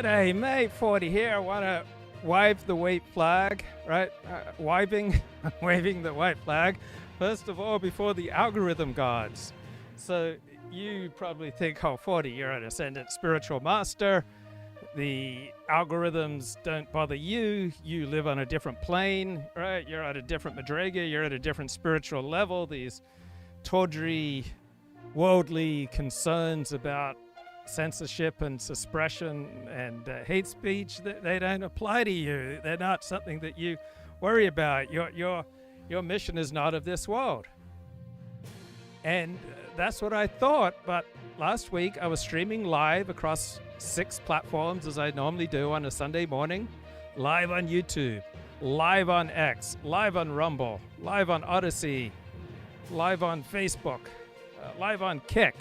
G'day, mate. 40 here. I want to wave the white flag, right? Waving the white flag. First of all, before the algorithm gods. So you probably think, oh, 40, you're an ascendant spiritual master. The algorithms don't bother you. You live on a different plane, right? You're at a different madriga. You're at a different spiritual level. These tawdry, worldly concerns about censorship and suppression and hate speech, they don't apply to you. They're not something that you worry about. Your mission is not of this world. And that's what I thought. But last week I was streaming live across 6 platforms, as I normally do on a Sunday morning. Live on YouTube, live on X, live on Rumble, live on Odyssey, live on Facebook, live on Kick.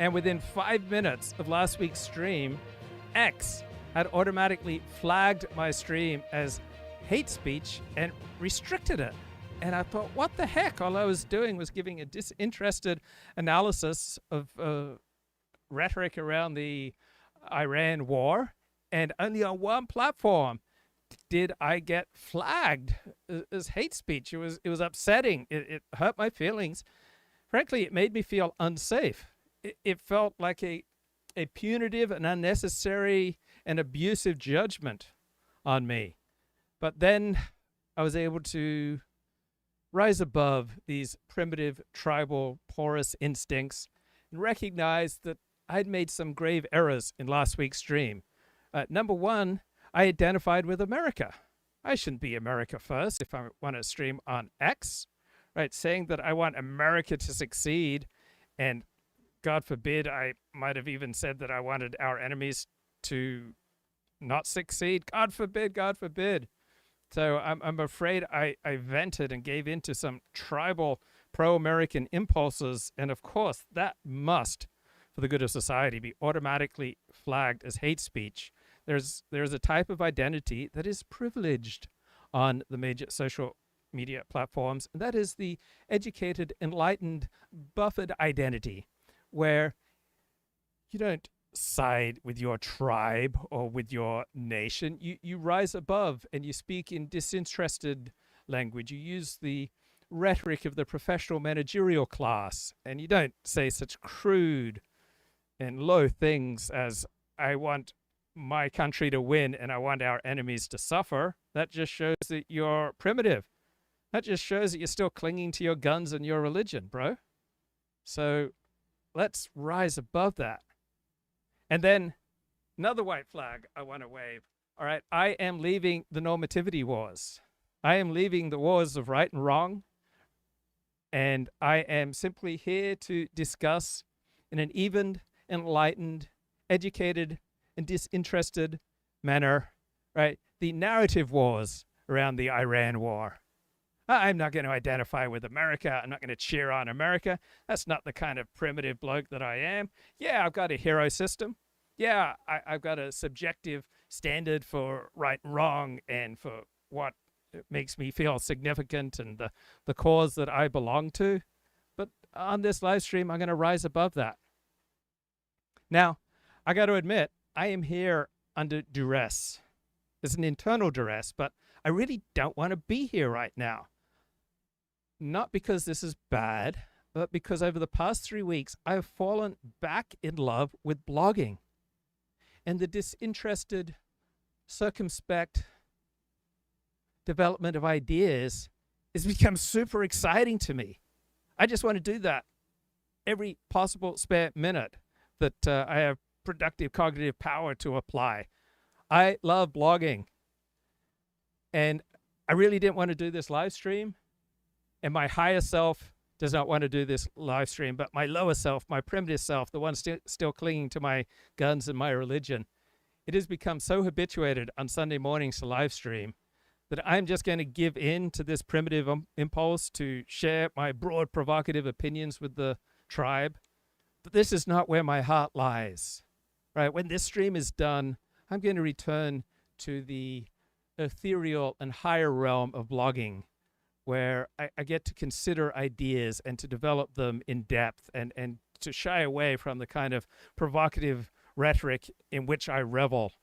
And within 5 minutes of last week's stream, X had automatically flagged my stream as hate speech and restricted it. And I thought, what the heck? All I was doing was giving a disinterested analysis of rhetoric around the Iran war. And only on one platform did I get flagged as hate speech. It was upsetting. It hurt my feelings. Frankly, it made me feel unsafe. It felt like a punitive and unnecessary and abusive judgment on me. But then I was able to rise above these primitive, tribal, porous instincts and recognize that I'd made some grave errors in last week's stream. Number one, I identified with America. I shouldn't be America first if I want to stream on X, right? Saying that I want America to succeed, and God forbid, I might have even said that I wanted our enemies to not succeed. God forbid, God forbid. So I'm afraid I vented and gave in to some tribal pro-American impulses. And of course, that must, for the good of society, be automatically flagged as hate speech. There's a type of identity that is privileged on the major social media platforms, and that is the educated, enlightened, buffered identity, where you don't side with your tribe or with your nation. You rise above and you speak in disinterested language. You use the rhetoric of the professional managerial class, and you don't say such crude and low things as, I want my country to win and I want our enemies to suffer. That just shows that you're primitive. That just shows that you're still clinging to your guns and your religion, bro. So let's rise above that. And then another white flag I want to wave. All right, I am leaving the normativity wars. I am leaving the wars of right and wrong. And I am simply here to discuss in an even, enlightened, educated, and disinterested manner, right, the narrative wars around the Iran war. I'm not going to identify with America. I'm not going to cheer on America. That's not the kind of primitive bloke that I am. Yeah, I've got a hero system. Yeah, I've got a subjective standard for right and wrong and for what makes me feel significant and the cause that I belong to. But on this live stream, I'm going to rise above that. Now, I got to admit, I am here under duress. It's an internal duress, but I really don't want to be here right now. Not because this is bad, but because over the past 3 weeks, I have fallen back in love with blogging. And the disinterested, circumspect development of ideas has become super exciting to me. I just want to do that every possible spare minute that I have productive cognitive power to apply. I love blogging. And I really didn't want to do this live stream. And my higher self does not want to do this live stream, but my lower self, my primitive self, the one still clinging to my guns and my religion, it has become so habituated on Sunday mornings to live stream that I'm just going to give in to this primitive impulse to share my broad provocative opinions with the tribe. But this is not where my heart lies. Right? When this stream is done, I'm going to return to the ethereal and higher realm of blogging, where I get to consider ideas and to develop them in depth and to shy away from the kind of provocative rhetoric in which I revel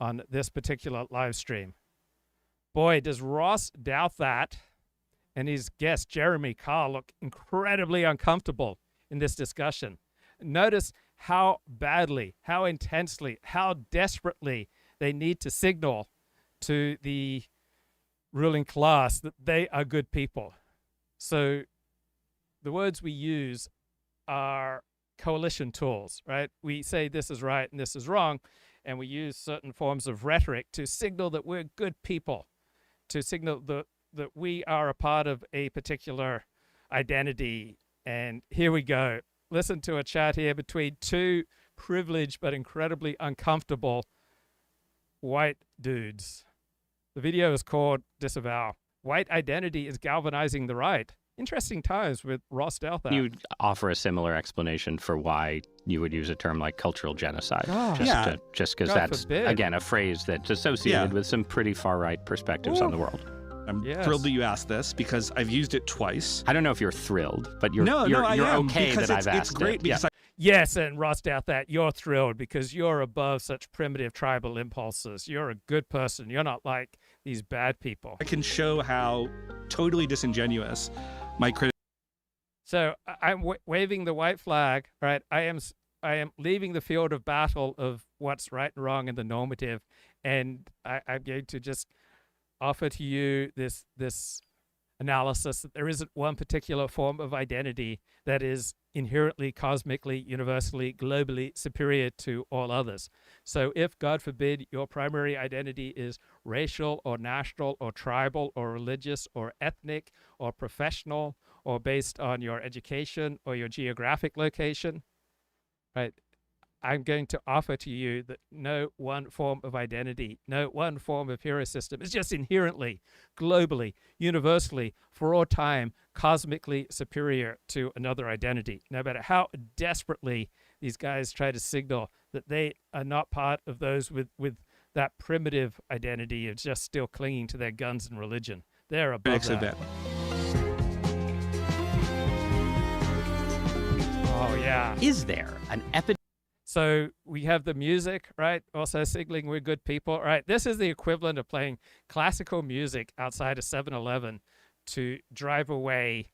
on this particular live stream. Boy, does Ross Douthat and his guest Jeremy Carr look incredibly uncomfortable in this discussion. Notice how badly, how intensely, how desperately they need to signal to the ruling class that they are good people. So the words we use are coalition tools, right? We say this is right and this is wrong, and we use certain forms of rhetoric to signal that we're good people, to signal that we are a part of a particular identity. And here we go. Listen to a chat here between two privileged but incredibly uncomfortable white dudes. The video is called Disavow. White identity is galvanizing the right. Interesting times with Ross Douthat. You offer a similar explanation for why you would use a term like cultural genocide. Just because that's, again, a phrase that's associated with some pretty far-right perspectives on the world. I'm thrilled that you asked this because I've used it twice. I don't know if you're thrilled, but you're okay that I've asked it's great it. Because Yes, and Ross Douthat, you're thrilled because you're above such primitive tribal impulses. You're a good person. You're not like these bad people. I can show how totally disingenuous my criticism. So I'm waving the white flag, right? I am leaving the field of battle of what's right and wrong and the normative, and I'm going to just offer to you this analysis that there isn't one particular form of identity that is inherently, cosmically, universally, globally superior to all others. So if, God forbid, your primary identity is racial or national or tribal or religious or ethnic or professional or based on your education or your geographic location, right? I'm going to offer to you that no one form of identity, no one form of hero system is just inherently, globally, universally, for all time, cosmically superior to another identity. No matter how desperately these guys try to signal that they are not part of those with that primitive identity of just still clinging to their guns and religion. They're above that. Oh, yeah. Is there an epidemic? So we have the music, right? Also signaling we're good people, right? This is the equivalent of playing classical music outside a 7-Eleven to drive away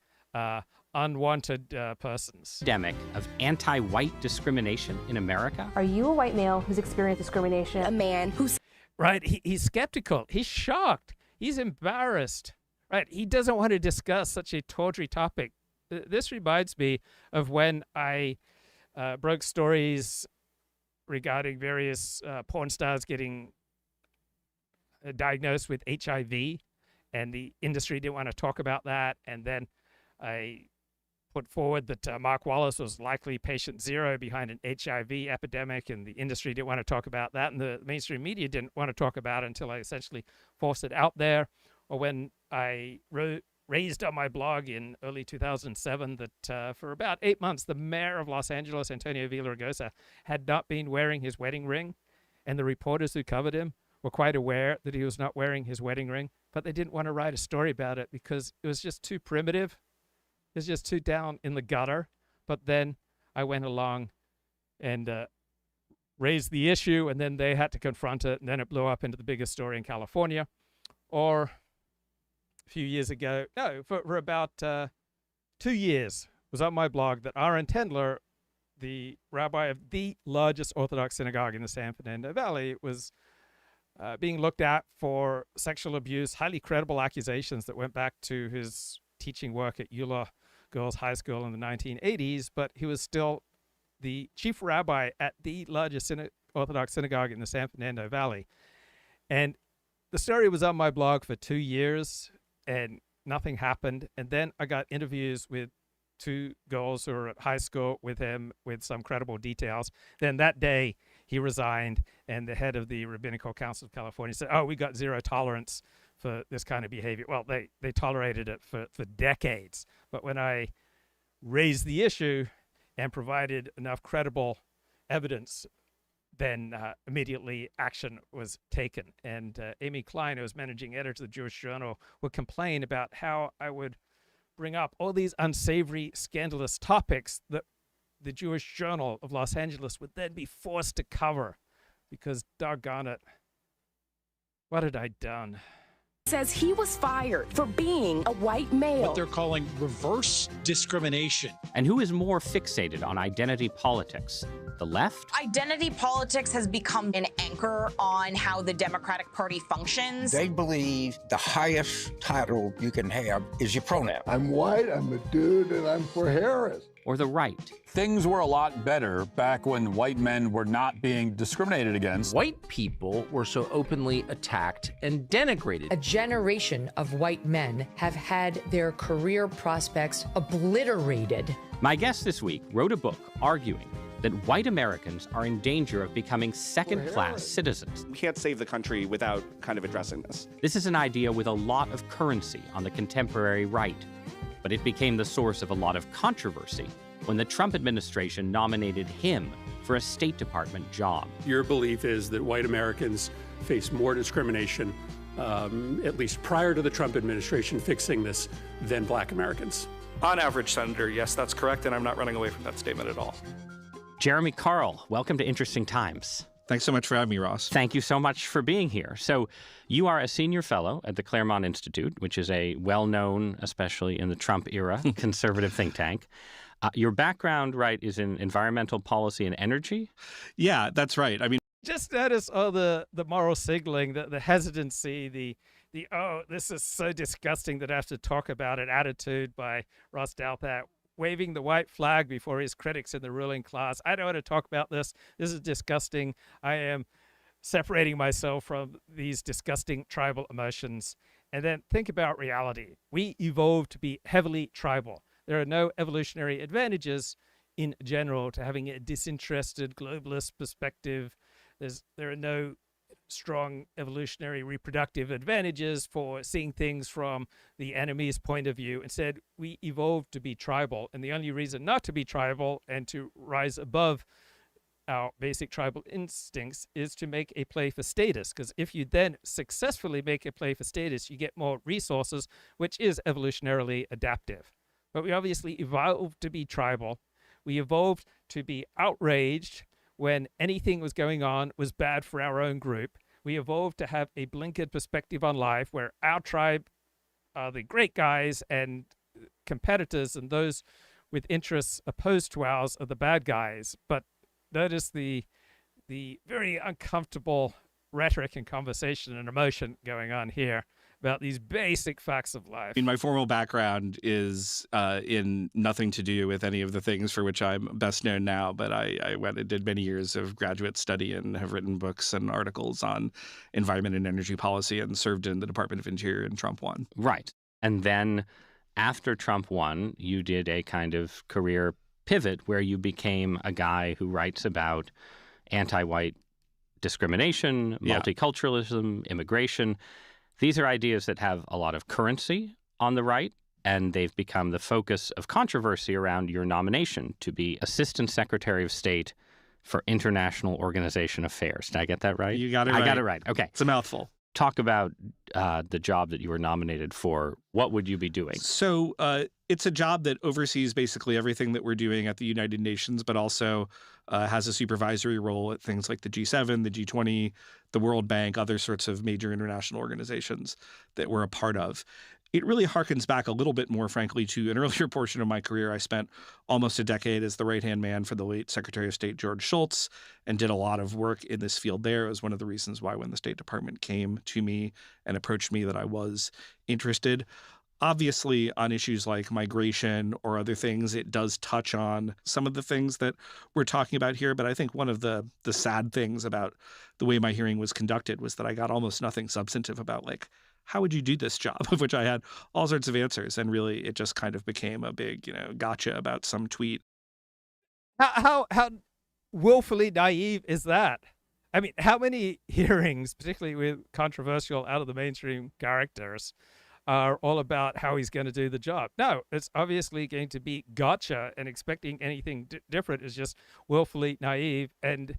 unwanted persons. Epidemic of anti-white discrimination in America? Are you a white male who's experienced discrimination? A man who's... Right, he's skeptical. He's shocked. He's embarrassed. Right, he doesn't want to discuss such a tawdry topic. This reminds me of when I broke stories regarding various porn stars getting diagnosed with HIV, and the industry didn't want to talk about that. And then I put forward that Mark Wallace was likely patient zero behind an HIV epidemic, and the industry didn't want to talk about that, and the mainstream media didn't want to talk about it until I essentially forced it out there. Or when I raised on my blog in early 2007 that for about 8 months, the mayor of Los Angeles, Antonio Villaraigosa, had not been wearing his wedding ring, and the reporters who covered him were quite aware that he was not wearing his wedding ring, but they didn't want to write a story about it because it was just too primitive. It was just too down in the gutter. But then I went along and raised the issue, and then they had to confront it, and then it blew up into the biggest story in California. Or a few years ago, for about 2 years, was on my blog that Aron Tendler, the rabbi of the largest Orthodox synagogue in the San Fernando Valley, was being looked at for sexual abuse, highly credible accusations that went back to his teaching work at Eula Girls High School in the 1980s, but he was still the chief rabbi at the largest Orthodox synagogue in the San Fernando Valley. And the story was on my blog for 2 years, and nothing happened. And then I got interviews with 2 girls who were at high school with him with some credible details. Then that day he resigned, and the head of the Rabbinical Council of California said, "Oh, we got zero tolerance for this kind of behavior." Well, they tolerated it for decades. But when I raised the issue and provided enough credible evidence, then immediately action was taken. And Amy Klein, who was managing editor of the Jewish Journal, would complain about how I would bring up all these unsavory, scandalous topics that the Jewish Journal of Los Angeles would then be forced to cover because, doggone it, What had I done? Says he was fired for being a white male. What they're calling reverse discrimination. And who is more fixated on identity politics? The left? Identity politics has become an anchor on how the Democratic Party functions. They believe the highest title you can have is your pronoun. I'm white, I'm a dude, and I'm for Harris. Or the right? Things were a lot better back when white men were not being discriminated against. White people were so openly attacked and denigrated. A generation of white men have had their career prospects obliterated. My guest this week wrote a book arguing that white Americans are in danger of becoming second-class citizens. We can't save the country without kind of addressing this. This is an idea with a lot of currency on the contemporary right, but it became the source of a lot of controversy when the Trump administration nominated him for a State Department job. Your belief is that white Americans face more discrimination, at least prior to the Trump administration fixing this, than black Americans. On average, Senator, yes, that's correct, and I'm not running away from that statement at all. Jeremy Carl, welcome to Interesting Times. Thanks so much for having me, Ross. Thank you so much for being here. So you are a senior fellow at the Claremont Institute, which is a well-known, especially in the Trump era, conservative think tank. Your background, right, is in environmental policy and energy? Yeah, that's right. I mean, just notice all the moral signaling, the hesitancy, the oh, this is so disgusting that I have to talk about it attitude by Ross Douthat, waving the white flag before his critics in the ruling class. I don't want to talk about this. This is disgusting. I am separating myself from these disgusting tribal emotions. And then think about reality. We evolved to be heavily tribal. There are no evolutionary advantages in general to having a disinterested globalist perspective. There are no strong evolutionary reproductive advantages for seeing things from the enemy's point of view. Instead, we evolved to be tribal, and the only reason not to be tribal and to rise above our basic tribal instincts is to make a play for status, because if you then successfully make a play for status, you get more resources, which is evolutionarily adaptive. But we obviously evolved to be tribal. We evolved to be outraged when anything was going on was bad for our own group. We evolved to have a blinkered perspective on life where our tribe are the great guys and competitors, and those with interests opposed to ours are the bad guys. But notice the very uncomfortable rhetoric and conversation and emotion going on here about these basic facts of life. I mean, my formal background is in nothing to do with any of the things for which I'm best known now, but I went and did many years of graduate study and have written books and articles on environment and energy policy and served in the Department of Interior in Trump 1. Right. And then after Trump won, you did a kind of career pivot where you became a guy who writes about anti-white discrimination, multiculturalism, immigration. These are ideas that have a lot of currency on the right, and they've become the focus of controversy around your nomination to be Assistant Secretary of State for International Organization Affairs. Did I get that right? You got it right. I got it right. Okay. It's a mouthful. Talk about the job that you were nominated for. What would you be doing? So it's a job that oversees basically everything that we're doing at the United Nations, but also has a supervisory role at things like the G7, the G20, the World Bank, other sorts of major international organizations that we're a part of. It really harkens back a little bit more, frankly, to an earlier portion of my career. I spent almost a decade as the right-hand man for the late Secretary of State George Shultz and did a lot of work in this field there. It was one of the reasons why when the State Department came to me and approached me that I was interested. Obviously, on issues like migration or other things, it does touch on some of the things that we're talking about here. But I think one of the sad things about the way my hearing was conducted was that I got almost nothing substantive about, like, how would you do this job, of which I had all sorts of answers. And really, it just kind of became a big, gotcha about some tweet. How willfully naive is that? I mean, how many hearings, particularly with controversial out of the mainstream characters, are all about how he's going to do the job? No, it's obviously going to be gotcha, and expecting anything different is just willfully naive. And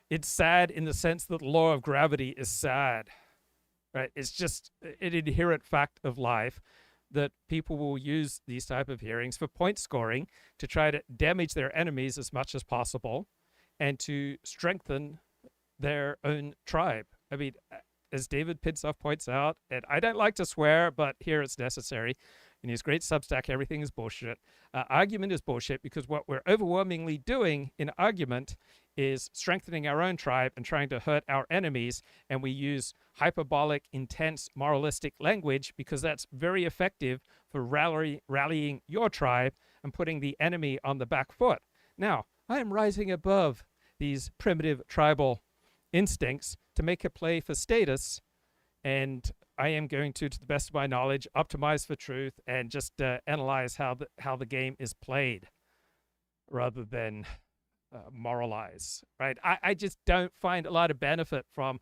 it's sad in the sense that the law of gravity is sad, right? It's just an inherent fact of life that people will use these type of hearings for point scoring to try to damage their enemies as much as possible and to strengthen their own tribe. I mean, as David Pinsoff points out, and I don't like to swear, but here it's necessary. In his great Substack, Everything is Bullshit. Argument is bullshit because what we're overwhelmingly doing in argument is strengthening our own tribe and trying to hurt our enemies. And we use hyperbolic, intense, moralistic language because that's very effective for rallying your tribe and putting the enemy on the back foot. Now, I am rising above these primitive tribal instincts to make a play for status, and I am going to the best of my knowledge, optimize for truth and just analyze how the game is played rather than moralize, right? I just don't find a lot of benefit from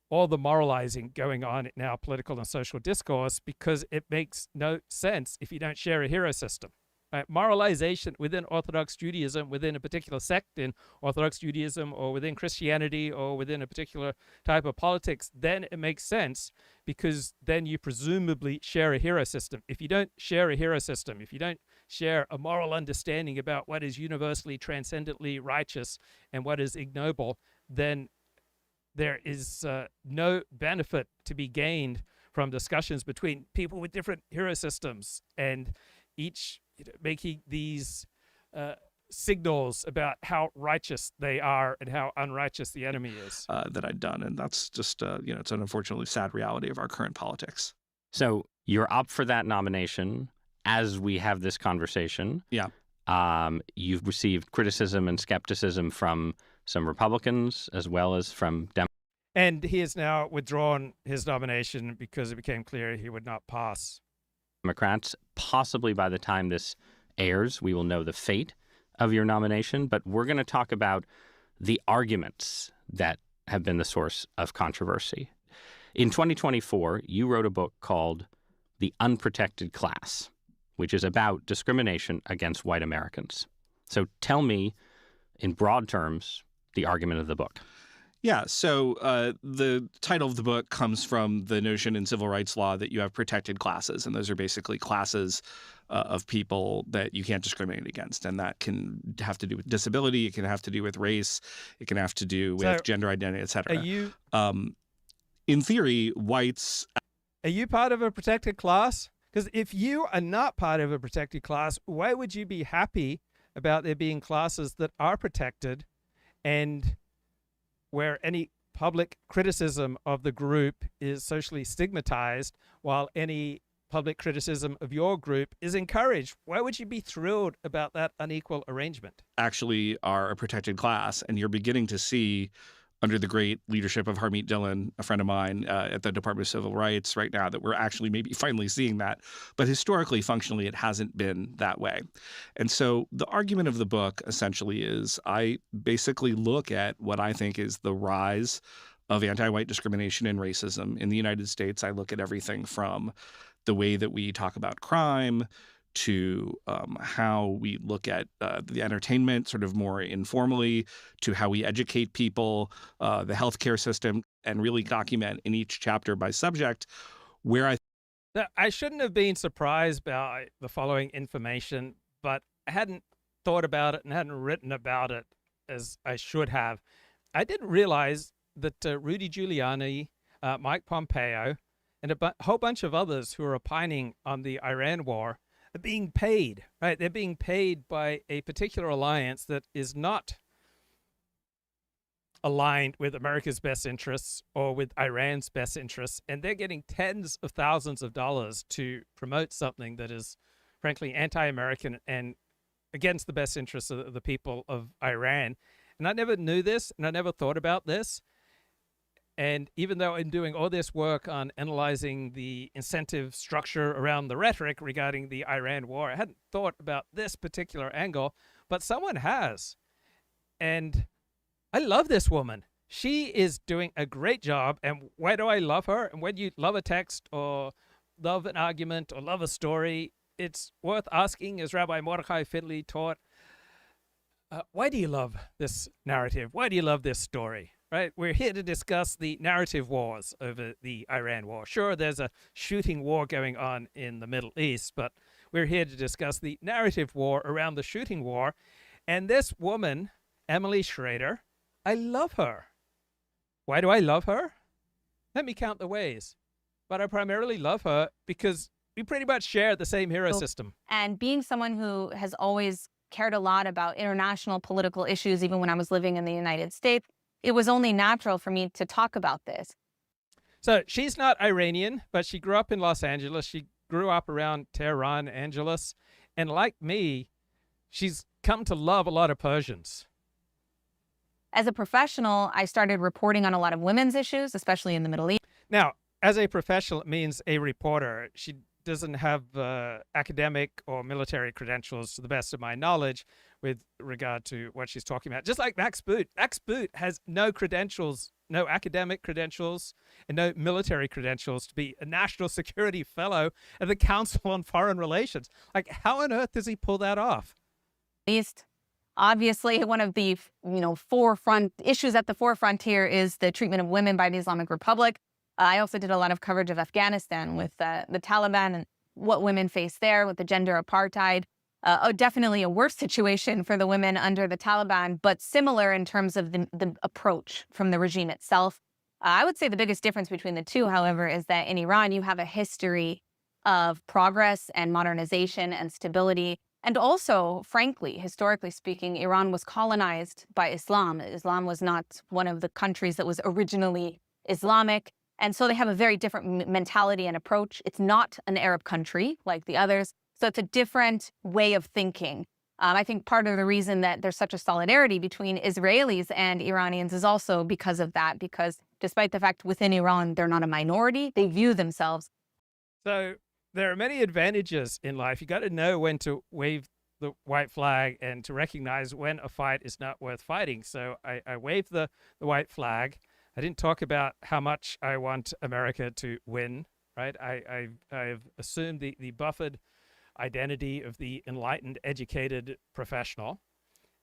all the moralizing going on in our political and social discourse because it makes no sense if you don't share a hero system. Right? Moralization within Orthodox Judaism, within a particular sect in Orthodox Judaism or within Christianity or within a particular type of politics, then it makes sense because then you presumably share a hero system. If you don't share a hero system, if you don't share a moral understanding about what is universally transcendently righteous and what is ignoble, then there is no benefit to be gained from discussions between people with different hero systems and each making these signals about how righteous they are and how unrighteous the enemy is. That I'd done. And that's just, it's an unfortunately sad reality of our current politics. So you're up for that nomination as we have this conversation. Yeah. You've received criticism and skepticism from some Republicans as well as from Democrats. And he has now withdrawn his nomination because it became clear he would not pass. Democrats. Possibly by the time this airs, we will know the fate of your nomination, but we're going to talk about the arguments that have been the source of controversy. In 2024, you wrote a book called The Unprotected Class, which is about discrimination against white Americans. So tell me, in broad terms, the argument of the book. Yeah, so the title of the book comes from the notion in civil rights law that you have protected classes, and those are basically classes of people that you can't discriminate against, and that can have to do with disability, it can have to do with race, it can have to do with gender identity, et cetera. Are you, in theory, whites... Are you part of a protected class? Because if you are not part of a protected class, why would you be happy about there being classes that are protected and where any public criticism of the group is socially stigmatized while any public criticism of your group is encouraged? Why would you be thrilled about that unequal arrangement? Actually are a protected class, and you're beginning to see under the great leadership of Harmeet Dillon, a friend of mine at the Department of Civil Rights right now, that we're actually maybe finally seeing that. But historically, functionally, it hasn't been that way. And so the argument of the book essentially is I basically look at what I think is the rise of anti-white discrimination and racism in the United States. I look at everything from the way that we talk about crime to how we look at the entertainment sort of more informally, to how we educate people, the healthcare system, and really document in each chapter by subject where I shouldn't have been surprised by the following information, but I hadn't thought about it and hadn't written about it as I should have. I didn't realize that Rudy Giuliani, Mike Pompeo, and a whole bunch of others who are opining on the Iran war are being paid, right? They're being paid by a particular alliance that is not aligned with America's best interests or with Iran's best interests, and they're getting tens of thousands of dollars to promote something that is, frankly, anti-American and against the best interests of the people of Iran. And I never knew this, and I never thought about this. And even though I'm doing all this work on analyzing the incentive structure around the rhetoric regarding the Iran war, I hadn't thought about this particular angle, but someone has. And I love this woman. She is doing a great job. And why do I love her? And when you love a text or love an argument or love a story, it's worth asking, as Rabbi Mordechai Findley taught, why do you love this narrative? Why do you love this story? Right? We're here to discuss the narrative wars over the Iran war. Sure, there's a shooting war going on in the Middle East, but we're here to discuss the narrative war around the shooting war. And this woman, Emily Schrader, I love her. Why do I love her? Let me count the ways. But I primarily love her because we pretty much share the same hero system. And being someone who has always cared a lot about international political issues, even when I was living in the United States, it was only natural for me to talk about this. So she's not Iranian, but she grew up in Los Angeles. She grew up around Tehran, Angeles. And like me, she's come to love a lot of Persians. As a professional, I started reporting on a lot of women's issues, especially in the Middle East. Now, as a professional, it means a reporter. She doesn't have academic or military credentials, to the best of my knowledge, with regard to what she's talking about. Just like Max Boot. Max Boot has no credentials, no academic credentials, and no military credentials to be a national security fellow at the Council on Foreign Relations. Like, how on earth does he pull that off? Least, obviously, one of the forefront issues at the forefront here is the treatment of women by the Islamic Republic. I also did a lot of coverage of Afghanistan with the Taliban and what women face there with the gender apartheid. Definitely a worse situation for the women under the Taliban, but similar in terms of the approach from the regime itself. I would say the biggest difference between the two, however, is that in Iran, you have a history of progress and modernization and stability. And also, frankly, historically speaking, Iran was colonized by Islam. Islam was not one of the countries that was originally Islamic. And so they have a very different mentality and approach. It's not an Arab country like the others. So it's a different way of thinking. I think part of the reason that there's such a solidarity between Israelis and Iranians is also because of that, because despite the fact within Iran, they're not a minority, they view themselves. So there are many advantages in life. You got to know when to wave the white flag and to recognize when a fight is not worth fighting. So I waved the white flag. I didn't talk about how much I want America to win, right? I've assumed the buffered identity of the enlightened, educated professional.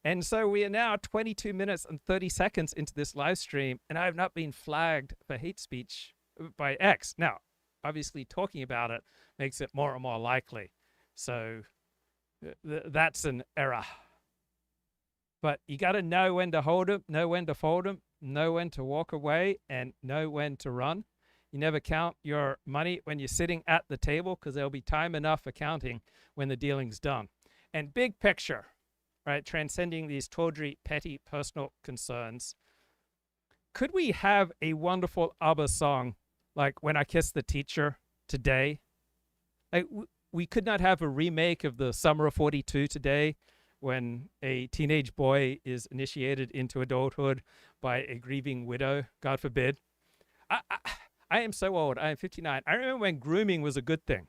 And so we are now 22 minutes and 30 seconds into this live stream, and I have not been flagged for hate speech by X. Now, obviously talking about it makes it more and more likely. So that's an error. But you got to know when to hold them, know when to fold them, know when to walk away, and know when to run. You never count your money when you're sitting at the table, because there'll be time enough for counting when the dealing's done. And big picture, right, transcending these tawdry, petty, personal concerns, could we have a wonderful ABBA song like When I Kissed the Teacher today? Like, we could not have a remake of the Summer of 42 today, when a teenage boy is initiated into adulthood by a grieving widow, God forbid. I am so old. I am 59. I remember when grooming was a good thing.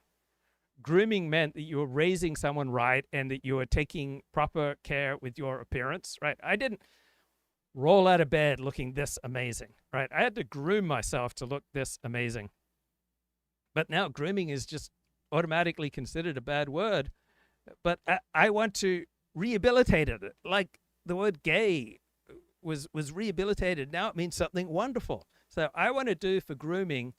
Grooming meant that you were raising someone right and that you were taking proper care with your appearance, right? I didn't roll out of bed looking this amazing, right? I had to groom myself to look this amazing. But now grooming is just automatically considered a bad word. But I want to rehabilitate it. Like the word gay was rehabilitated. Now it means something wonderful. So I want to do for grooming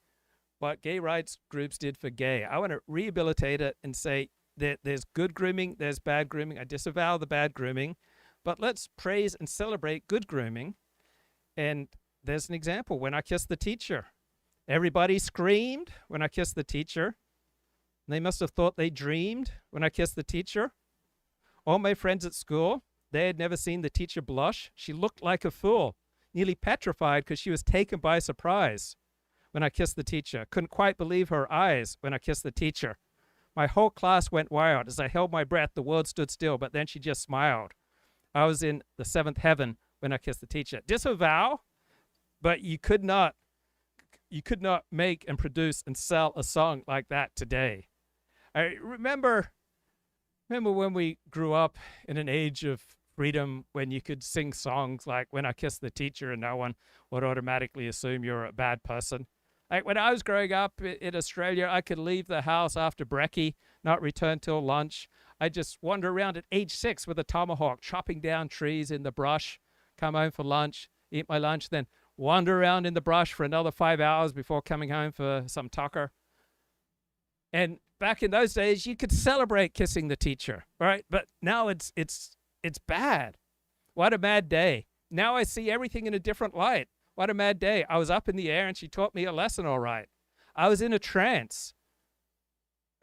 what gay rights groups did for gay. I want to rehabilitate it and say that there's good grooming, there's bad grooming. I disavow the bad grooming, but let's praise and celebrate good grooming. And there's an example. When I kissed the teacher, everybody screamed when I kissed the teacher. They must have thought they dreamed when I kissed the teacher. All my friends at school, they had never seen the teacher blush. She looked like a fool, nearly petrified because she was taken by surprise when I kissed the teacher. Couldn't quite believe her eyes when I kissed the teacher. My whole class went wild. As I held my breath, the world stood still, but then she just smiled. I was in the seventh heaven when I kissed the teacher. Disavow, but you could not make and produce and sell a song like that today. I remember when we grew up in an age of freedom, when you could sing songs like When I Kissed the Teacher and no one would automatically assume you're a bad person. Like when I was growing up in Australia, I could leave the house after brekkie, not return till lunch. I just wander around at age 6 with a tomahawk, chopping down trees in the brush, come home for lunch, eat my lunch, then wander around in the brush for another 5 hours before coming home for some tucker. And back in those days, you could celebrate kissing the teacher, right? But now it's bad. What a mad day. Now I see everything in a different light. What a mad day. I was up in the air and she taught me a lesson all right. I was in a trance.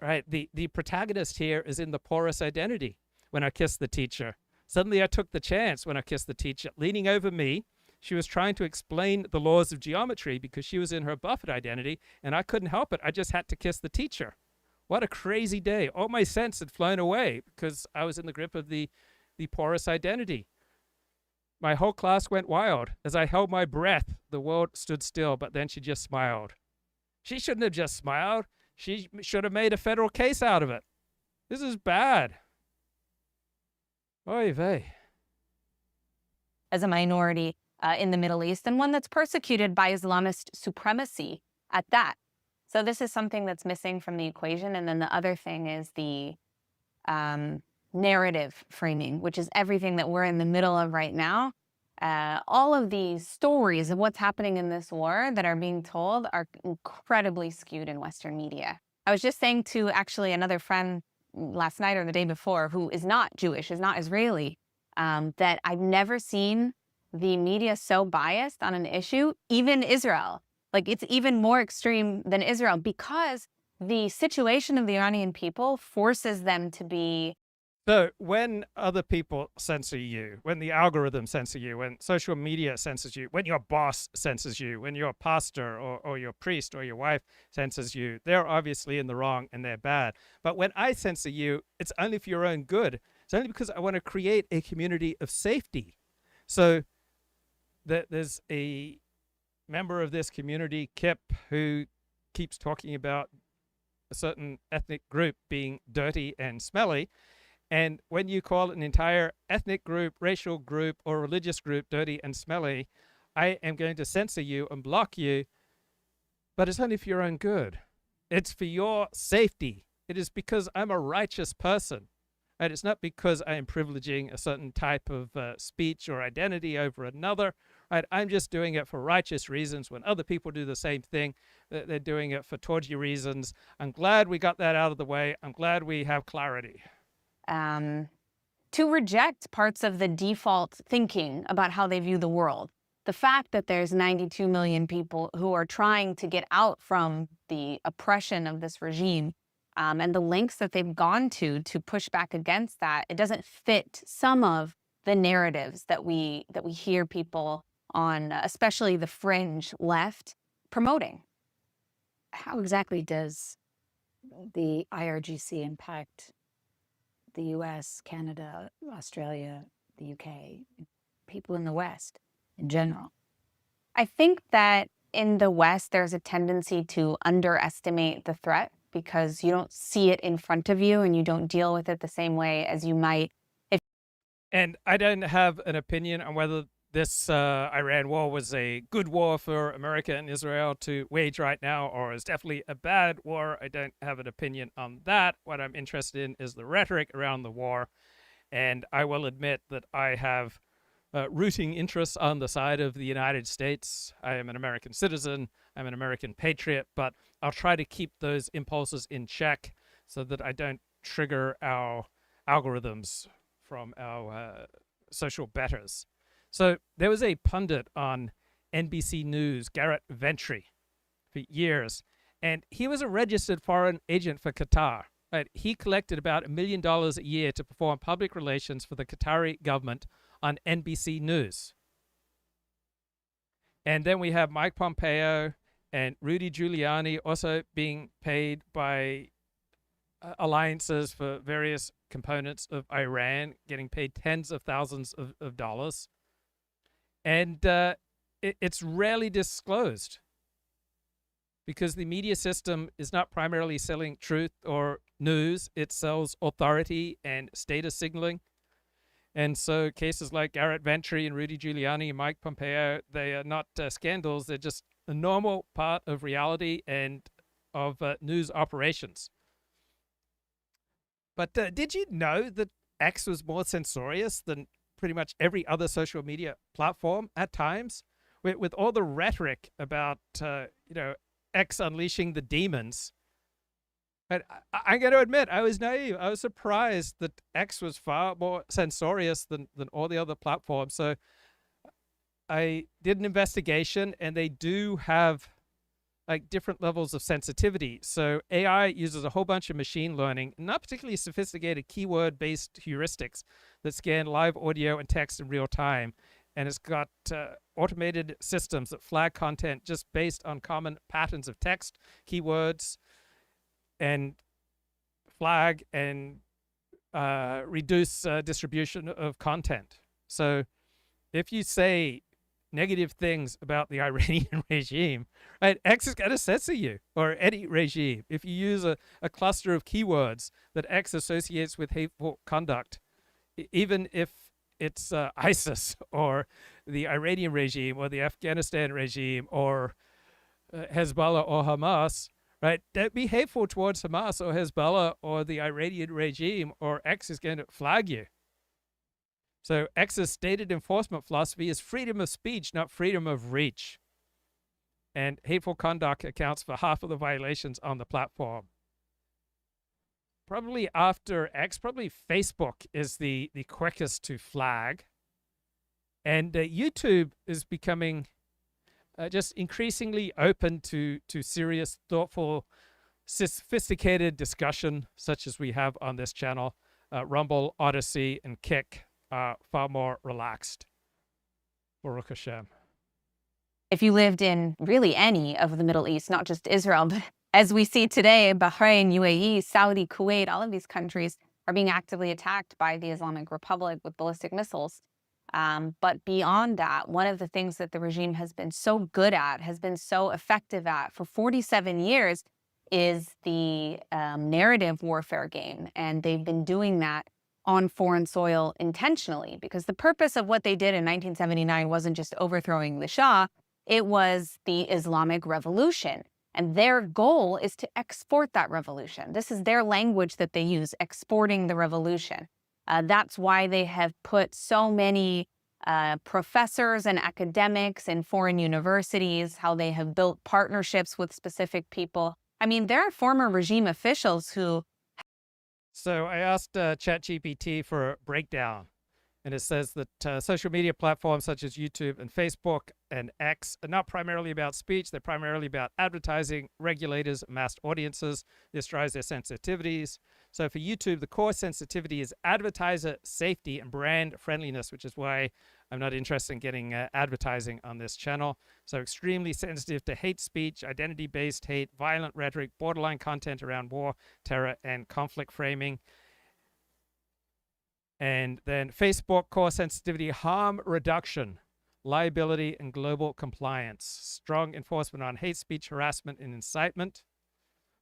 Right? The protagonist here is in the porous identity when I kissed the teacher. Suddenly I took the chance when I kissed the teacher. Leaning over me, she was trying to explain the laws of geometry because she was in her Buffett identity, and I couldn't help it. I just had to kiss the teacher. What a crazy day. All my sense had flown away because I was in the grip of the porous identity. My whole class went wild. As I held my breath, the world stood still, but then she just smiled. She shouldn't have just smiled. She should have made a federal case out of it. This is bad. Oy vey. As a minority in the Middle East, and one that's persecuted by Islamist supremacy at that. So this is something that's missing from the equation. And then the other thing is the narrative framing, which is everything that we're in the middle of right now. All of these stories of what's happening in this war that are being told are incredibly skewed in Western media. I was just saying to actually another friend last night or the day before who is not Jewish, is not Israeli, that I've never seen the media so biased on an issue, even Israel. Like, it's even more extreme than Israel because the situation of the Iranian people forces them to be. So when other people censor you, when the algorithm censor you, when social media censors you, when your boss censors you, when your pastor or your priest or your wife censors you, they're obviously in the wrong and they're bad. But when I censor you, it's only for your own good. It's only because I want to create a community of safety. So there's a member of this community, Kip, who keeps talking about a certain ethnic group being dirty and smelly. And when you call an entire ethnic group, racial group, or religious group dirty and smelly, I am going to censor you and block you. But it's only for your own good. It's for your safety. It is because I'm a righteous person. And it's not because I am privileging a certain type of speech or identity over another. Right? I'm just doing it for righteous reasons. When other people do the same thing, they're doing it for tawdry reasons. I'm glad we got that out of the way. I'm glad we have clarity. To reject parts of the default thinking about how they view the world. The fact that there's 92 million people who are trying to get out from the oppression of this regime, and the lengths that they've gone to push back against that, it doesn't fit some of the narratives that we hear people on, especially the fringe left, promoting. How exactly does the IRGC impact the US, Canada, Australia, the UK, people in the West in general? I think that in the West, there's a tendency to underestimate the threat because you don't see it in front of you and you don't deal with it the same way as you might. And I don't have an opinion on whether this Iran war was a good war for America and Israel to wage right now, or is definitely a bad war. I don't have an opinion on that. What I'm interested in is the rhetoric around the war. And I will admit that I have rooting interests on the side of the United States. I am an American citizen. I'm an American patriot, but I'll try to keep those impulses in check so that I don't trigger our algorithms from our social betters. So there was a pundit on NBC News, Garrett Ventry, for years, and he was a registered foreign agent for Qatar. Right? He collected about $1 million a year to perform public relations for the Qatari government on NBC News. And then we have Mike Pompeo and Rudy Giuliani also being paid by alliances for various components of Iran, getting paid tens of thousands of dollars. And it's rarely disclosed because the media system is not primarily selling truth or news. It sells authority and status signaling. And so cases like Garrett Ventry and Rudy Giuliani and Mike Pompeo, they are not scandals. They're just a normal part of reality and of news operations. But did you know that X was more censorious than pretty much every other social media platform at times? With all the rhetoric about, X unleashing the demons. But I'm going to admit, I was naive. I was surprised that X was far more censorious than all the other platforms. So I did an investigation, and they do have like different levels of sensitivity. So AI uses a whole bunch of machine learning, not particularly sophisticated keyword-based heuristics that scan live audio and text in real time. And it's got automated systems that flag content just based on common patterns of text, keywords, and flag and reduce distribution of content. So if you say negative things about the Iranian regime, right, X is going to censor you, or any regime. If you use a cluster of keywords that X associates with hateful conduct, even if it's ISIS or the Iranian regime or the Afghanistan regime or Hezbollah or Hamas, right, don't be hateful towards Hamas or Hezbollah or the Iranian regime, or X is going to flag you. So X's stated enforcement philosophy is freedom of speech, not freedom of reach. And hateful conduct accounts for half of the violations on the platform. Probably after X, probably Facebook is the quickest to flag. And YouTube is becoming just increasingly open to serious, thoughtful, sophisticated discussion, such as we have on this channel. Rumble, Odyssey, and Kick are far more relaxed. Baruch Hashem. If you lived in really any of the Middle East, not just Israel, but as we see today, Bahrain, UAE, Saudi, Kuwait, all of these countries are being actively attacked by the Islamic Republic with ballistic missiles. But beyond that, one of the things that the regime has been so good at, has been so effective at for 47 years, is the narrative warfare game. And they've been doing that on foreign soil intentionally, because the purpose of what they did in 1979 wasn't just overthrowing the Shah, it was the Islamic Revolution. And their goal is to export that revolution. This is their language that they use, exporting the revolution. That's why they have put so many professors and academics in foreign universities, how they have built partnerships with specific people. I mean, there are former regime officials who... So I asked ChatGPT for a breakdown, and it says that social media platforms such as YouTube and Facebook and X are not primarily about speech. They're primarily about advertising, regulators, mass audiences. This drives their sensitivities. So for YouTube, the core sensitivity is advertiser safety and brand friendliness, which is why I'm not interested in getting advertising on this channel. So extremely sensitive to hate speech, identity-based hate, violent rhetoric, borderline content around war, terror, and conflict framing. And then Facebook, core sensitivity, harm reduction, liability, and global compliance. Strong enforcement on hate speech, harassment, and incitement,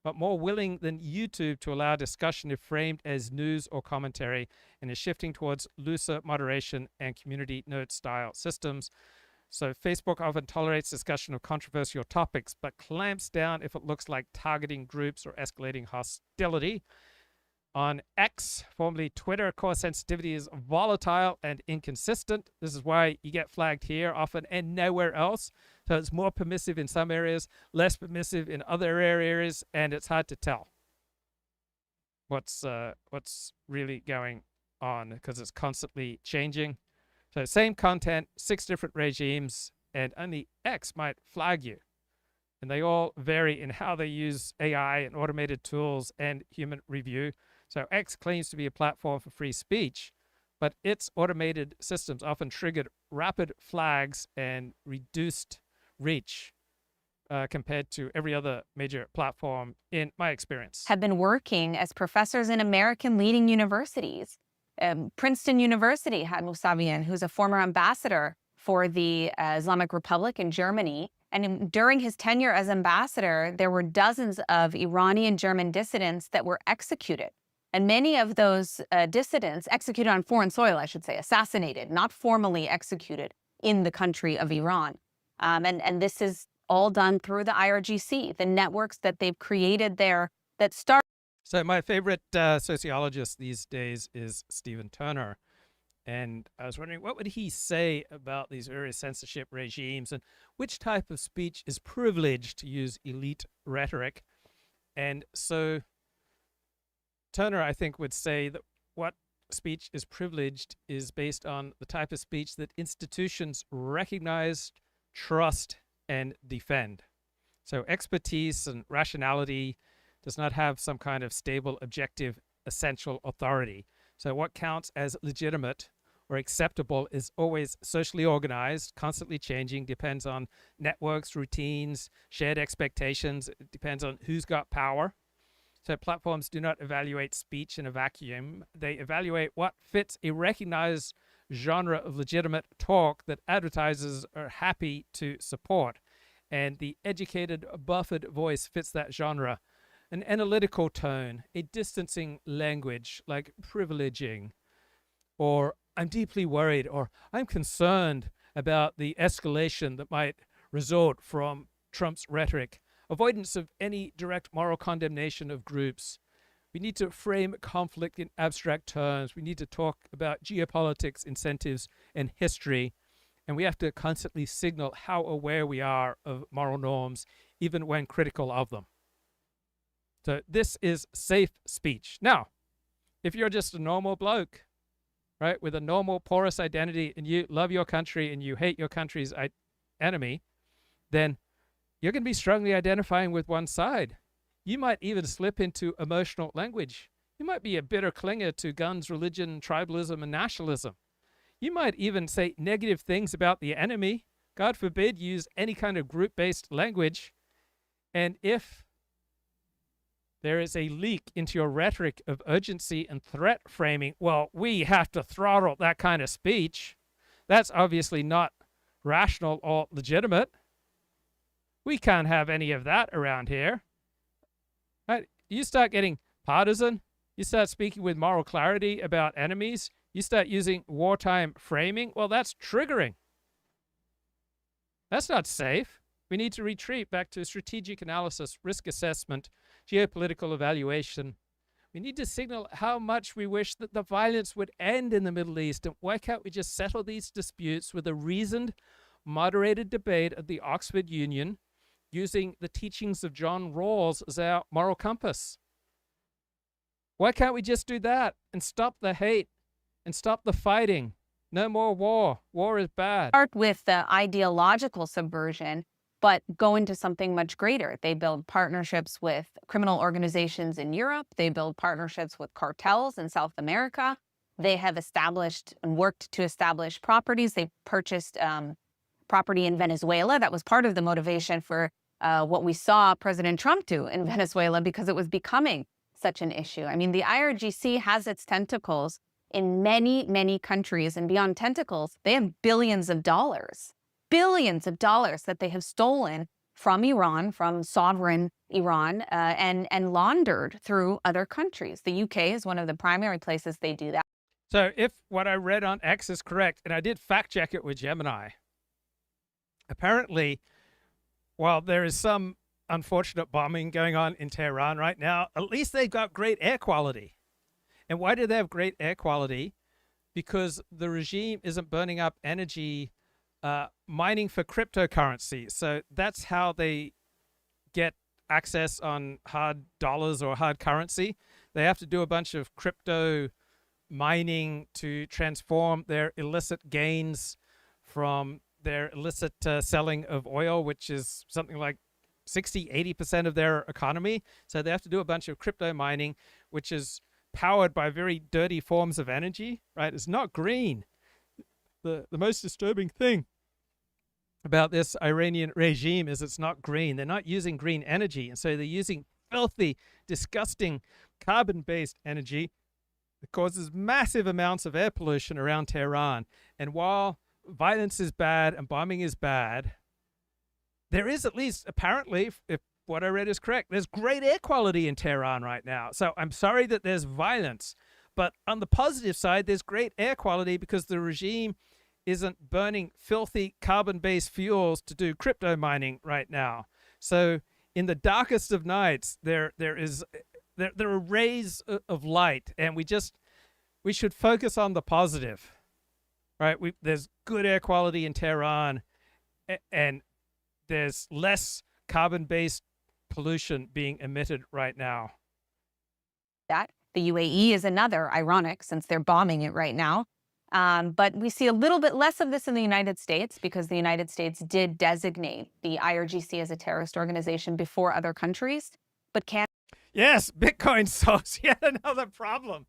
but more willing than YouTube to allow discussion if framed as news or commentary, and is shifting towards looser moderation and community note style systems. So Facebook often tolerates discussion of controversial topics, but clamps down if it looks like targeting groups or escalating hostility. On X, formerly Twitter, core sensitivity is volatile and inconsistent. This is why you get flagged here often and nowhere else. So it's more permissive in some areas, less permissive in other areas, and it's hard to tell what's really going on because it's constantly changing. So same content, 6 different regimes, and only X might flag you. And they all vary in how they use AI and automated tools and human review. So X claims to be a platform for free speech, but its automated systems often triggered rapid flags and reduced reach compared to every other major platform in my experience. Have been working as professors in American leading universities. Princeton University had Mousavian, who's a former ambassador for the Islamic Republic in Germany. And during his tenure as ambassador, there were dozens of Iranian German dissidents that were executed. And many of those dissidents executed on foreign soil, I should say, assassinated, not formally executed in the country of Iran. And this is all done through the IRGC, the networks that they've created there that start. So my favorite sociologist these days is Stephen Turner. And I was wondering, what would he say about these various censorship regimes and which type of speech is privileged, to use elite rhetoric? And so Turner, I think, would say that what speech is privileged is based on the type of speech that institutions recognize, trust, and defend. So expertise and rationality does not have some kind of stable, objective, essential authority. So what counts as legitimate or acceptable is always socially organized, constantly changing, depends on networks, routines, shared expectations. It depends on who's got power. So platforms do not evaluate speech in a vacuum. They evaluate what fits a recognized genre of legitimate talk that advertisers are happy to support. And the educated, buffered voice fits that genre. An analytical tone, a distancing language like privileging, or I'm deeply worried, or I'm concerned about the escalation that might result from Trump's rhetoric. Avoidance of any direct moral condemnation of groups. We need to frame conflict in abstract terms. We need to talk about geopolitics, incentives, and history. And we have to constantly signal how aware we are of moral norms, even when critical of them. So this is safe speech. Now, if you're just a normal bloke, right, with a normal porous identity, and you love your country and you hate your country's enemy, then you're going to be strongly identifying with one side. You might even slip into emotional language. You might be a bitter clinger to guns, religion, tribalism, and nationalism. You might even say negative things about the enemy. God forbid, use any kind of group-based language. And if there is a leak into your rhetoric of urgency and threat framing, well, we have to throttle that kind of speech. That's obviously not rational or legitimate. We can't have any of that around here. Right? You start getting partisan, you start speaking with moral clarity about enemies, you start using wartime framing, well, that's triggering. That's not safe. We need to retreat back to strategic analysis, risk assessment, geopolitical evaluation. We need to signal how much we wish that the violence would end in the Middle East, and why can't we just settle these disputes with a reasoned, moderated debate at the Oxford Union, using the teachings of John Rawls as our moral compass? Why can't we just do that and stop the hate and stop the fighting? No more war. War is bad. Start with the ideological subversion, but go into something much greater. They build partnerships with criminal organizations in Europe. They build partnerships with cartels in South America. They have established and worked to establish properties. They purchased property in Venezuela. That was part of the motivation for what we saw President Trump do in Venezuela, because it was becoming such an issue. I mean, the IRGC has its tentacles in many, many countries, and beyond tentacles, they have billions of dollars that they have stolen from Iran, from sovereign Iran, and laundered through other countries. The UK is one of the primary places they do that. So if what I read on X is correct, and I did fact check it with Gemini, apparently, while there is some unfortunate bombing going on in Tehran right now, at least they've got great air quality. And why do they have great air quality? Because the regime isn't burning up energy mining for cryptocurrency. So that's how they get access on hard dollars or hard currency. They have to do a bunch of crypto mining to transform their illicit gains from their illicit selling of oil, which is something like 60-80% of their economy. So they have to do a bunch of crypto mining, which is powered by very dirty forms of energy, right? It's not green. The most disturbing thing about this Iranian regime is it's not green. They're not using green energy. And so they're using filthy, disgusting carbon-based energy that causes massive amounts of air pollution around Tehran. And while violence is bad and bombing is bad, there is, at least apparently, if what I read is correct, there's great air quality in Tehran right now. So I'm sorry that there's violence, but on the positive side, there's great air quality because the regime isn't burning filthy carbon-based fuels to do crypto mining right now. So in the darkest of nights, there are rays of light, and we should focus on the positive, right? There's good air quality in Tehran, and there's less carbon-based pollution being emitted right now. That The UAE is another, ironic since they're bombing it right now. But we see a little bit less of this in the United States because the United States did designate the IRGC as a terrorist organization before other countries. But Yes, Bitcoin solves yet another problem.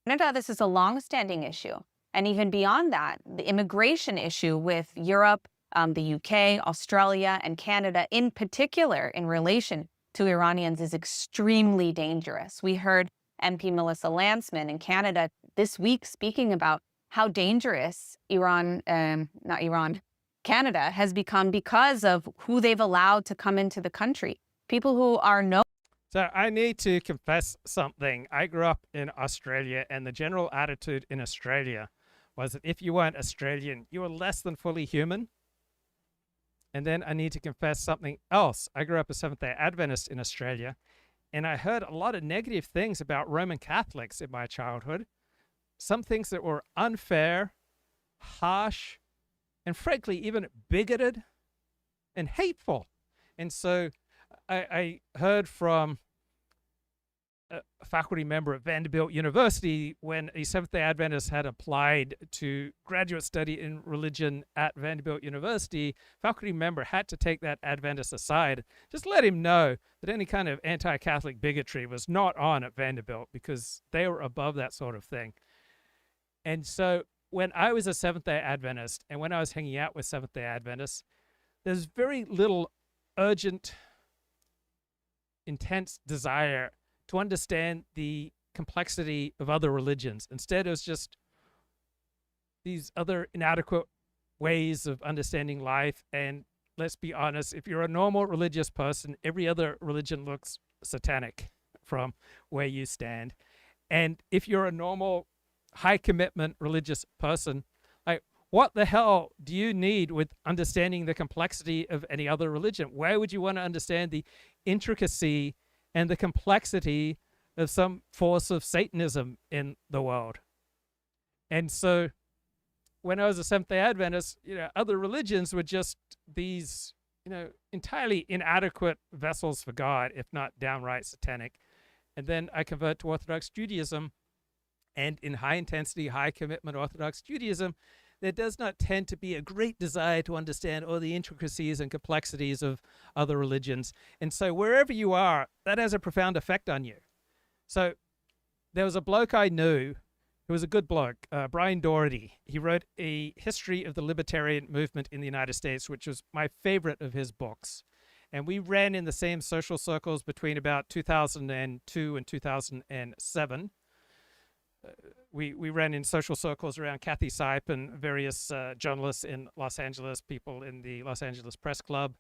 Canada, this is a long-standing issue. And even beyond that, the immigration issue with Europe, the UK, Australia, and Canada in particular in relation to Iranians is extremely dangerous. We heard MP Melissa Landsman in Canada this week speaking about how dangerous Canada has become because of who they've allowed to come into the country. People who are So I need to confess something. I grew up in Australia, and the general attitude in Australia was that if you weren't Australian, you were less than fully human. And then I need to confess something else. I grew up a Seventh-day Adventist in Australia, and I heard a lot of negative things about Roman Catholics in my childhood. Some things that were unfair, harsh, and frankly, even bigoted and hateful. And so I heard from a faculty member at Vanderbilt University when a Seventh-day Adventist had applied to graduate study in religion at Vanderbilt University. Faculty member had to take that Adventist aside, just let him know that any kind of anti-Catholic bigotry was not on at Vanderbilt because they were above that sort of thing. And so when I was a Seventh-day Adventist and when I was hanging out with Seventh-day Adventists, there's very little urgent, intense desire to understand the complexity of other religions. Instead, it was just these other inadequate ways of understanding life. And let's be honest, if you're a normal religious person, every other religion looks satanic from where you stand. And if you're a normal high commitment religious person, like, what the hell do you need with understanding the complexity of any other religion? Why would you want to understand the intricacy and the complexity of some force of Satanism in the world? And so when I was a Seventh-day Adventist, other religions were just these, entirely inadequate vessels for God, if not downright satanic. And then I convert to Orthodox Judaism, and in high intensity, high commitment Orthodox Judaism, there does not tend to be a great desire to understand all the intricacies and complexities of other religions. And so wherever you are, that has a profound effect on you. So there was a bloke I knew who was a good bloke, Brian Doherty. He wrote a history of the Libertarian movement in the United States, which was my favorite of his books. And we ran in the same social circles between about 2002 and 2007. We ran in social circles around Kathy Sipe and various journalists in Los Angeles, people in the Los Angeles Press Club.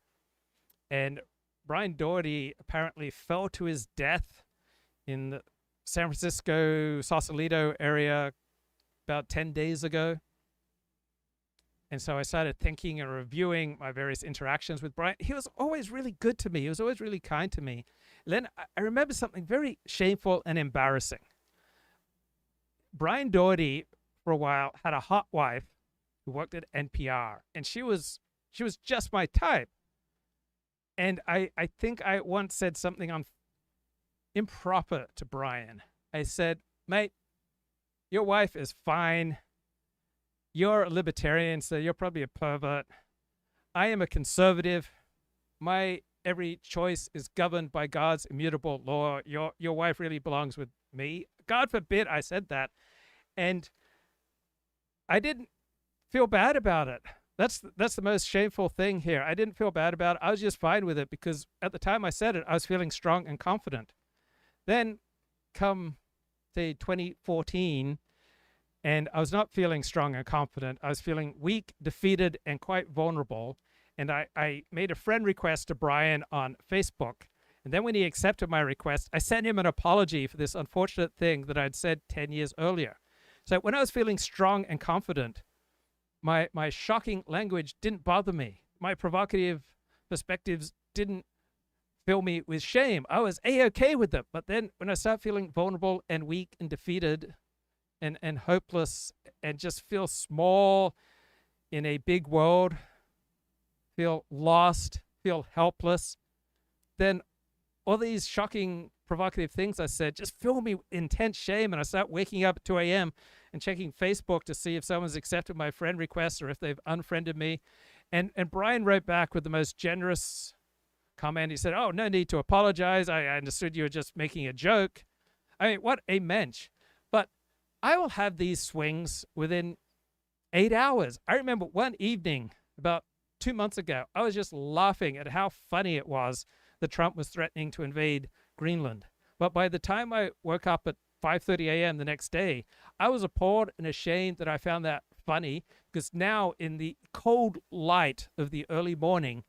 And Brian Doherty apparently fell to his death in the San Francisco, Sausalito area about 10 days ago. And so I started thinking and reviewing my various interactions with Brian. He was always really good to me. He was always really kind to me. And then I remember something very shameful and embarrassing. Brian Doherty, for a while, had a hot wife who worked at NPR, and she was just my type. And I think I once said something improper to Brian. I said, "Mate, your wife is fine. You're a libertarian, so you're probably a pervert. I am a conservative. My every choice is governed by God's immutable law. Your wife really belongs with me." God forbid I said that. And I didn't feel bad about it. That's the most shameful thing here. I didn't feel bad about it. I was just fine with it because at the time I said it, I was feeling strong and confident. Then come, say, 2014, and I was not feeling strong and confident. I was feeling weak, defeated, and quite vulnerable. And I made a friend request to Brian on Facebook. And then when he accepted my request, I sent him an apology for this unfortunate thing that I'd said 10 years earlier. So when I was feeling strong and confident, my shocking language didn't bother me. My provocative perspectives didn't fill me with shame. I was A-okay with them. But then when I start feeling vulnerable and weak and defeated and hopeless and just feel small in a big world, feel lost, feel helpless, then all these shocking provocative things I said just fill me with intense shame, and I start waking up at 2 a.m. and checking Facebook to see if someone's accepted my friend request or if they've unfriended me. And Brian wrote back with the most generous comment. He said, "Oh, no need to apologize. I understood you were just making a joke." I mean, what a mensch. But I will have these swings within 8 hours. I remember one evening about 2 months ago, I was just laughing at how funny it was that Trump was threatening to invade Greenland. But by the time I woke up at 5:30 a.m. the next day, I was appalled and ashamed that I found that funny, because now in the cold light of the early morning,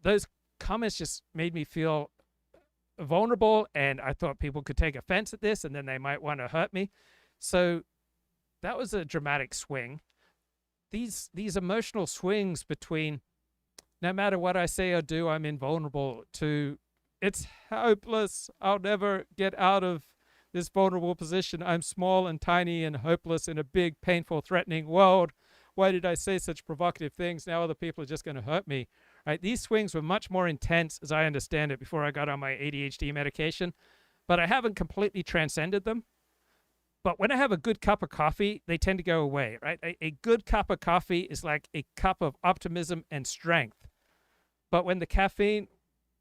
those comments just made me feel vulnerable, and I thought people could take offense at this and then they might want to hurt me. So that was a dramatic swing. These emotional swings between no matter what I say or do, I'm invulnerable, to it's hopeless, I'll never get out of this vulnerable position, I'm small and tiny and hopeless in a big, painful, threatening world. Why did I say such provocative things? Now other people are just going to hurt me. Right? These swings were much more intense, as I understand it, before I got on my ADHD medication, but I haven't completely transcended them. But when I have a good cup of coffee, they tend to go away, right? A good cup of coffee is like a cup of optimism and strength. But when the caffeine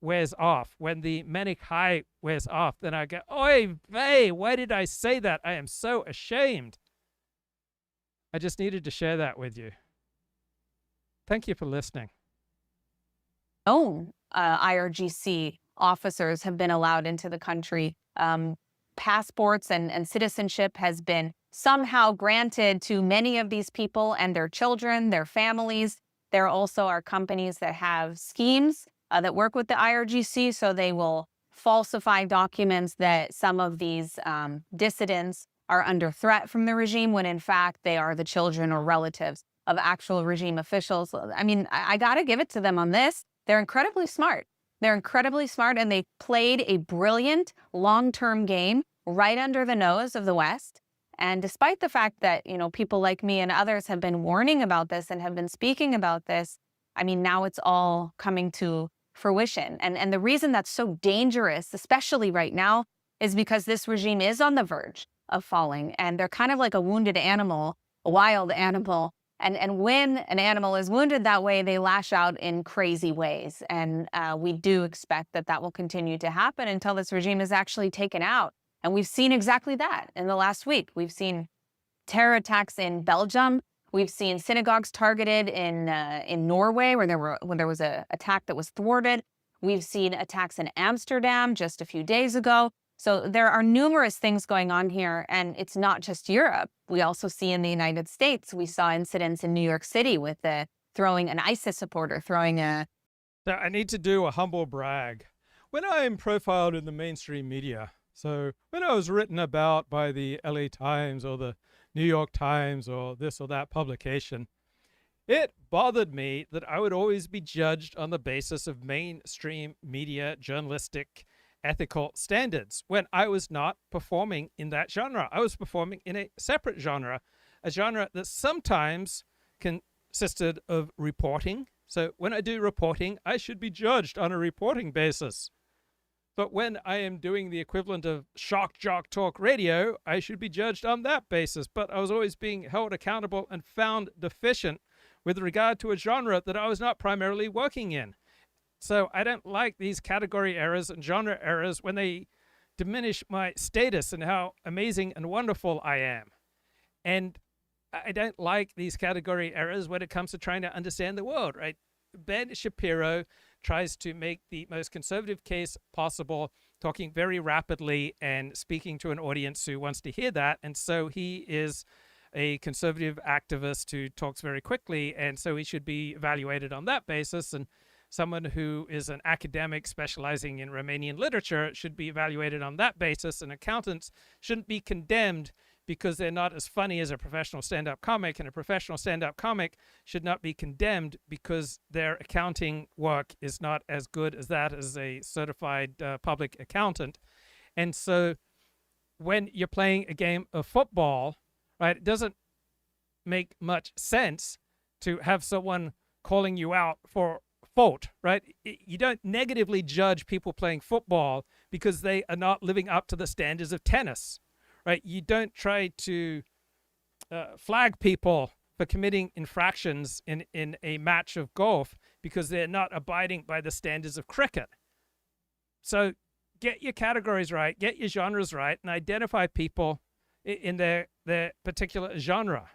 wears off, when the manic high wears off, then I go, oy vey, why did I say that? I am so ashamed. I just needed to share that with you. Thank you for listening. IRGC officers have been allowed into the country. Passports and citizenship has been somehow granted to many of these people and their children, their families. There also are companies that have schemes that work with the IRGC, so they will falsify documents that some of these dissidents are under threat from the regime, when in fact they are the children or relatives of actual regime officials. I mean, I got to give it to them on this. They're incredibly smart. They're incredibly smart, and they played a brilliant long-term game right under the nose of the West. And despite the fact that, you know, people like me and others have been warning about this and have been speaking about this, I mean, now it's all coming to fruition. And the reason that's so dangerous, especially right now, is because this regime is on the verge of falling, and they're kind of like a wounded animal, a wild animal. And when an animal is wounded that way, they lash out in crazy ways. And we do expect that that will continue to happen until this regime is actually taken out. And we've seen exactly that in the last week. We've seen terror attacks in Belgium. We've seen synagogues targeted in Norway, where there was an attack that was thwarted. We've seen attacks in Amsterdam just a few days ago. So there are numerous things going on here, and it's not just Europe. We also see in the United States, we saw incidents in New York City with throwing an ISIS supporter, throwing a... I need to do a humble brag. When I am profiled in the mainstream media, so when I was written about by the LA Times or the New York Times or this or that publication, it bothered me that I would always be judged on the basis of mainstream media journalistic ethical standards when I was not performing in that genre. I was performing in a separate genre, a genre that sometimes consisted of reporting. So when I do reporting, I should be judged on a reporting basis. But when I am doing the equivalent of shock jock talk radio, I should be judged on that basis. But I was always being held accountable and found deficient with regard to a genre that I was not primarily working in. So I don't like these category errors and genre errors when they diminish my status and how amazing and wonderful I am. And I don't like these category errors when it comes to trying to understand the world, right? Ben Shapiro tries to make the most conservative case possible, talking very rapidly and speaking to an audience who wants to hear that. And so he is a conservative activist who talks very quickly, and so he should be evaluated on that basis. And someone who is an academic specializing in Romanian literature should be evaluated on that basis, and accountants shouldn't be condemned because they're not as funny as a professional stand-up comic, and a professional stand-up comic should not be condemned because their accounting work is not as good as that as a certified public accountant. And so when you're playing a game of football, right, it doesn't make much sense to have someone calling you out for fault, right? You don't negatively judge people playing football because they are not living up to the standards of tennis, right? You don't try to flag people for committing infractions in a match of golf because they're not abiding by the standards of cricket. So get your categories right, get your genres right, and identify people in their particular genre.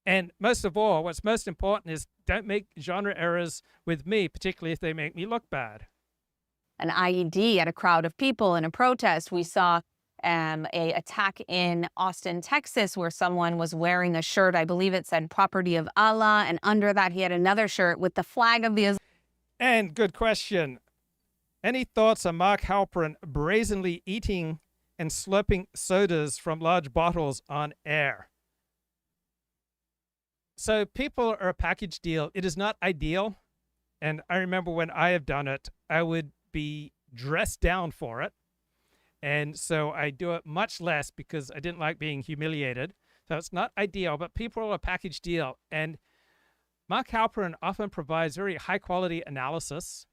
And most of all, what's most important is don't make genre errors with me, particularly if they make me look bad. An IED at a crowd of people in a protest. We saw a attack in Austin, Texas, where someone was wearing a shirt, I believe it said "Property of Allah," and under that he had another shirt with the flag of the... And good question. Any thoughts on Mark Halperin brazenly eating and slurping sodas from large bottles on air? So people are a package deal. It is not ideal. And I remember when I have done it, I would be dressed down for it. And so I do it much less because I didn't like being humiliated. So it's not ideal, but people are a package deal. And Mark Halperin often provides very high quality analysis.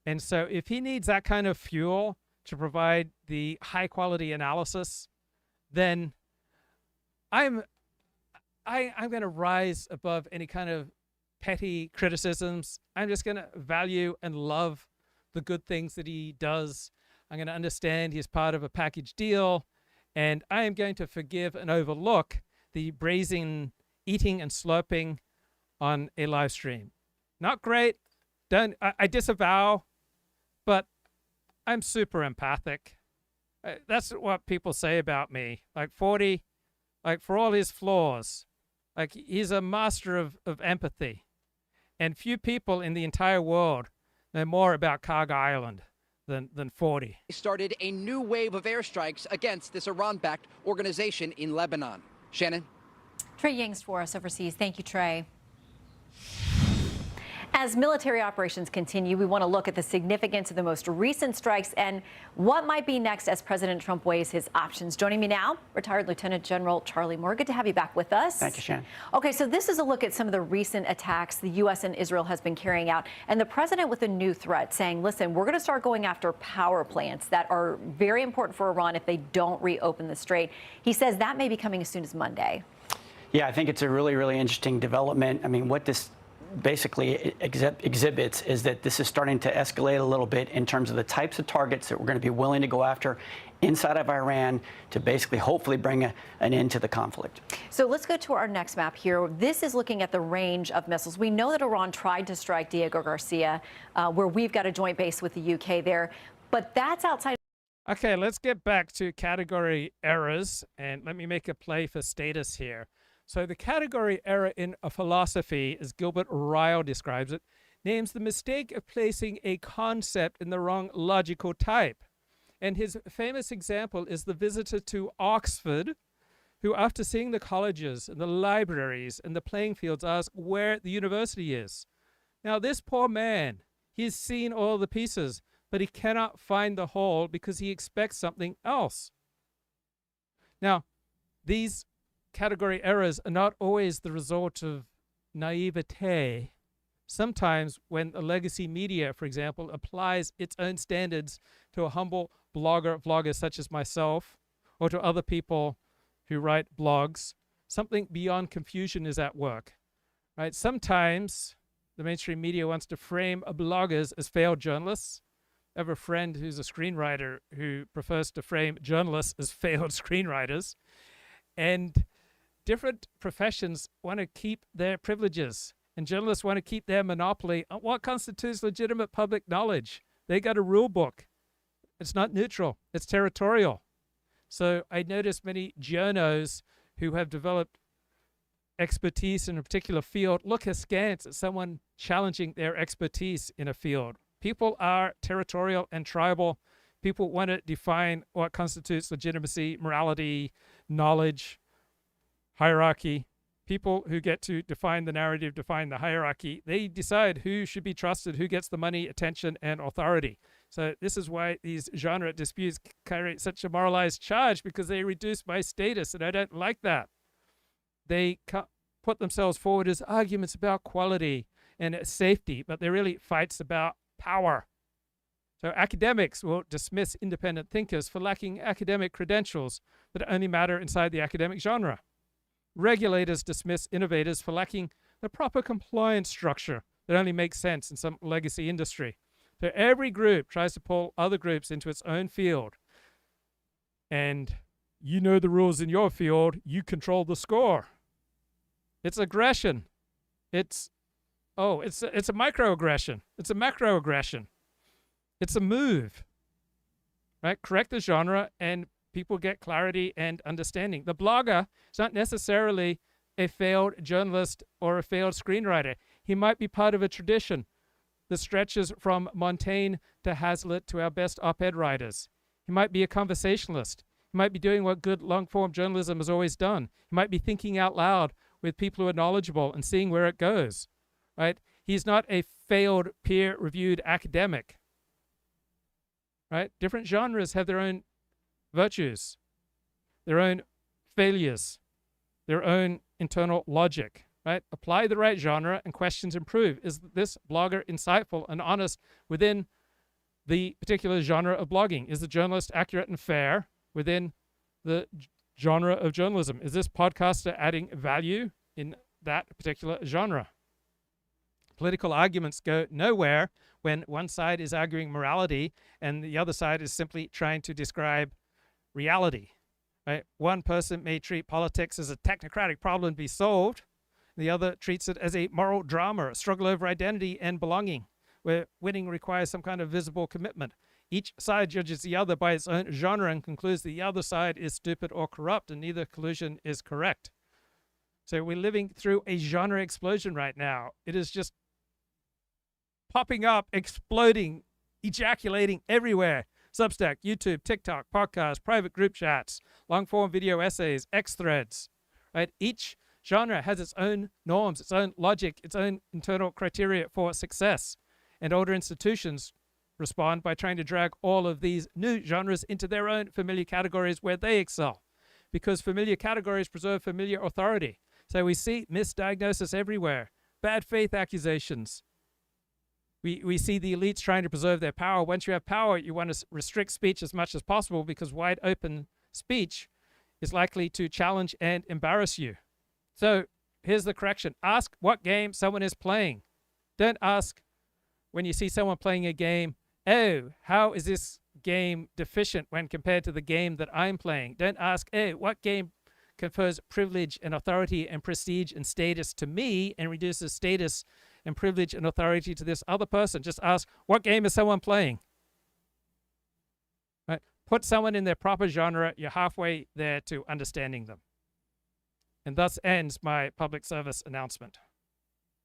And so if he needs that kind of fuel to provide the high quality analysis, then I'm going to rise above any kind of petty criticisms. I'm just going to value and love the good things that he does. I'm going to understand he's part of a package deal, and I am going to forgive and overlook the brazen eating and slurping on a live stream. Not great. I disavow, but I'm super empathic. That's what people say about me. Like 40, like for all his flaws, like he's a master of empathy. And few people in the entire world know more about Carg Island than 40. Started a new wave of airstrikes against this Iran-backed organization in Lebanon. Shannon? Trey Ying's for us overseas. Thank you, Trey. As military operations continue, we want to look at the significance of the most recent strikes and what might be next as President Trump weighs his options. Joining me now, retired Lieutenant General Charlie Moore. Good to have you back with us. Thank you, Shannon. Okay, so this is a look at some of the recent attacks the U.S. and Israel has been carrying out, and the president with a new threat saying, listen, we're going to start going after power plants that are very important for Iran if they don't reopen the strait. He says that may be coming as soon as Monday. Yeah, I think it's a really, really interesting development. I mean, what this basically exhibits is that this is starting to escalate a little bit in terms of the types of targets that we're going to be willing to go after inside of Iran to basically hopefully bring an end to the conflict. So let's go to our next map here. This is looking at the range of missiles. We know that Iran tried to strike Diego Garcia, where we've got a joint base with the UK there, but that's outside. Okay, let's get back to category errors, and let me make a play for status here. So the category error in a philosophy, as Gilbert Ryle describes it, names the mistake of placing a concept in the wrong logical type. And his famous example is the visitor to Oxford, who after seeing the colleges and the libraries and the playing fields asks where the university is. Now this poor man, he's seen all the pieces, but he cannot find the whole because he expects something else. Now, these category errors are not always the result of naivete. Sometimes when the legacy media, for example, applies its own standards to a humble vlogger such as myself, or to other people who write blogs, something beyond confusion is at work, right? Sometimes the mainstream media wants to frame bloggers as failed journalists. I have a friend who's a screenwriter who prefers to frame journalists as failed screenwriters. And different professions want to keep their privileges, and journalists want to keep their monopoly on what constitutes legitimate public knowledge. They got a rule book. It's not neutral. It's territorial. So I notice many journos who have developed expertise in a particular field look askance at someone challenging their expertise in a field. People are territorial and tribal. People want to define what constitutes legitimacy, morality, knowledge, hierarchy. People who get to define the narrative, define the hierarchy. They decide who should be trusted, who gets the money, attention, and authority. So this is why these genre disputes carry such a moralized charge, because they reduce my status, and I don't like that. They put themselves forward as arguments about quality and safety, but they're really fights about power. So academics will dismiss independent thinkers for lacking academic credentials that only matter inside the academic genre. Regulators dismiss innovators for lacking the proper compliance structure that only makes sense in some legacy industry. So every group tries to pull other groups into its own field. And you know the rules in your field, you control the score. It's aggression. It's a microaggression. It's a macroaggression. It's a move, right? Correct the genre and people get clarity and understanding. The blogger is not necessarily a failed journalist or a failed screenwriter. He might be part of a tradition that stretches from Montaigne to Hazlitt to our best op-ed writers. He might be a conversationalist. He might be doing what good long-form journalism has always done. He might be thinking out loud with people who are knowledgeable and seeing where it goes, right? He's not a failed peer-reviewed academic, right? Different genres have their own virtues, their own failures, their own internal logic, right? Apply the right genre and questions improve. Is this blogger insightful and honest within the particular genre of blogging? Is the journalist accurate and fair within the genre of journalism? Is this podcaster adding value in that particular genre? Political arguments go nowhere when one side is arguing morality and the other side is simply trying to describe reality. Right? One person may treat politics as a technocratic problem to be solved. The other treats it as a moral drama, a struggle over identity and belonging, where winning requires some kind of visible commitment. Each side judges the other by its own genre and concludes the other side is stupid or corrupt, and neither conclusion is correct. So we're living through a genre explosion right now. It is just popping up, exploding, ejaculating everywhere. Substack, YouTube, TikTok, podcasts, private group chats, long-form video essays, X threads, right? Each genre has its own norms, its own logic, its own internal criteria for success. And older institutions respond by trying to drag all of these new genres into their own familiar categories where they excel, because familiar categories preserve familiar authority. So we see misdiagnosis everywhere, bad faith accusations. We see the elites trying to preserve their power. Once you have power, you want to restrict speech as much as possible because wide open speech is likely to challenge and embarrass you. So here's the correction. Ask what game someone is playing. Don't ask when you see someone playing a game, oh, how is this game deficient when compared to the game that I'm playing? Don't ask, oh, what game confers privilege and authority and prestige and status to me and reduces status and privilege and authority to this other person. Just ask, what game is someone playing? Right? Put someone in their proper genre. You're halfway there to understanding them. And thus ends my public service announcement.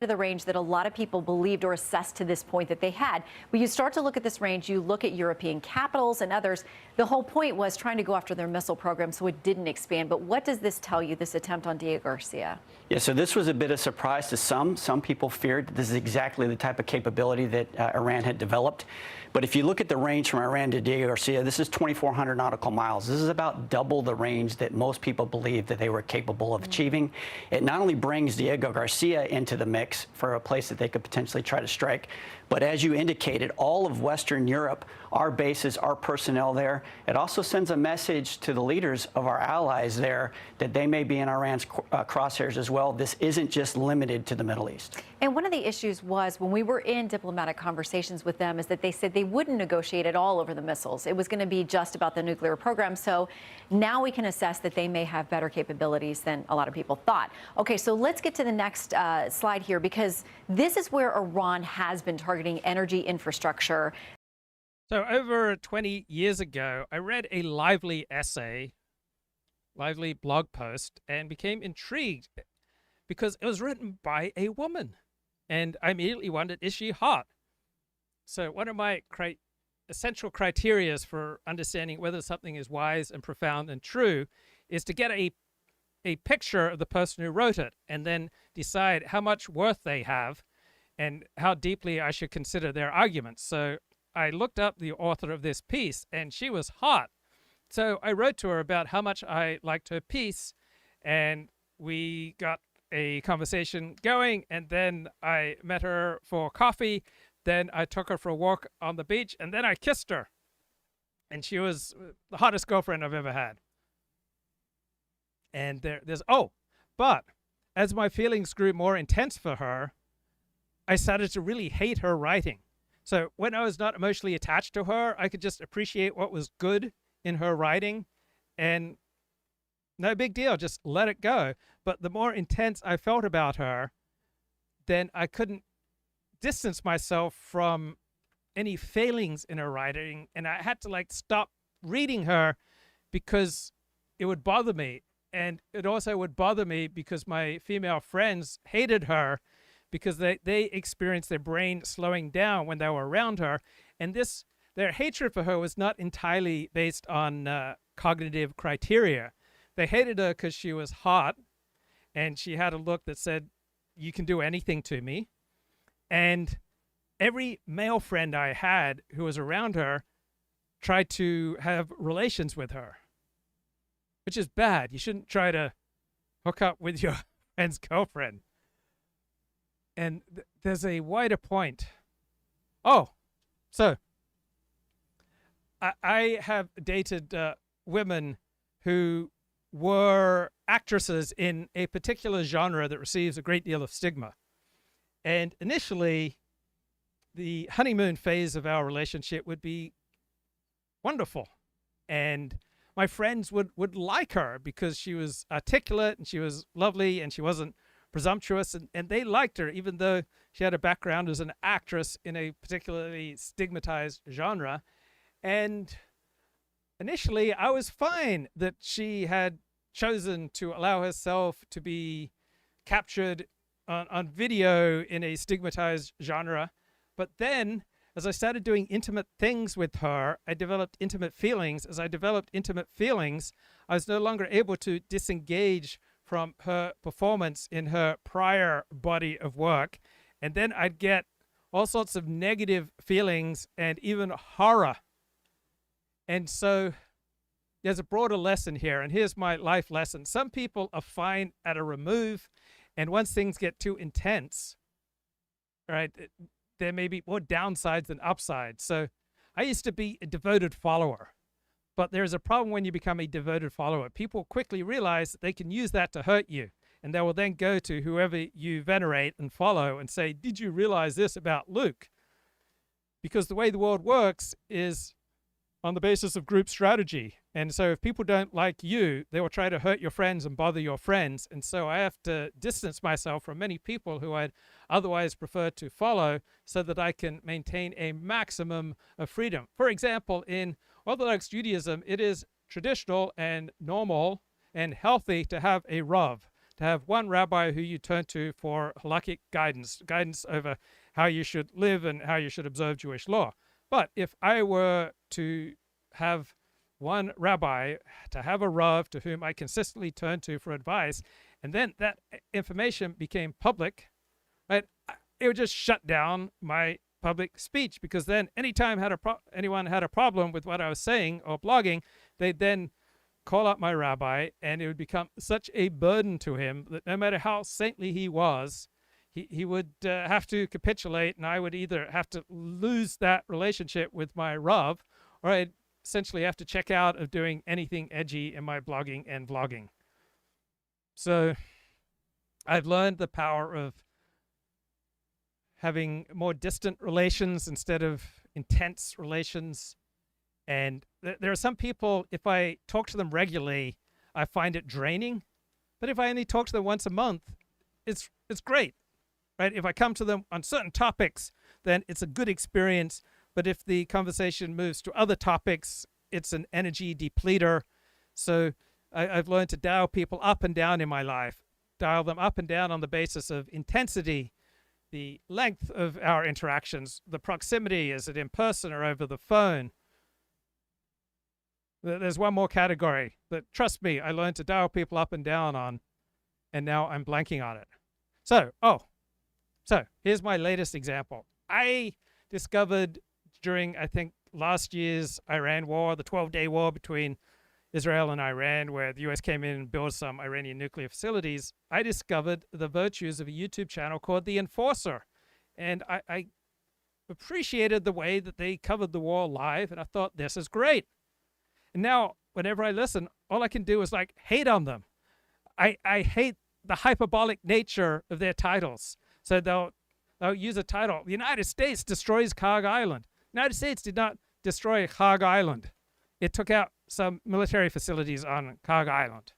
The range that a lot of people believed or assessed to this point that they had. When you start to look at this range, you look at European capitals and others. The whole point was trying to go after their missile program, so it didn't expand. But what does this tell you, this attempt on Diego Garcia? Yeah, so this was a bit of surprise to some. Some people feared that this is exactly the type of capability that Iran had developed. But if you look at the range from Iran to Diego Garcia, this is 2,400 nautical miles. This is about double the range that most people believed that they were capable of achieving. It not only brings Diego Garcia into the mix for a place that they could potentially try to strike, but as you indicated, all of Western Europe, our bases, our personnel there, it also sends a message to the leaders of our allies there that they may be in Iran's crosshairs as well. This isn't just limited to the Middle East. And one of the issues was when we were in diplomatic conversations with them is that they said they wouldn't negotiate at all over the missiles. It was going to be just about the nuclear program. So now we can assess that they may have better capabilities than a lot of people thought. Okay, so let's get to the next slide here, because this is where Iran has been targeting energy infrastructure. So over 20 years ago, I read a lively blog post, and became intrigued because it was written by a woman. And I immediately wondered, is she hot? So one of my essential criteria for understanding whether something is wise and profound and true is to get a picture of the person who wrote it and then decide how much worth they have and how deeply I should consider their arguments. So I looked up the author of this piece, and she was hot. So I wrote to her about how much I liked her piece, and we got a conversation going, and then I met her for coffee. then I took her for a walk on the beach, and then I kissed her. And she was the hottest girlfriend I've ever had. And but as my feelings grew more intense for her, I started to really hate her writing. So when I was not emotionally attached to her, I could just appreciate what was good in her writing, and no big deal, just let it go. But the more intense I felt about her, then I couldn't distance myself from any failings in her writing, and I had to like stop reading her because it would bother me. And it also would bother me because my female friends hated her because they experienced their brain slowing down when they were around her. And their hatred for her was not entirely based on cognitive criteria. They hated her because she was hot and she had a look that said, you can do anything to me. And every male friend I had who was around her tried to have relations with her, which is bad. You shouldn't try to hook up with your friend's girlfriend. And there's a wider point. So I have dated women who were actresses in a particular genre that receives a great deal of stigma. And initially, the honeymoon phase of our relationship would be wonderful. And my friends would like her because she was articulate and she was lovely and she wasn't presumptuous, and they liked her even though she had a background as an actress in a particularly stigmatized genre. And initially, I was fine that she had chosen to allow herself to be captured on video in a stigmatized genre. But then, as I started doing intimate things with her, I developed intimate feelings. As I developed intimate feelings, I was no longer able to disengage from her performance in her prior body of work. And then I'd get all sorts of negative feelings and even horror. And so there's a broader lesson here, and here's my life lesson. Some people are fine at a remove, and once things get too intense, right, there may be more downsides than upsides. So I used to be a devoted follower, but there's a problem when you become a devoted follower. People quickly realize that they can use that to hurt you, and they will then go to whoever you venerate and follow and say, did you realize this about Luke? Because the way the world works is on the basis of group strategy. And so if people don't like you, they will try to hurt your friends and bother your friends. And so I have to distance myself from many people who I'd otherwise prefer to follow so that I can maintain a maximum of freedom. For example, in Orthodox Judaism, it is traditional and normal and healthy to have a Rav, to have one rabbi who you turn to for halakhic guidance over how you should live and how you should observe Jewish law. But if I were to have one rabbi, to have a Rav to whom I consistently turn to for advice, and then that information became public, right, it would just shut down my public speech, because then anytime anyone had a problem with what I was saying or blogging, they'd then call up my rabbi, and it would become such a burden to him that no matter how saintly he was, he would have to capitulate, and I would either have to lose that relationship with my Rav, or I'd essentially have to check out of doing anything edgy in my blogging and vlogging. So I've learned the power of having more distant relations instead of intense relations. And there are some people, if I talk to them regularly, I find it draining. But if I only talk to them once a month, it's great. Right? If I come to them on certain topics, then it's a good experience. But if the conversation moves to other topics, it's an energy depleter. So I've learned to dial people up and down in my life, dial them up and down on the basis of intensity, the length of our interactions, the proximity, is it in person or over the phone? There's one more category that, trust me, I learned to dial people up and down on, and now I'm blanking on it. So here's my latest example. I discovered during, I think, last year's Iran war, the 12-day war between Israel and Iran, where the US came in and built some Iranian nuclear facilities, I discovered the virtues of a YouTube channel called The Enforcer. And I appreciated the way that they covered the war live, and I thought, this is great. And now, whenever I listen, all I can do is like hate on them. I hate the hyperbolic nature of their titles. So they'll use a title, the United States destroys Hog Island. The United States did not destroy Hog Island. It took out some military facilities on Hog Island.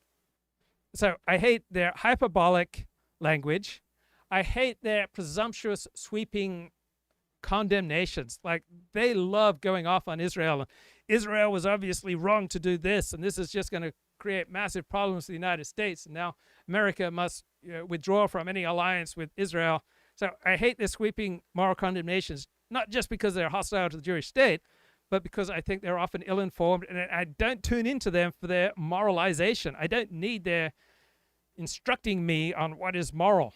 So I hate their hyperbolic language. I hate their presumptuous, sweeping condemnations. Like, they love going off on Israel. Israel was obviously wrong to do this, and this is just going to create massive problems for the United States. And now America must withdraw from any alliance with Israel. So I hate their sweeping moral condemnations, not just because they're hostile to the Jewish state, but because I think they're often ill-informed, and I don't tune into them for their moralization. I don't need their instructing me on what is moral,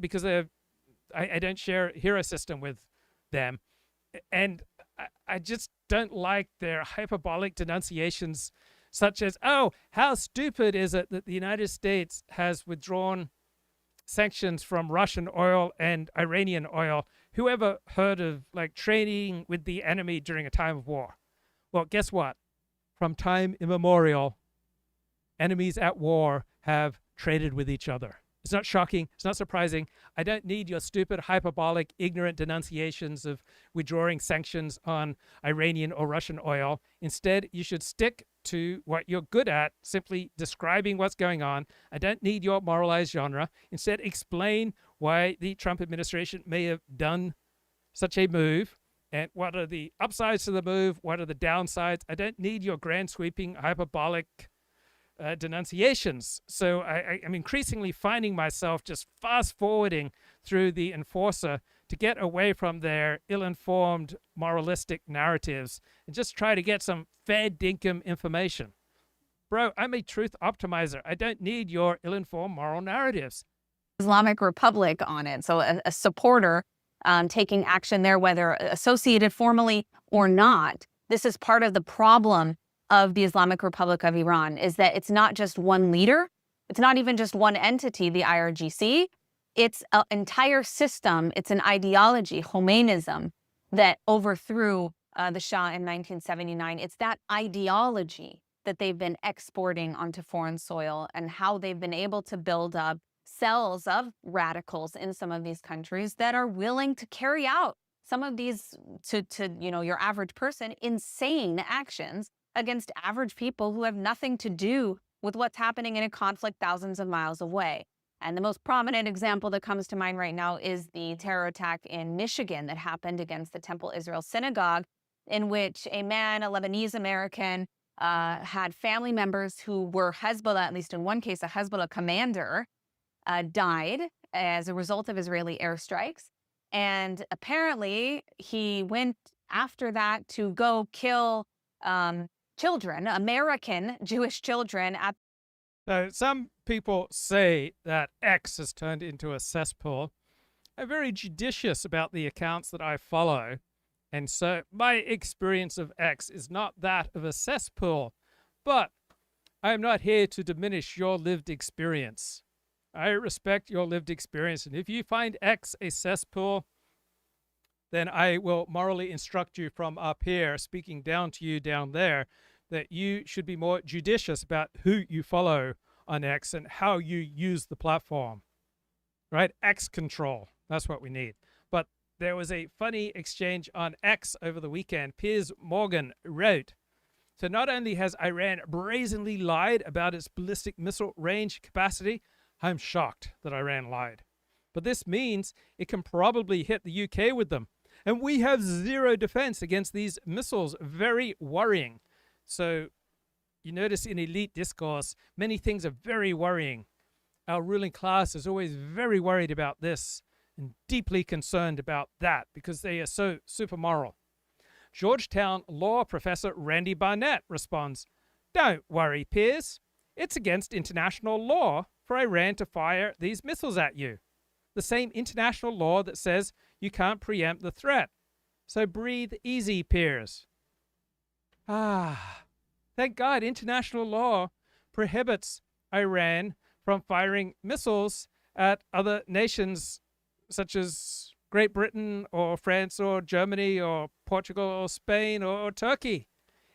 because I don't share a hero system with them. And I just don't like their hyperbolic denunciations, such as, oh, how stupid is it that the United States has withdrawn sanctions from Russian oil and Iranian oil? Whoever heard of like trading with the enemy during a time of war? Well, guess what? From time immemorial, enemies at war have traded with each other. It's not shocking. It's not surprising. I don't need your stupid, hyperbolic, ignorant denunciations of withdrawing sanctions on Iranian or Russian oil. Instead, you should stick to what you're good at, simply describing what's going on. I don't need your moralized genre. Instead, explain why the Trump administration may have done such a move, and what are the upsides to the move, what are the downsides. I don't need your grand sweeping, hyperbolic denunciations. So I'm increasingly finding myself just fast forwarding through the enforcer to get away from their ill-informed moralistic narratives and just try to get some fair dinkum information. Bro, I'm a truth optimizer. I don't need your ill-informed moral narratives. Islamic Republic on it. So a supporter taking action there, whether associated formally or not. This is part of the problem of the Islamic Republic of Iran, is that it's not just one leader. It's not even just one entity, the IRGC. It's an entire system. It's an ideology, Khomeinism, that overthrew the Shah in 1979. It's that ideology that they've been exporting onto foreign soil, and how they've been able to build up cells of radicals in some of these countries that are willing to carry out some of these, to your average person, insane actions against average people who have nothing to do with what's happening in a conflict thousands of miles away. And the most prominent example that comes to mind right now is the terror attack in Michigan that happened against the Temple Israel Synagogue, in which a man, a Lebanese American, had family members who were Hezbollah, at least in one case, a Hezbollah commander, died as a result of Israeli airstrikes. And apparently he went after that to go kill children, American Jewish children. So some people say that X has turned into a cesspool. I'm very judicious about the accounts that I follow. And so my experience of X is not that of a cesspool. But I am not here to diminish your lived experience. I respect your lived experience. And if you find X a cesspool, then I will morally instruct you from up here, speaking down to you down there, that you should be more judicious about who you follow on X and how you use the platform, right? X control, that's what we need. But there was a funny exchange on X over the weekend. Piers Morgan wrote, so not only has Iran brazenly lied about its ballistic missile range capacity, I'm shocked that Iran lied. But this means it can probably hit the UK with them. And we have zero defense against these missiles. Very worrying. So you notice in elite discourse, many things are very worrying. Our ruling class is always very worried about this and deeply concerned about that because they are so super moral. Georgetown law professor Randy Barnett responds, don't worry, Piers. It's against international law for Iran to fire these missiles at you. The same international law that says you can't preempt the threat. So breathe easy, Piers. Thank God international law prohibits Iran from firing missiles at other nations such as Great Britain or France or Germany or Portugal or Spain or Turkey.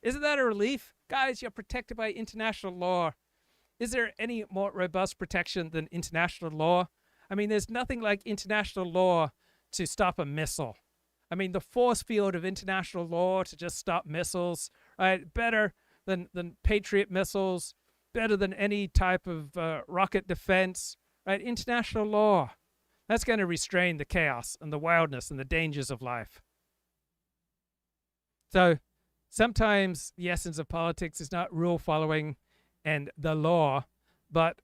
Isn't that a relief? Guys, you're protected by international law. Is there any more robust protection than international law? I mean, there's nothing like international law to stop a missile. I mean, the force field of international law to just stop missiles, right? Better than Patriot missiles, better than any type of rocket defense, right? International law. That's going to restrain the chaos and the wildness and the dangers of life. So sometimes the essence of politics is not rule following and the law, but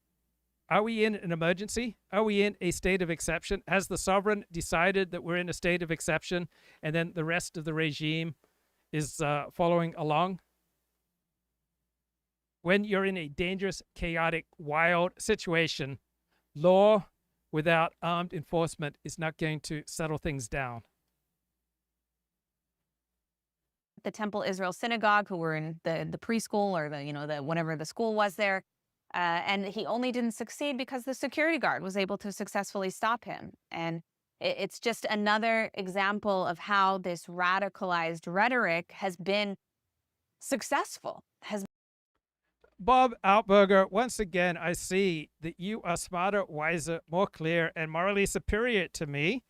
are we in an emergency? Are we in a state of exception? Has the sovereign decided that we're in a state of exception and then the rest of the regime is following along? When you're in a dangerous, chaotic, wild situation, law without armed enforcement is not going to settle things down. The Temple Israel Synagogue, who were in the preschool or the whatever the school was there, and he only didn't succeed because the security guard was able to successfully stop him. And it's just another example of how this radicalized rhetoric has been successful. Bob Altberger, once again, I see that you are smarter, wiser, more clear, and morally superior to me.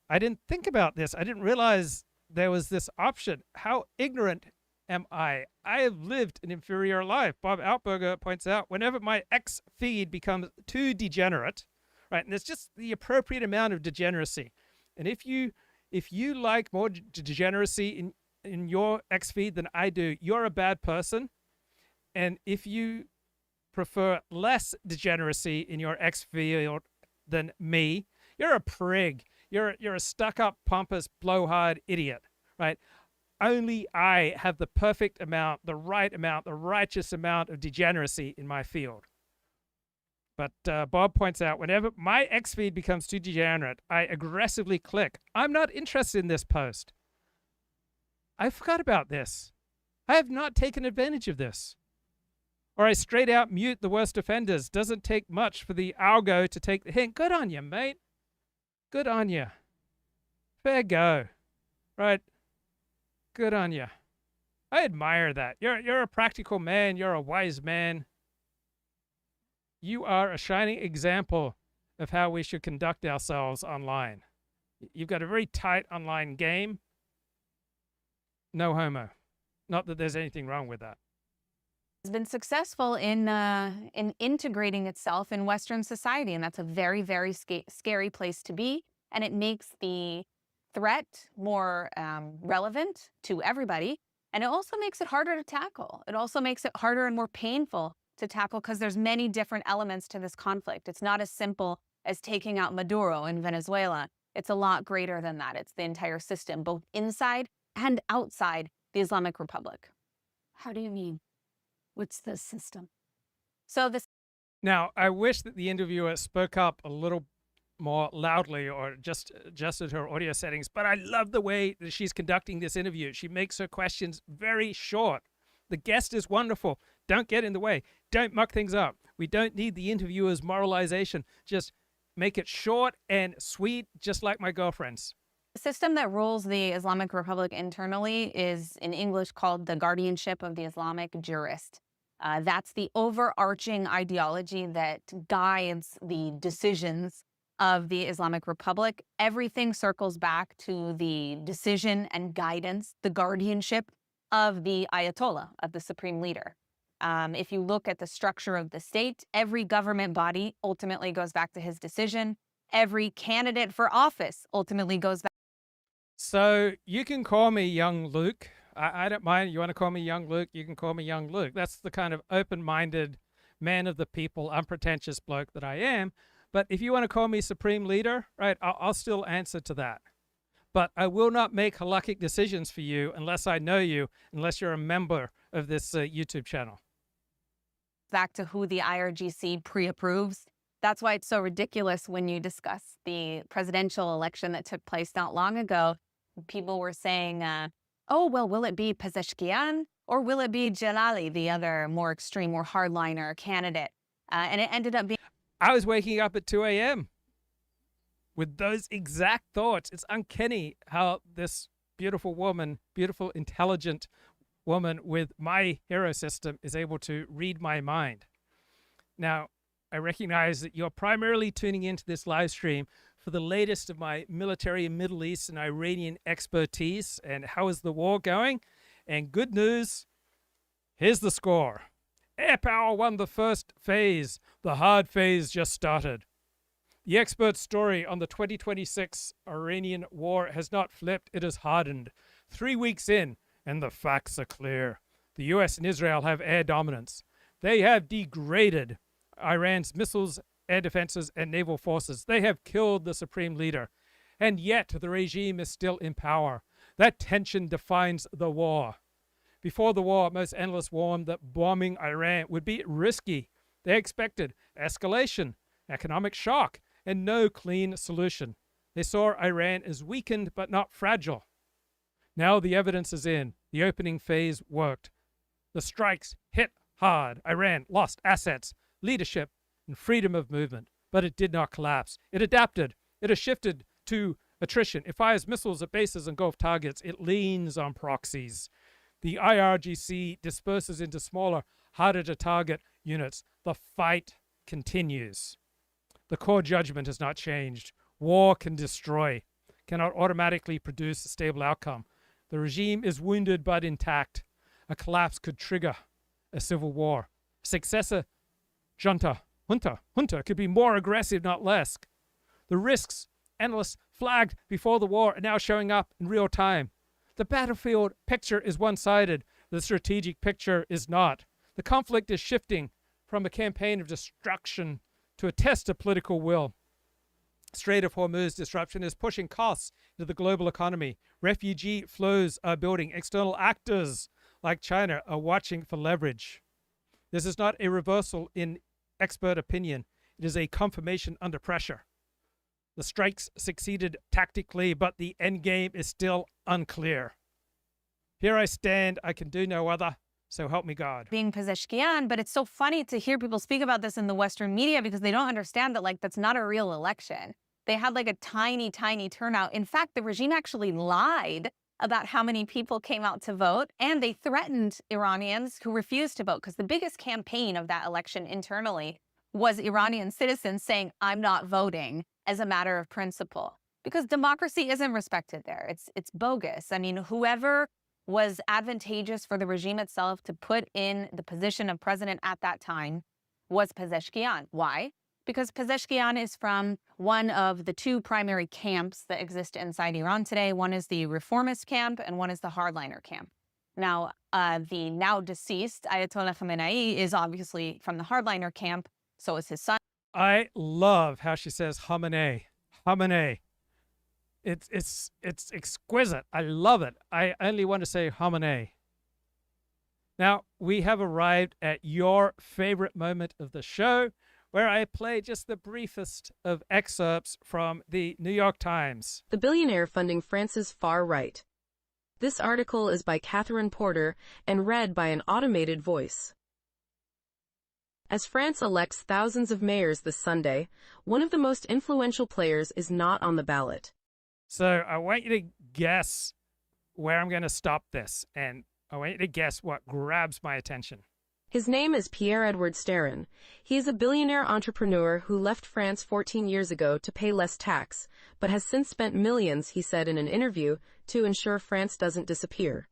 I didn't think about this. I didn't realize there was this option. How ignorant am I? I have lived an inferior life. Bob Altberger points out, whenever my X feed becomes too degenerate, right, and there's just the appropriate amount of degeneracy. And if you like more degeneracy in your X feed than I do, you're a bad person. And if you prefer less degeneracy in your X field than me, you're a prig. You're a stuck-up, pompous, blowhard idiot, right? Only I have the perfect amount, the right amount, the righteous amount of degeneracy in my field. But Bob points out, whenever my X feed becomes too degenerate, I aggressively click. I'm not interested in this post. I forgot about this. I have not taken advantage of this. Or I straight out mute the worst offenders. Doesn't take much for the algo to take the hint. Good on you, mate. Good on you. Fair go. Right. Good on you. I admire that. You're a practical man. You're a wise man. You are a shining example of how we should conduct ourselves online. You've got a very tight online game. No homo. Not that there's anything wrong with that. Has been successful in integrating itself in Western society, and that's a very, very scary place to be. And it makes the threat more relevant to everybody, and it also makes it harder to tackle. It also makes it harder and more painful to tackle because there's many different elements to this conflict. It's not as simple as taking out Maduro in Venezuela. It's a lot greater than that. It's the entire system, both inside and outside the Islamic Republic. How do you mean? What's the system? So this. Now, I wish that the interviewer spoke up a little more loudly or just adjusted her audio settings, but I love the way that she's conducting this interview. She makes her questions very short. The guest is wonderful. Don't get in the way. Don't muck things up. We don't need the interviewer's moralization. Just make it short and sweet, just like my girlfriends. The system that rules the Islamic Republic internally is in English called the guardianship of the Islamic jurist. That's the overarching ideology that guides the decisions of the Islamic Republic. Everything circles back to the decision and guidance, the guardianship of the Ayatollah, of the supreme leader. If you look at the structure of the state, every government body ultimately goes back to his decision. Every candidate for office ultimately goes back. So you can call me Young Luke. I don't mind. You want to call me Young Luke? You can call me Young Luke. That's the kind of open-minded, man of the people, unpretentious bloke that I am. But if you want to call me Supreme Leader, right, I'll still answer to that. But I will not make halakhic decisions for you unless I know you, unless you're a member of this YouTube channel. Back to who the IRGC pre-approves. That's why it's so ridiculous when you discuss the presidential election that took place not long ago. People were saying, oh, well, will it be Pezeshkian or will it be Jalali, the other more extreme, more hardliner candidate? And it ended up being... I was waking up at 2 a.m. with those exact thoughts. It's uncanny how this beautiful woman, beautiful, intelligent woman with my hero system is able to read my mind. Now, I recognize that you're primarily tuning into this live stream for the latest of my military and Middle East and Iranian expertise and how is the war going. And good news, here's the score. Airpower won the first phase. The hard phase just started. The expert story on the 2026 Iranian war has not flipped, it has hardened. 3 weeks in, and the facts are clear. The US and Israel have air dominance. They have degraded Iran's missiles, air defenses, and naval forces. They have killed the supreme leader. And yet the regime is still in power. That tension defines the war. Before the war, most analysts warned that bombing Iran would be risky. They expected escalation, economic shock, and no clean solution. They saw Iran as weakened but not fragile. Now the evidence is in. The opening phase worked. The strikes hit hard. Iran lost assets, leadership, and freedom of movement. But it did not collapse. It adapted. It has shifted to attrition. It fires missiles at bases and Gulf targets. It leans on proxies. The IRGC disperses into smaller, harder-to-target units. The fight continues. The core judgment has not changed. War can destroy, cannot automatically produce a stable outcome. The regime is wounded but intact. A collapse could trigger a civil war. Successor junta could be more aggressive, not less. The risks analysts flagged before the war are now showing up in real time. The battlefield picture is one-sided. The strategic picture is not. The conflict is shifting from a campaign of destruction to a test of political will. Strait of Hormuz disruption is pushing costs into the global economy. Refugee flows are building. External actors like China are watching for leverage. This is not a reversal in expert opinion. It is a confirmation under pressure. The strikes succeeded tactically, but the endgame is still unclear. Here I stand. I can do no other. So help me God. Being Pezeshkian, but it's so funny to hear people speak about this in the Western media because they don't understand that, like, that's not a real election. They had like a tiny, tiny turnout. In fact, the regime actually lied about how many people came out to vote, and they threatened Iranians who refused to vote because the biggest campaign of that election internally was Iranian citizens saying, I'm not voting as a matter of principle, because democracy isn't respected there. It's bogus. I mean, whoever was advantageous for the regime itself to put in the position of president at that time was Pezeshkian. Why? Because Pezeshkian is from one of the two primary camps that exist inside Iran today. One is the reformist camp and one is the hardliner camp. Now, the now deceased Ayatollah Khamenei is obviously from the hardliner camp. So is his son. I love how she says Khamenei. Khamenei. It's exquisite. I love it. I only want to say Khamenei. Now, we have arrived at your favorite moment of the show, where I play just the briefest of excerpts from the New York Times. The billionaire funding France's far right. This article is by Catherine Porter and read by an automated voice. As France elects thousands of mayors this Sunday, one of the most influential players is not on the ballot. So I want you to guess where I'm going to stop this, and I want you to guess what grabs my attention. His name is Pierre-Édouard Stérin. He is a billionaire entrepreneur who left France 14 years ago to pay less tax, but has since spent millions, he said in an interview, to ensure France doesn't disappear.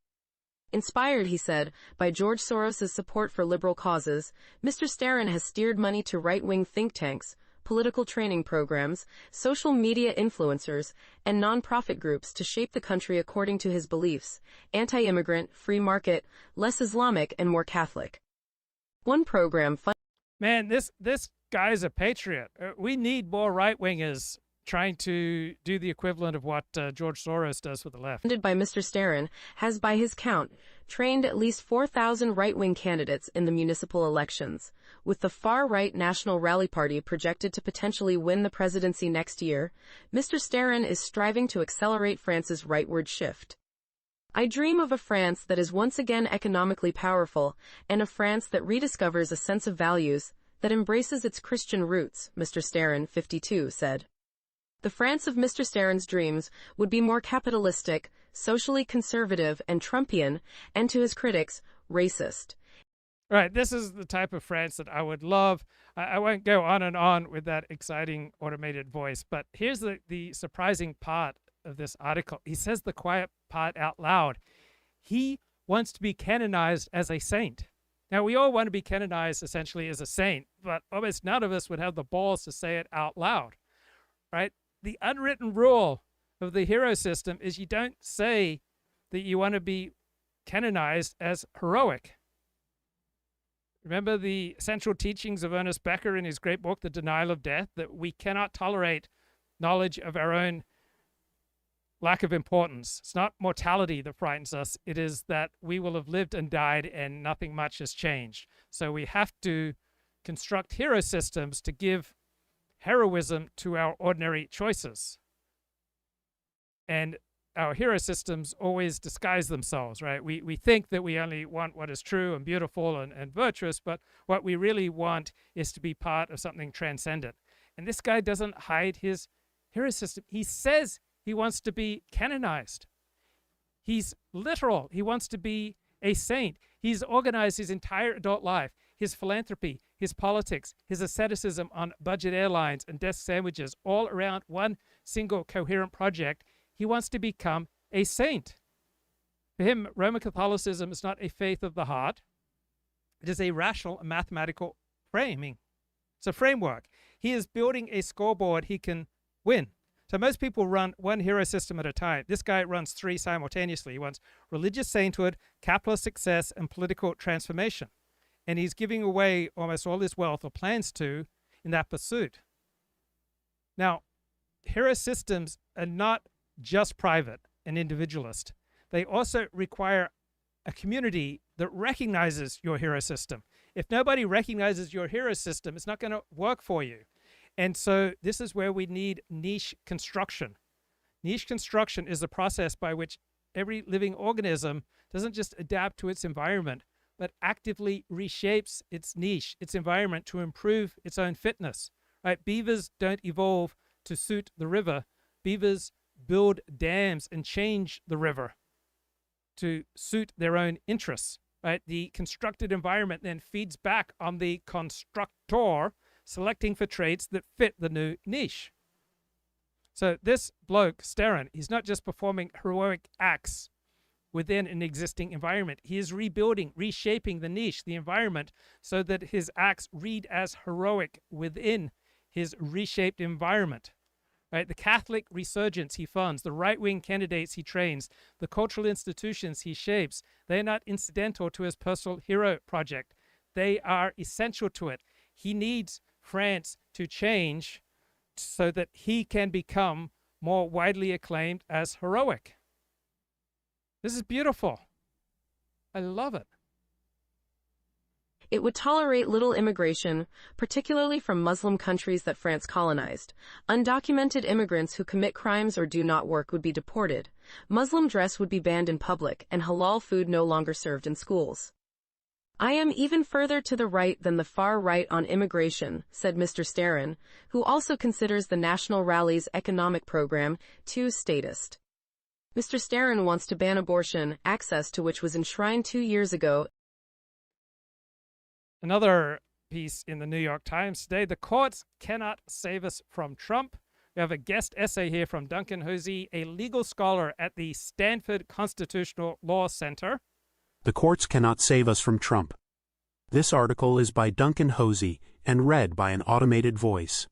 Inspired, he said, by George Soros' support for liberal causes, Mr. Stérin has steered money to right-wing think tanks, political training programs, social media influencers, and non-profit groups to shape the country according to his beliefs: anti-immigrant, free market, less Islamic, and more Catholic. One program Man, this guy's a patriot. We need more right-wingers trying to do the equivalent of what George Soros does with the left. Funded by Mr. Stérin, has, by his count, trained at least 4,000 right-wing candidates in the municipal elections, with the far-right National Rally Party projected to potentially win the presidency next year. Mr. Stérin is striving to accelerate France's rightward shift. I dream of a France that is once again economically powerful, and a France that rediscovers a sense of values, that embraces its Christian roots, Mr. Stérin, 52, said. The France of Mr. Stérin's dreams would be more capitalistic, socially conservative, and Trumpian, and to his critics, racist. Right, this is the type of France that I would love. I won't go on and on with that exciting automated voice, but here's the surprising part of this article. He says the quiet part out loud. He wants to be canonized as a saint. Now, we all want to be canonized essentially as a saint, but almost none of us would have the balls to say it out loud, right? The unwritten rule of the hero system is you don't say that you want to be canonized as heroic. Remember the central teachings of Ernest Becker in his great book, The Denial of Death, that we cannot tolerate knowledge of our own lack of importance. It's not mortality that frightens us. It is that we will have lived and died and nothing much has changed. So we have to construct hero systems to give heroism to our ordinary choices. And our hero systems always disguise themselves, right? We think that we only want what is true and beautiful and virtuous, but what we really want is to be part of something transcendent. And this guy doesn't hide his hero system. He says he wants to be canonized. He's literal. He wants to be a saint. He's organized his entire adult life, his philanthropy, his politics, his asceticism on budget airlines and desk sandwiches, all around one single coherent project. He wants to become a saint. For him, Roman Catholicism is not a faith of the heart. It is a rational and mathematical framing. It's a framework. He is building a scoreboard he can win. So most people run one hero system at a time. This guy runs three simultaneously. He wants religious sainthood, capitalist success, and political transformation. And he's giving away almost all his wealth, or plans to, in that pursuit. Now, hero systems are not just private and individualist. They also require a community that recognizes your hero system. If nobody recognizes your hero system, it's not going to work for you. And so this is where we need niche construction. Niche construction is the process by which every living organism doesn't just adapt to its environment, but actively reshapes its niche, its environment, to improve its own fitness. Right? Beavers don't evolve to suit the river. Beavers build dams and change the river to suit their own interests. Right? The constructed environment then feeds back on the constructor, selecting for traits that fit the new niche. So this bloke, Stérin, he's not just performing heroic acts within an existing environment. He is rebuilding, reshaping the niche, the environment, so that his acts read as heroic within his reshaped environment. Right? The Catholic resurgence he funds, the right-wing candidates he trains, the cultural institutions he shapes, they are not incidental to his personal hero project. They are essential to it. He needs France to change so that he can become more widely acclaimed as heroic. This is beautiful. I love it. It would tolerate little immigration, particularly from Muslim countries that France colonized. Undocumented immigrants who commit crimes or do not work would be deported. Muslim dress would be banned in public, and halal food no longer served in schools. I am even further to the right than the far right on immigration, said Mr. Stérin, who also considers the National Rally's economic program too statist. Mr. Stérin wants to ban abortion, access to which was enshrined 2 years ago. Another piece in the New York Times today: the courts cannot save us from Trump. We have a guest essay here from Duncan Hosey, a legal scholar at the Stanford Constitutional Law Center. The courts cannot save us from Trump. This article is by Duncan Hosey and read by an automated voice.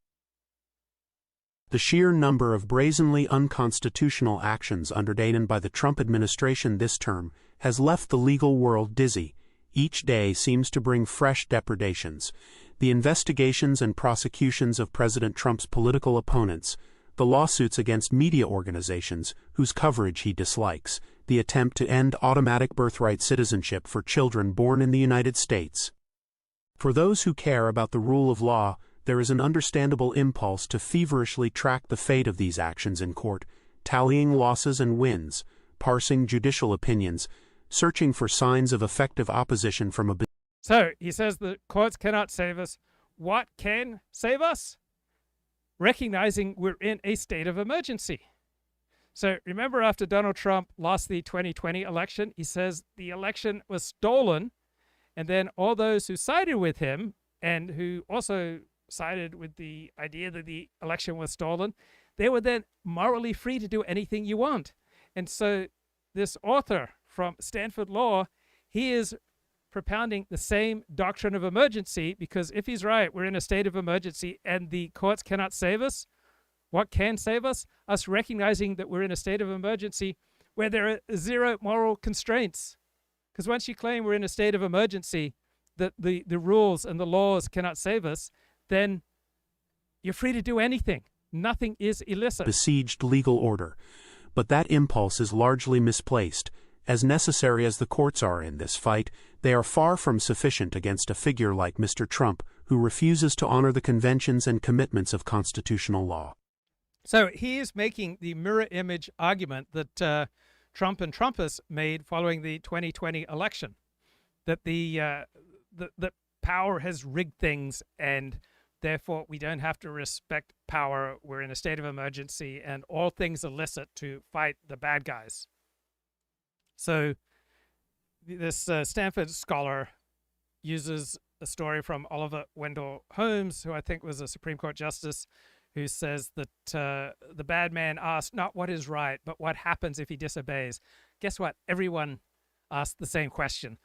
The sheer number of brazenly unconstitutional actions undertaken by the Trump administration this term has left the legal world dizzy. Each day seems to bring fresh depredations. The investigations and prosecutions of President Trump's political opponents, the lawsuits against media organizations whose coverage he dislikes, the attempt to end automatic birthright citizenship for children born in the United States. For those who care about the rule of law, there is an understandable impulse to feverishly track the fate of these actions in court, tallying losses and wins, parsing judicial opinions, searching for signs of effective opposition from a... So he says the courts cannot save us. What can save us? recognizing we're in a state of emergency. So remember, after Donald Trump lost the 2020 election, he says the election was stolen, and then all those who sided with him and who also sided with the idea that the election was stolen, they were then morally free to do anything you want. And so this author from Stanford Law, he is propounding the same doctrine of emergency, because if he's right, we're in a state of emergency and the courts cannot save us. What can save us? Us recognizing that we're in a state of emergency where there are zero moral constraints. Because once you claim we're in a state of emergency, that the rules and the laws cannot save us, then you're free to do anything. Nothing is illicit. Besieged legal order. But that impulse is largely misplaced. As necessary as the courts are in this fight, they are far from sufficient against a figure like Mr. Trump, who refuses to honor the conventions and commitments of constitutional law. So he is making the mirror image argument that Trump and Trumpists made following the 2020 election, that the power has rigged things and therefore we don't have to respect power. We're in a state of emergency and all things illicit to fight the bad guys. So this Stanford scholar uses a story from Oliver Wendell Holmes, who I think was a Supreme Court justice, who says that the bad man asked not what is right, but what happens if he disobeys. Guess what? Everyone asked the same question.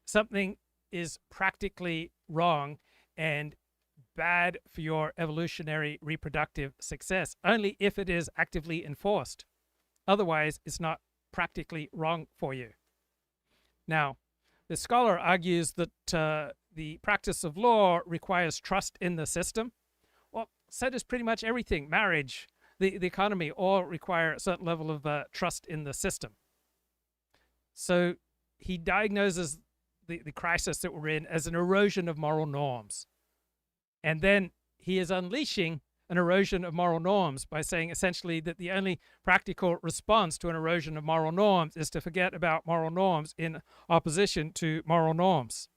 Something is practically wrong and bad for your evolutionary reproductive success only if it is actively enforced. Otherwise, it's not practically wrong for you. Now, the scholar argues that the practice of law requires trust in the system. Well, so does pretty much everything. Marriage, the economy, all require a certain level of trust in the system. So he diagnoses the crisis that we're in as an erosion of moral norms. And then he is unleashing an erosion of moral norms by saying essentially that the only practical response to an erosion of moral norms is to forget about moral norms in opposition to moral norms.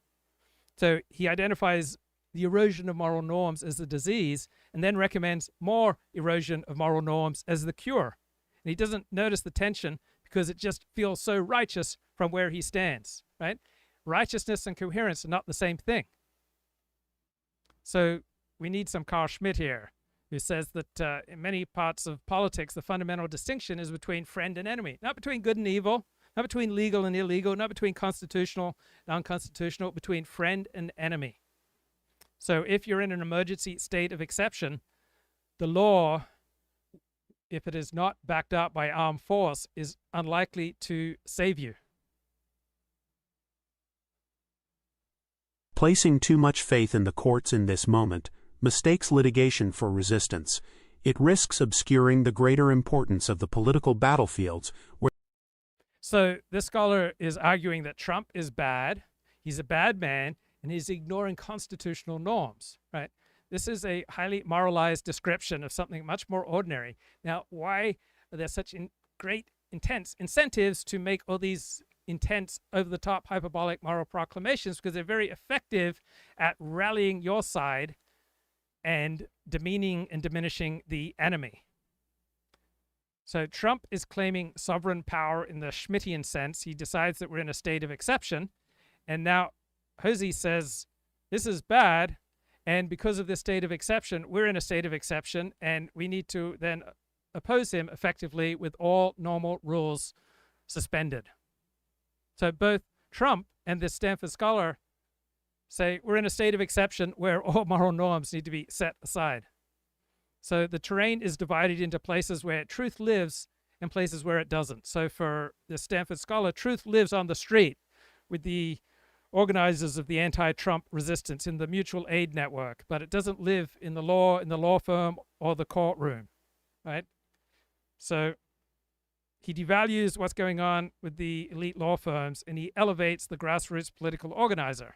So he identifies the erosion of moral norms as the disease and then recommends more erosion of moral norms as the cure. And he doesn't notice the tension because it just feels so righteous from where he stands, right? Righteousness and coherence are not the same thing. So we need some Carl Schmitt here, who says that in many parts of politics, the fundamental distinction is between friend and enemy, not between good and evil, not between legal and illegal, not between constitutional and unconstitutional, between friend and enemy. So if you're in an emergency state of exception, the law, if it is not backed up by armed force, is unlikely to save you. Placing too much faith in the courts in this moment mistakes litigation for resistance. It risks obscuring the greater importance of the political battlefields where... So this scholar is arguing that Trump is bad, he's a bad man, and he's ignoring constitutional norms, right? This is a highly moralized description of something much more ordinary. Now, why are there such great intense incentives to make all these intense, over-the-top, hyperbolic moral proclamations? Because they're very effective at rallying your side and demeaning and diminishing the enemy. So Trump is claiming sovereign power in the Schmittian sense. He decides that we're in a state of exception. And now Hosey says, this is bad. And because of this state of exception, we're in a state of exception. And we need to then oppose him effectively with all normal rules suspended. So both Trump and this Stanford scholar say we're in a state of exception where all moral norms need to be set aside. So the terrain is divided into places where truth lives and places where it doesn't. So for the Stanford scholar, truth lives on the street with the organizers of the anti-Trump resistance in the mutual aid network, but it doesn't live in the law firm, or the courtroom, right? So he devalues what's going on with the elite law firms, and he elevates the grassroots political organizer.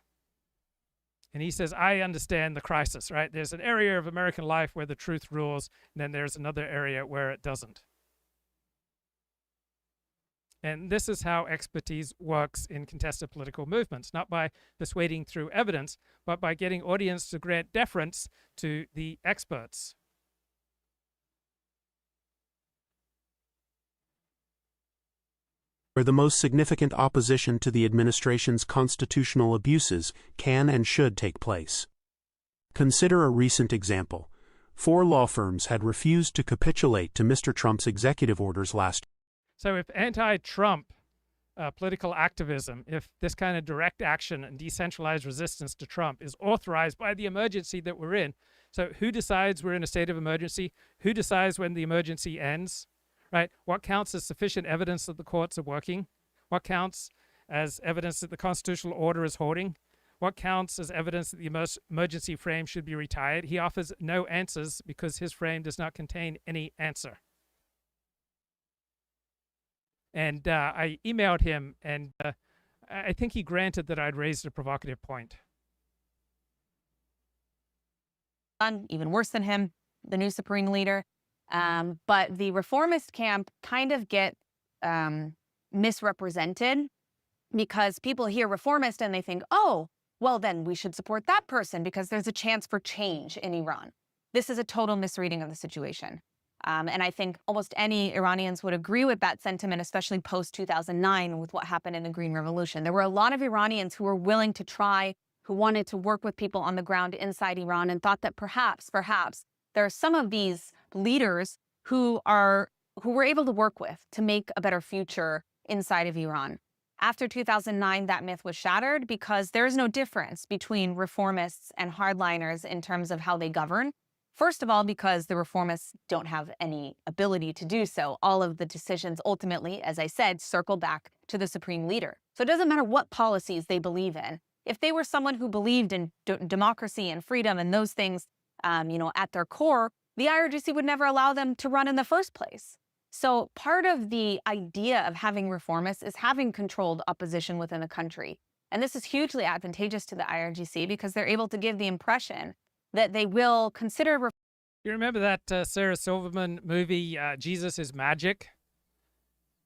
And he says, I understand the crisis, right? There's an area of American life where the truth rules, and then there's another area where it doesn't. And this is how expertise works in contested political movements, not by persuading through evidence, but by getting audience to grant deference to the experts, where the most significant opposition to the administration's constitutional abuses can and should take place. Consider a recent example. 4 law firms had refused to capitulate to Mr. Trump's executive orders last year. So if anti-Trump political activism, if this kind of direct action and decentralized resistance to Trump is authorized by the emergency that we're in, so who decides we're in a state of emergency? Who decides when the emergency ends? Right? What counts as sufficient evidence that the courts are working? What counts as evidence that the constitutional order is holding? What counts as evidence that the emergency frame should be retired? He offers no answers because his frame does not contain any answer. And I emailed him, and I think he granted that I'd raised a provocative point. Even worse than him, the new Supreme Leader. But the reformist camp kind of get misrepresented because people hear reformist and they think, oh, well, then we should support that person because there's a chance for change in Iran. This is a total misreading of the situation. And I think almost any Iranians would agree with that sentiment, especially post-2009 with what happened in the Green Revolution. There were a lot of Iranians who were willing to try, who wanted to work with people on the ground inside Iran and thought that perhaps there are some of these leaders who we're able to work with to make a better future inside of Iran. After 2009, that myth was shattered because there's no difference between reformists and hardliners in terms of how they govern. First of all, because the reformists don't have any ability to do so. All of the decisions ultimately, as I said, circle back to the Supreme Leader. So it doesn't matter what policies they believe in. If they were someone who believed in democracy and freedom and those things, at their core, the IRGC would never allow them to run in the first place. So part of the idea of having reformists is having controlled opposition within the country. And this is hugely advantageous to the IRGC because they're able to give the impression that they will consider. You remember that Sarah Silverman movie, Jesus is Magic?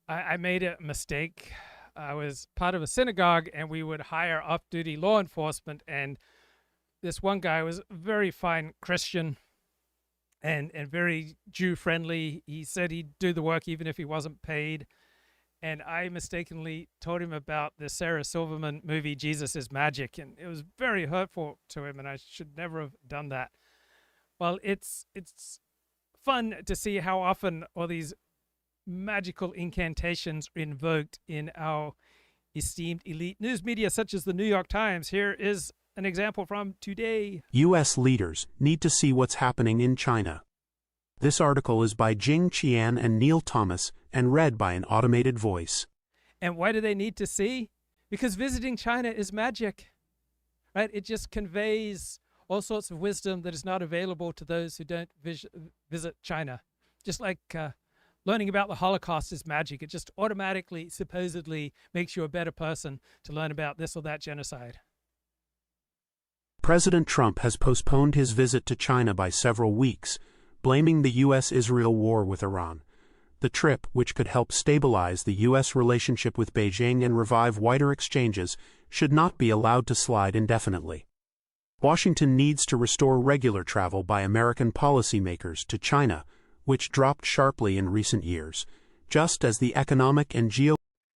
I made a mistake. I was part of a synagogue and we would hire off-duty law enforcement, and this one guy was a very fine Christian and very Jew-friendly. He said he'd do the work even if he wasn't paid. And I mistakenly told him about the Sarah Silverman movie, Jesus is Magic, and it was very hurtful to him, and I should never have done that. Well, it's fun to see how often all these magical incantations are invoked in our esteemed elite news media, such as the New York Times. Here is an example from today. U.S. leaders need to see what's happening in China. This article is by Jing Qian and Neil Thomas and read by an automated voice. And why do they need to see? Because visiting China is magic, right? It just conveys all sorts of wisdom that is not available to those who don't visit China. Just like learning about the Holocaust is magic. It just automatically, supposedly, makes you a better person to learn about this or that genocide. President Trump has postponed his visit to China by several weeks, blaming the U.S.-Israel war with Iran. The trip, which could help stabilize the U.S. relationship with Beijing and revive wider exchanges, should not be allowed to slide indefinitely. Washington needs to restore regular travel by American policymakers to China, which dropped sharply in recent years, just as the economic and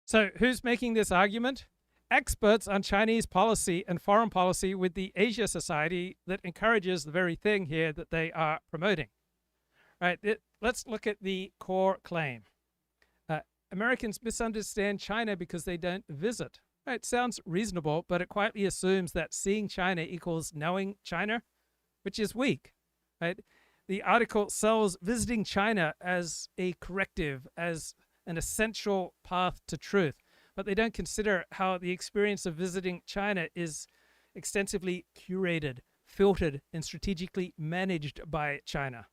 So who's making this argument? Experts on Chinese policy and foreign policy with the Asia Society that encourages the very thing here that they are promoting. Right, let's look at the core claim. Americans misunderstand China because they don't visit. Right, sounds reasonable, but it quietly assumes that seeing China equals knowing China, which is weak. Right? The article sells visiting China as a corrective, as an essential path to truth, but they don't consider how the experience of visiting China is extensively curated, filtered, and strategically managed by China.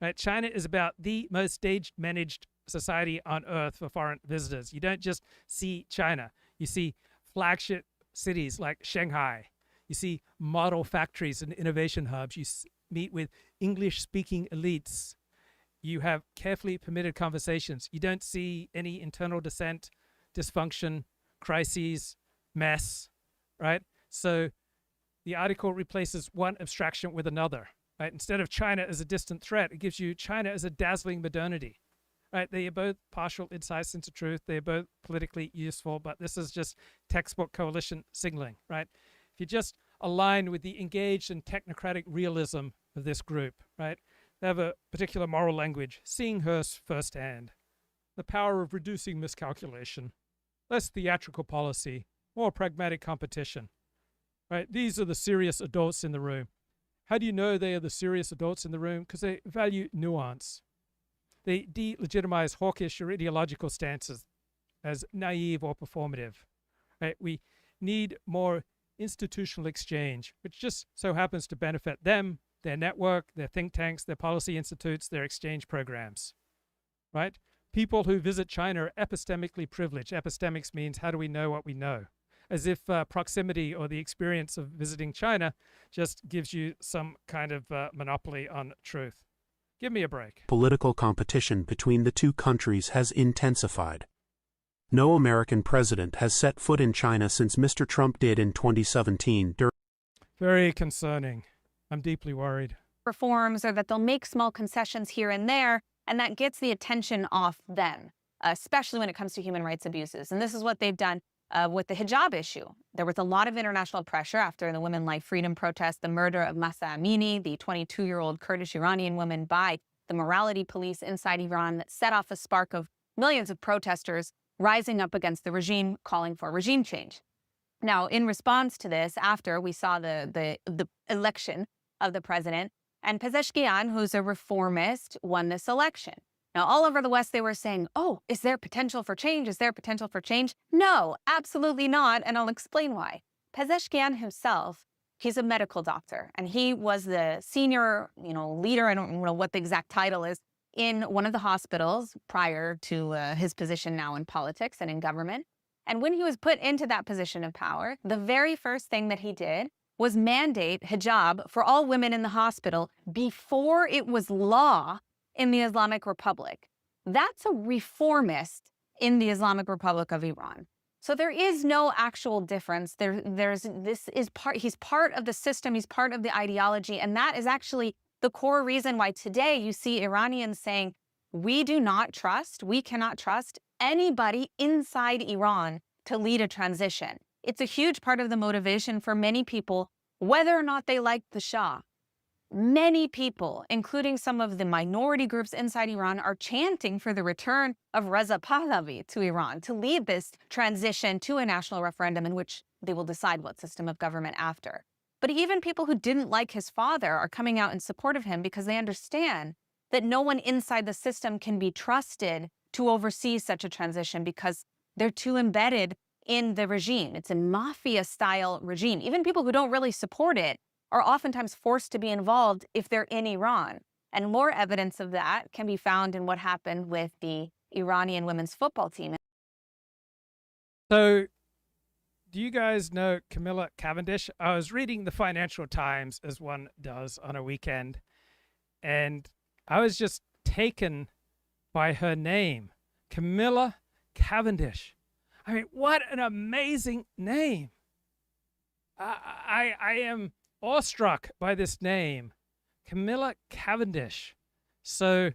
Right? China is about the most staged managed society on earth for foreign visitors. You don't just see China. You see flagship cities like Shanghai. You see model factories and innovation hubs. You meet with English-speaking elites. You have carefully permitted conversations. You don't see any internal dissent, dysfunction, crises, mess, right? So the article replaces one abstraction with another. Right? Instead of China as a distant threat, it gives you China as a dazzling modernity. right? They are both partial insights into truth. They're both politically useful, but this is just textbook coalition signaling, right? If you just align with the engaged and technocratic realism of this group, right? They have a particular moral language, seeing her firsthand, the power of reducing miscalculation, less theatrical policy, more pragmatic competition, right? These are the serious adults in the room. How do you know they are the serious adults in the room? Because they value nuance. They delegitimize hawkish or ideological stances as naive or performative, right? We need more institutional exchange, which just so happens to benefit them, their network, their think tanks, their policy institutes, their exchange programs, right? People who visit China are epistemically privileged. Epistemics means how do we know what we know? As if proximity or the experience of visiting China just gives you some kind of monopoly on truth. Give me a break. Political competition between the two countries has intensified. No American president has set foot in China since Mr. Trump did in 2017. Very concerning. I'm deeply worried. Reforms or that they'll make small concessions here and there, and that gets the attention off them, especially when it comes to human rights abuses. And this is what they've done with the hijab issue. There was a lot of international pressure after the Women Life Freedom protest, the murder of Mahsa Amini, the 22-year-old Kurdish Iranian woman, by the morality police inside Iran, that set off a spark of millions of protesters rising up against the regime, calling for regime change. Now, in response to this, after we saw the election of the president, and Pezeshkian, who's a reformist, won this election. Now, all over the West, they were saying, oh, is there potential for change? Is there potential for change? No, absolutely not, and I'll explain why. Pezeshkian himself, he's a medical doctor, and he was the senior, leader, I don't know what the exact title is, in one of the hospitals prior to his position now in politics and in government. And when he was put into that position of power, the very first thing that he did was mandate hijab for all women in the hospital before it was law in the Islamic Republic. That's a reformist in the Islamic Republic of Iran. So there is no actual difference. He's part of the system, he's part of the ideology, and that is actually the core reason why today you see Iranians saying, we cannot trust anybody inside Iran to lead a transition. It's a huge part of the motivation for many people, whether or not they like the Shah. Many people, including some of the minority groups inside Iran, are chanting for the return of Reza Pahlavi to Iran to lead this transition to a national referendum in which they will decide what system of government after. But even people who didn't like his father are coming out in support of him because they understand that no one inside the system can be trusted to oversee such a transition because they're too embedded in the regime. It's a mafia-style regime. Even people who don't really support it are oftentimes forced to be involved if they're in Iran. And more evidence of that can be found in what happened with the Iranian women's football team. So, do you guys know Camilla Cavendish? I was reading the Financial Times, as one does on a weekend, and I was just taken by her name, Camilla Cavendish. I mean, what an amazing name. I am awestruck by this name, Camilla Cavendish. So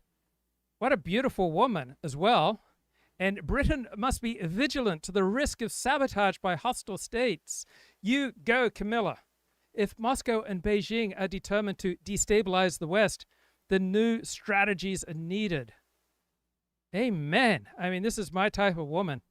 what a beautiful woman as well. And Britain must be vigilant to the risk of sabotage by hostile states. You go, Camilla. If Moscow and Beijing are determined to destabilize the West, the new strategies are needed. Amen. I mean, this is my type of woman.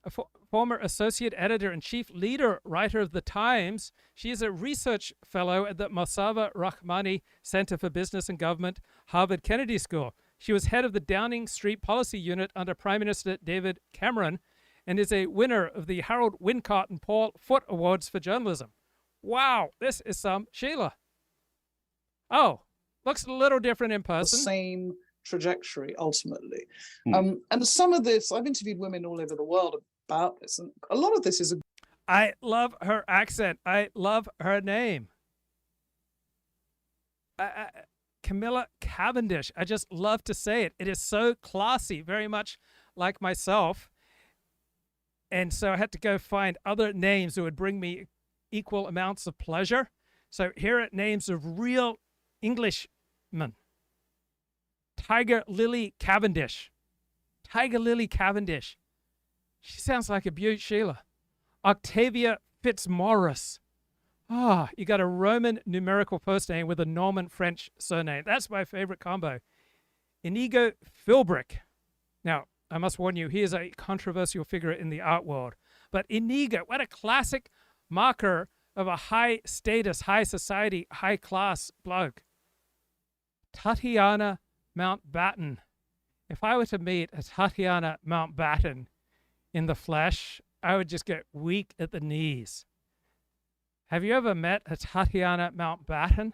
A former associate editor and chief leader writer of The Times. She is a research fellow at the Mosava Rahmani Center for Business and Government, Harvard Kennedy School. She was head of the Downing Street Policy Unit under Prime Minister David Cameron and is a winner of the Harold Wincott and Paul Foote Awards for Journalism. Wow, this is some Sheila. Oh, looks a little different in person. The same trajectory, ultimately. And some of this, I've interviewed women all over the world about this, and a lot of this is... I love her accent. I love her name. Camilla Cavendish. I just love to say it. It is so classy, very much like myself. And so I had to go find other names that would bring me equal amounts of pleasure. So here are names of real Englishmen. Tiger Lily Cavendish. Tiger Lily Cavendish. She sounds like a beaut, Sheila. Octavia Fitzmaurice. Ah, you got a Roman numerical first name with a Norman French surname. That's my favorite combo. Inigo Philbrick. Now, I must warn you, he is a controversial figure in the art world. But Inigo, what a classic marker of a high status, high society, high class bloke. Tatiana Mountbatten. If I were to meet a Tatiana Mountbatten in the flesh, I would just get weak at the knees. Have you ever met a Tatiana Mountbatten?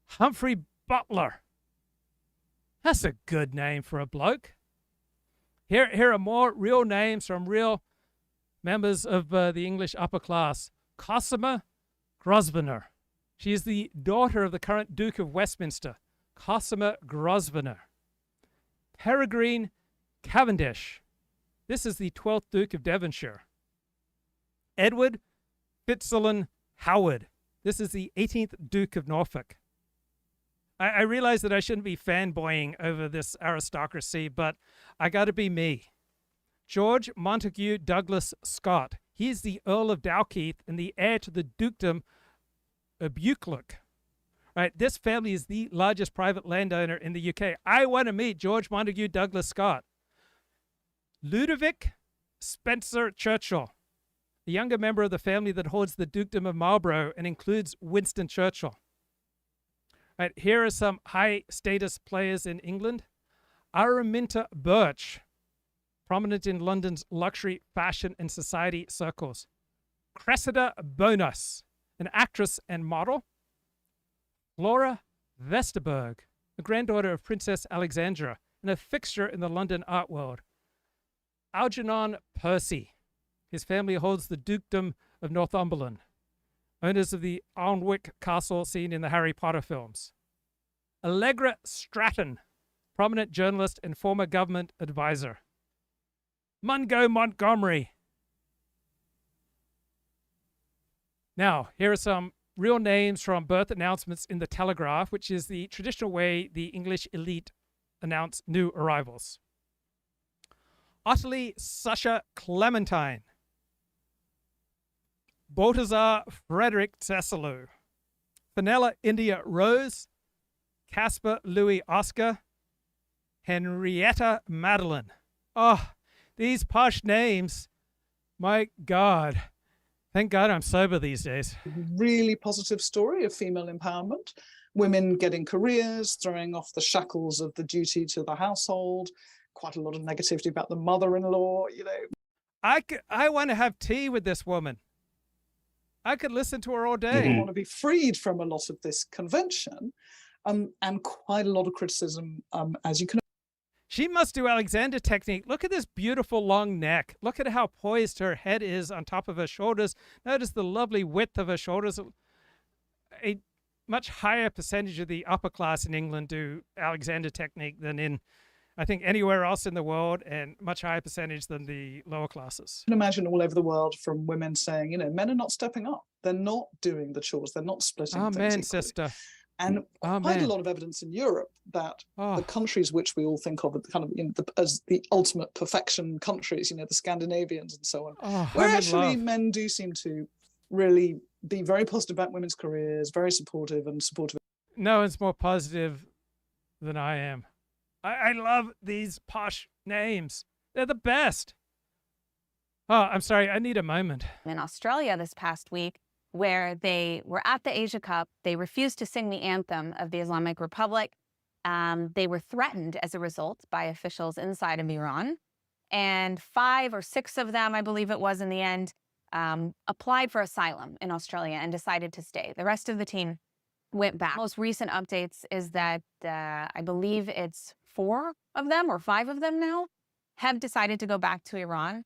Humphrey Butler. That's a good name for a bloke. Here are more real names from real members of the English upper class. Cosima Grosvenor. She is the daughter of the current Duke of Westminster, Cosima Grosvenor. Peregrine Cavendish. This is the 12th Duke of Devonshire. Edward Fitzalan Howard. This is the 18th Duke of Norfolk. I realize that I shouldn't be fanboying over this aristocracy, but I got to be me. George Montague Douglas Scott. He is the Earl of Dalkeith and the heir to the dukedom of Buccleuch. Right, this family is the largest private landowner in the UK. I want to meet George Montague Douglas Scott. Ludovic Spencer Churchill, the younger member of the family that holds the dukedom of Marlborough and includes Winston Churchill. Right, here are some high-status players in England. Araminta Birch, prominent in London's luxury, fashion, and society circles. Cressida Bonas, an actress and model. Laura Vesterberg, the granddaughter of Princess Alexandra and a fixture in the London art world. Algernon Percy. His family holds the dukedom of Northumberland, owners of the Alnwick Castle seen in the Harry Potter films. Allegra Stratton, prominent journalist and former government advisor. Mungo Montgomery. Now, here are some real names from birth announcements in the Telegraph, which is the traditional way the English elite announce new arrivals. Ottilie Susha Clementine. Balthazar Frederick Tesselou. Fenella India Rose. Caspar Louis Oscar. Henrietta Madeline. Oh, these posh names. My God. Thank God I'm sober these days. Really positive story of female empowerment. Women getting careers, throwing off the shackles of the duty to the household. Quite a lot of negativity about the mother-in-law, you know. I want to have tea with this woman. I could listen to her all day. I want to be freed from a lot of this convention and quite a lot of criticism, as you can. She must do Alexander technique. Look at this beautiful long neck. Look at how poised her head is on top of her shoulders. Notice the lovely width of her shoulders. A much higher percentage of the upper class in England do Alexander technique than in, I think, anywhere else in the world, and much higher percentage than the lower classes. You can imagine all over the world from women saying, you know, men are not stepping up. They're not doing the chores. They're not splitting things Amen, equally. sister. And quite a lot of evidence in Europe that the countries which we all think of kind of, you know, as the ultimate perfection countries, you know, the Scandinavians and so on, where actually men do seem to really be very positive about women's careers, very supportive and supportive. No one's more positive than I am. I love these posh names. They're the best. Oh, I'm sorry. I need a moment. In Australia this past week, where they were at the Asia Cup, they refused to sing the anthem of the Islamic Republic. They were threatened as a result by officials inside of Iran. And 5 or 6 of them, I believe it was in the end, applied for asylum in Australia and decided to stay. The rest of the team went back. Most recent updates is that I believe it's 4 of them or 5 of them now have decided to go back to Iran.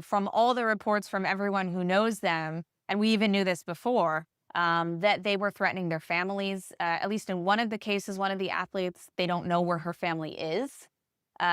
From all the reports from everyone who knows them, and we even knew this before, that they were threatening their families. At least in one of the cases, one of the athletes, they don't know where her family is.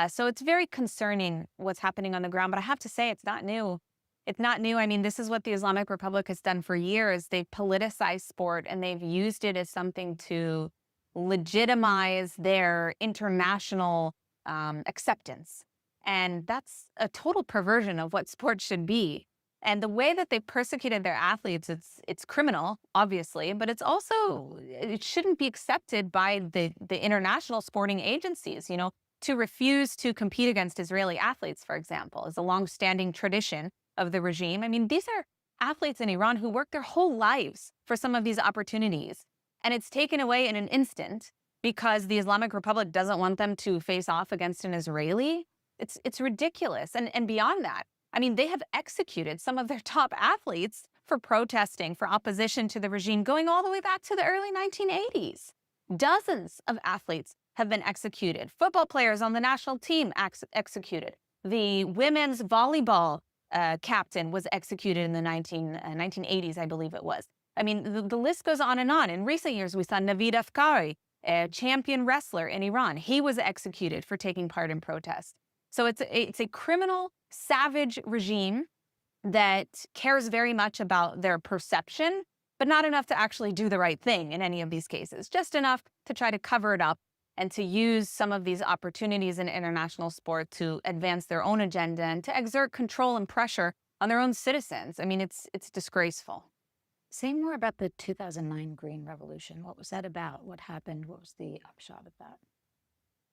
So it's very concerning what's happening on the ground. But I have to say, it's not new. It's not new. I mean, this is what the Islamic Republic has done for years. They've politicized sport, and they've used it as something to legitimize their international acceptance. And that's a total perversion of what sports should be. And the way that they persecuted their athletes, it's criminal, obviously, but it's also, it shouldn't be accepted by the international sporting agencies. You know, to refuse to compete against Israeli athletes, for example, is a long-standing tradition of the regime. I mean, these are athletes in Iran who worked their whole lives for some of these opportunities, and it's taken away in an instant because the Islamic Republic doesn't want them to face off against an Israeli. It's ridiculous. And beyond that, I mean, they have executed some of their top athletes for protesting, for opposition to the regime, going all the way back to the early 1980s. Dozens of athletes have been executed. Football players on the national team executed. The women's volleyball captain was executed in the 1980s, I believe it was. I mean, the list goes on and on. In recent years, we saw Navid Afkari, a champion wrestler in Iran. He was executed for taking part in protests. So it's a criminal, savage regime that cares very much about their perception, but not enough to actually do the right thing in any of these cases. Just enough to try to cover it up and to use some of these opportunities in international sport to advance their own agenda and to exert control and pressure on their own citizens. I mean, it's disgraceful. Say more about the 2009 Green Revolution. What was that about? What happened? What was the upshot of that?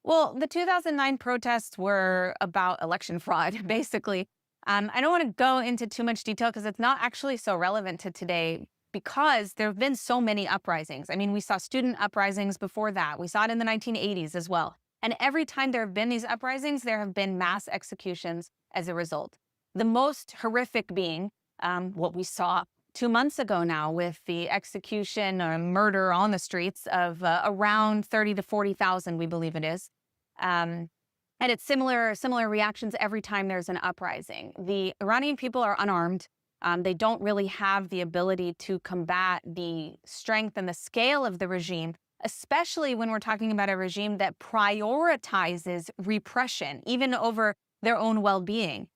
Well, the 2009 protests were about election fraud, basically. I don't want to go into too much detail because it's not actually so relevant to today because there have been so many uprisings. I mean, we saw student uprisings before that. We saw it in the 1980s as well. And every time there have been these uprisings, there have been mass executions as a result. The most horrific being what we saw 2 months ago now with the execution or murder on the streets of around 30 to 40,000, we believe it is. And it's similar reactions every time there's an uprising. The Iranian people are unarmed. They don't really have the ability to combat the strength and the scale of the regime, especially when we're talking about a regime that prioritizes repression, even over their own well-being.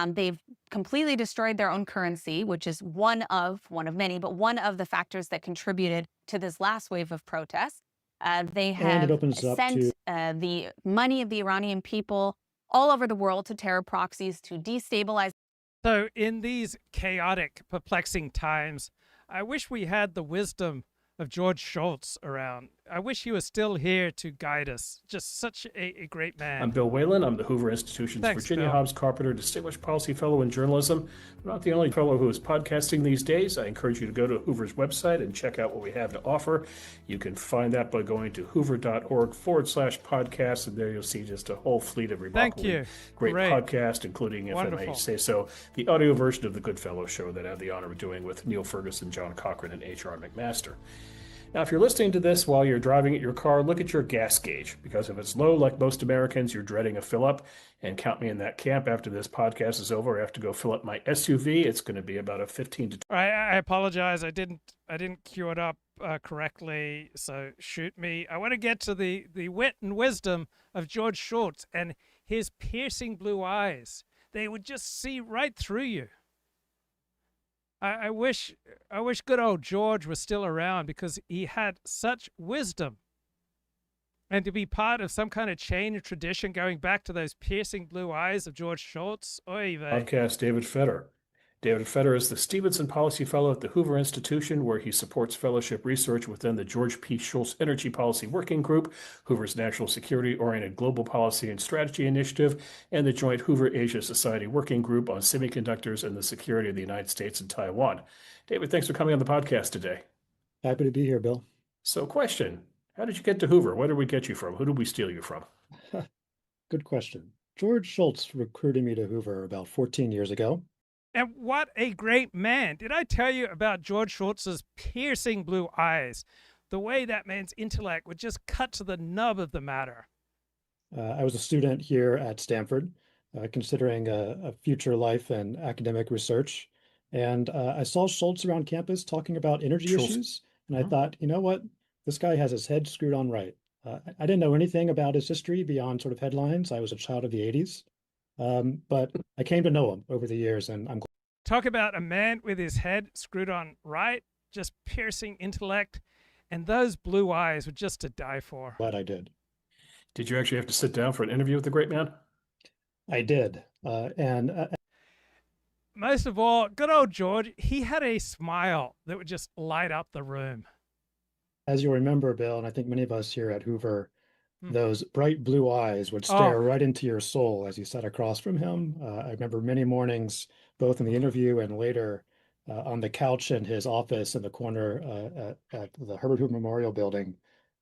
They've completely destroyed their own currency, which is one of many, but one of the factors that contributed to this last wave of protests. They have sent the money of the Iranian people all over the world to terror proxies to destabilize. So in these chaotic, perplexing times, I wish we had the wisdom of George Shultz around. I wish he was still here to guide us. Just such a great man. I'm Bill Whalen. I'm the Hoover Institution's Virginia Hobbs Carpenter Distinguished Policy Fellow in Journalism. I'm not the only fellow who is podcasting these days. I encourage you to go to Hoover's website and check out what we have to offer. You can find that by going to hoover.org/podcast, and there you'll see just a whole fleet of remarkably great podcasts, including, if I may say so, the audio version of the Goodfellow Show that I have the honor of doing with Neil Ferguson, John Cochran, and H.R. McMaster. Now, if you're listening to this while you're driving at your car, look at your gas gauge, because if it's low, like most Americans, you're dreading a fill-up. And count me in that camp. After this podcast is over, I have to go fill up my SUV. It's going to be about a 15 to 20. I apologize. I didn't cue it up correctly, so shoot me. I want to get to the wit and wisdom of George Shultz and his piercing blue eyes. They would just see right through you. I wish good old George was still around because he had such wisdom. And to be part of some kind of chain of tradition going back to those piercing blue eyes of George Shultz. Oy vey. Podcast David Fetter. David Fetter is the Stevenson Policy Fellow at the Hoover Institution, where he supports fellowship research within the George P. Shultz Energy Policy Working Group, Hoover's National Security-Oriented Global Policy and Strategy Initiative, and the Joint Hoover-Asia Society Working Group on Semiconductors and the Security of the United States and Taiwan. David, thanks for coming on the podcast today. Happy to be here, Bill. So, question. How did you get to Hoover? Where did we get you from? Who did we steal you from? Good question. George Shultz recruited me to Hoover about 14 years ago. And what a great man. Did I tell you about George Shultz's piercing blue eyes? The way that man's intellect would just cut to the nub of the matter. I was a student here at Stanford, considering a future life in academic research. And I saw Shultz around campus talking about energy issues. And I thought, you know what? This guy has his head screwed on right. I didn't know anything about his history beyond sort of headlines. I was a child of the 80s. But I came to know him over the years, and I'm glad. Talk about a man with his head screwed on right, just piercing intellect, and those blue eyes were just to die for. Glad I did. Did you actually have to sit down for an interview with the great man? I did. Most of all, good old George, he had a smile that would just light up the room. As you'll remember, Bill, and I think many of us here at Hoover, those bright blue eyes would stare right into your soul as you sat across from him. I remember many mornings, both in the interview and later, on the couch in his office in the corner at the Herbert Hoover Memorial Building.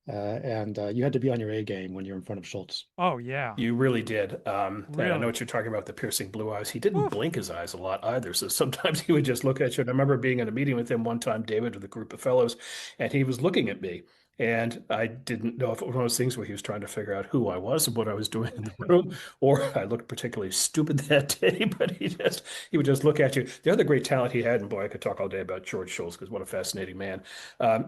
And you had to be on your A game when you're in front of Schultz. Oh, yeah. You really did. Really? I know what you're talking about, the piercing blue eyes. He didn't blink his eyes a lot either. So sometimes he would just look at you. And I remember being in a meeting with him one time, David, with a group of fellows, and he was looking at me. And I didn't know if it was one of those things where he was trying to figure out who I was and what I was doing in the room, or I looked particularly stupid that day, but he would just look at you. The other great talent he had, and boy, I could talk all day about George Schultz, because what a fascinating man.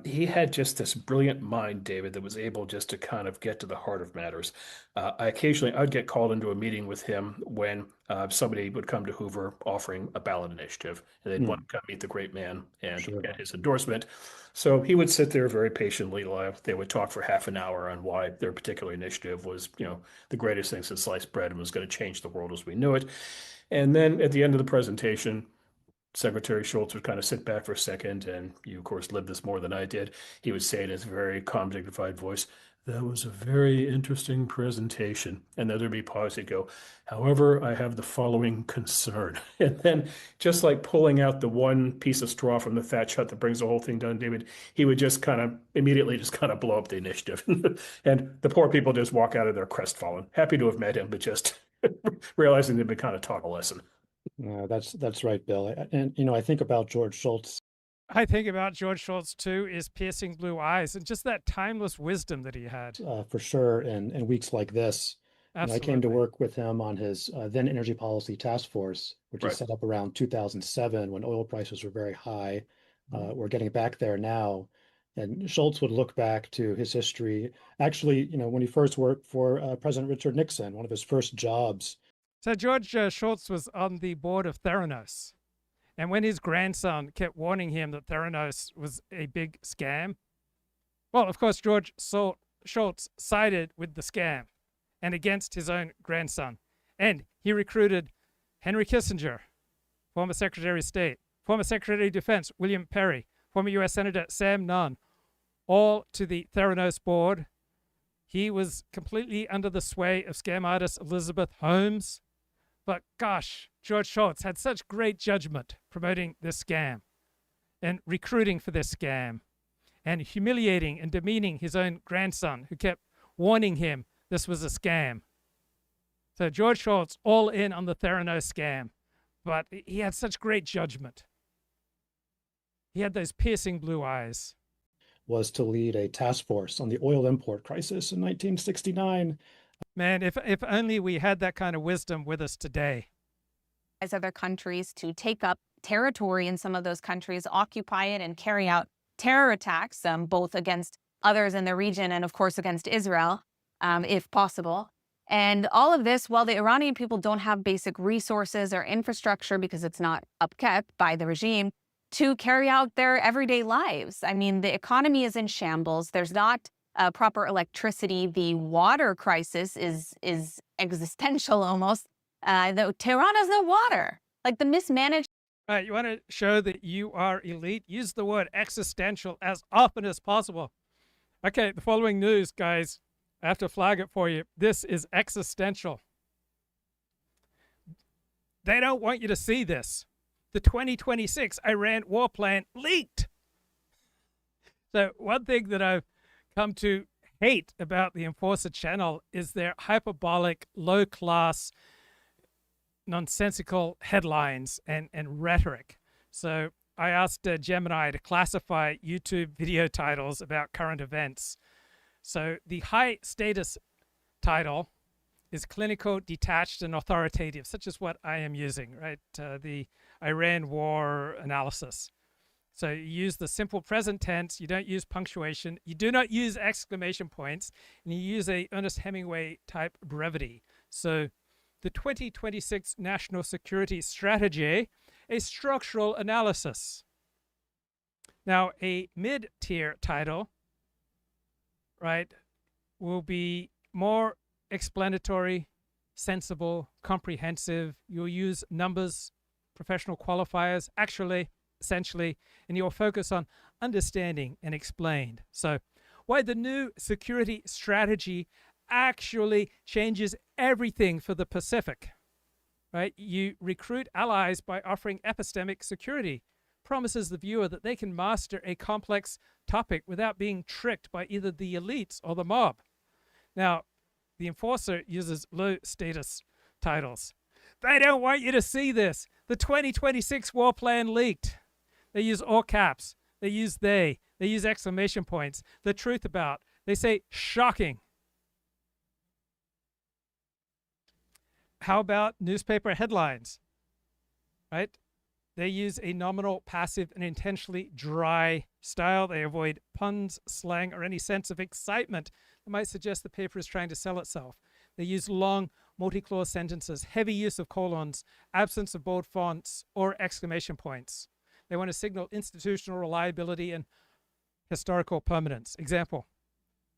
He had just this brilliant mind, David, that was able just to kind of get to the heart of matters. I'd get called into a meeting with him when somebody would come to Hoover offering a ballot initiative, and they'd want to come meet the great man and get his endorsement. So he would sit there very patiently. They would talk for half an hour on why their particular initiative was, the greatest thing since sliced bread and was going to change the world as we knew it. And then at the end of the presentation, Secretary Schultz would kind of sit back for a second, and you, of course, lived this more than I did. He would say in his very calm, dignified voice, "That was a very interesting presentation." And then there'd be pause. He'd go, "However, I have the following concern." And then, just like pulling out the one piece of straw from the thatch hut that brings the whole thing down, David, he would just kind of immediately blow up the initiative. And the poor people just walk out of there crestfallen, happy to have met him, but just realizing they'd been kind of taught a lesson. No, that's right, Bill. And, I think about George Schultz. I think about George Schultz, too, is piercing blue eyes and just that timeless wisdom that he had. For sure, in weeks like this. I came to work with him on his then Energy Policy Task Force, which was set up around 2007 when oil prices were very high. We're getting back there now. And Schultz would look back to his history. Actually, when he first worked for President Richard Nixon, one of his first jobs. So George Schultz was on the board of Theranos. And when his grandson kept warning him that Theranos was a big scam, well, of course, George Schultz sided with the scam and against his own grandson. And he recruited Henry Kissinger, former Secretary of State, former Secretary of Defense William Perry, former U.S. Senator Sam Nunn, all to the Theranos board. He was completely under the sway of scam artist Elizabeth Holmes. But gosh, George Schultz had such great judgment promoting this scam and recruiting for this scam and humiliating and demeaning his own grandson who kept warning him this was a scam. So George Schultz all in on the Theranos scam, but he had such great judgment. He had those piercing blue eyes. Was to lead a task force on the oil import crisis in 1969. Man, if only we had that kind of wisdom with us today. As other countries to take up territory in some of those countries, occupy it, and carry out terror attacks, both against others in the region and, of course, against Israel, if possible. And all of this, while the Iranian people don't have basic resources or infrastructure because it's not upkept by the regime to carry out their everyday lives. I mean, the economy is in shambles. There's not proper electricity. The water crisis is existential almost. Tehran has no water. Like the mismanaged. All right, you want to show that you are elite? Use the word existential as often as possible. Okay, the following news, guys. I have to flag it for you. This is existential. They don't want you to see this. The 2026 Iran war plan leaked. So one thing that I've come to hate about the Enforcer channel is their hyperbolic, low-class, nonsensical headlines and rhetoric. So I asked Gemini to classify YouTube video titles about current events. So the high status title is clinical, detached, and authoritative, such as what I am using, right? The Iran war analysis. So you use the simple present tense, you don't use punctuation, you do not use exclamation points, and you use a Ernest Hemingway type brevity. So the 2026 National Security Strategy, a structural analysis. Now a mid-tier title, right, will be more explanatory, sensible, comprehensive. You'll use numbers, professional qualifiers, essentially, and you'll focus on understanding and explained. So why the new security strategy actually changes everything for the Pacific, right? You recruit allies by offering epistemic security, promises the viewer that they can master a complex topic without being tricked by either the elites or the mob. Now, the enforcer uses low status titles. They don't want you to see this. The 2026 war plan leaked. They use all caps. They use they. They use exclamation points. The truth about. They say shocking. How about newspaper headlines? Right? They use a nominal, passive, and intentionally dry style. They avoid puns, slang, or any sense of excitement that might suggest the paper is trying to sell itself. They use long, multi-clause sentences, heavy use of colons, absence of bold fonts, or exclamation points. They want to signal institutional reliability and historical permanence. Example,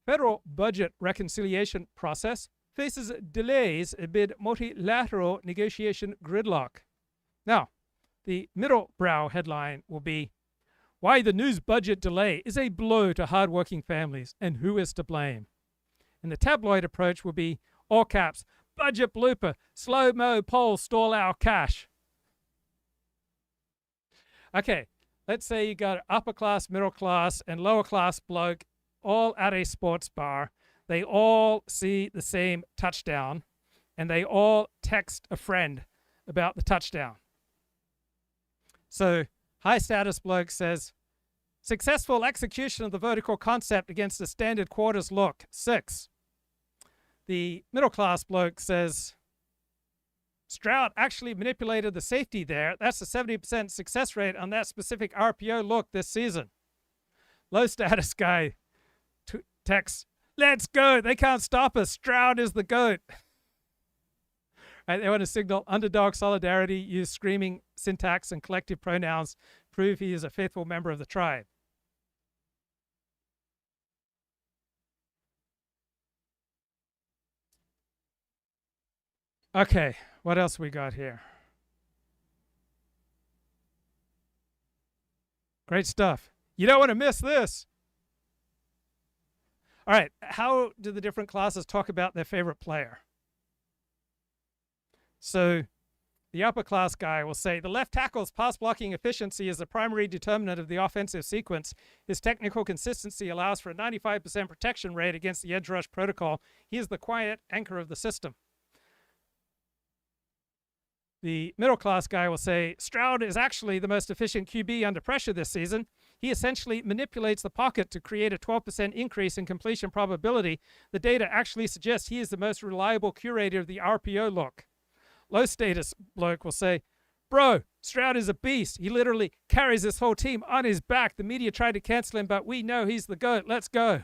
federal budget reconciliation process faces delays amid multilateral negotiation gridlock. Now, the middle brow headline will be, why the news budget delay is a blow to hardworking families and who is to blame. And the tabloid approach will be, all caps, budget blooper, slow-mo polls stall our cash. Okay, let's say you got upper class, middle class, and lower class bloke all at a sports bar. They all see the same touchdown, and they all text a friend about the touchdown. So high status bloke says, successful execution of the vertical concept against a standard quarters look, 6. The middle class bloke says, Stroud actually manipulated the safety there. That's a 70% success rate on that specific RPO look this season. Low status guy texts, let's go. They can't stop us. Stroud is the GOAT. Right, they want to signal underdog solidarity, use screaming syntax and collective pronouns, prove he is a faithful member of the tribe. Okay, what else we got here? Great stuff. You don't want to miss this. All right, how do the different classes talk about their favorite player? So the upper class guy will say, the left tackle's pass blocking efficiency is the primary determinant of the offensive sequence. His technical consistency allows for a 95% protection rate against the edge rush protocol. He is the quiet anchor of the system. The middle class guy will say, Stroud is actually the most efficient QB under pressure this season. He essentially manipulates the pocket to create a 12% increase in completion probability. The data actually suggests he is the most reliable curator of the RPO look. Low status bloke will say, bro, Stroud is a beast. He literally carries this whole team on his back. The media tried to cancel him, but we know he's the GOAT. Let's go.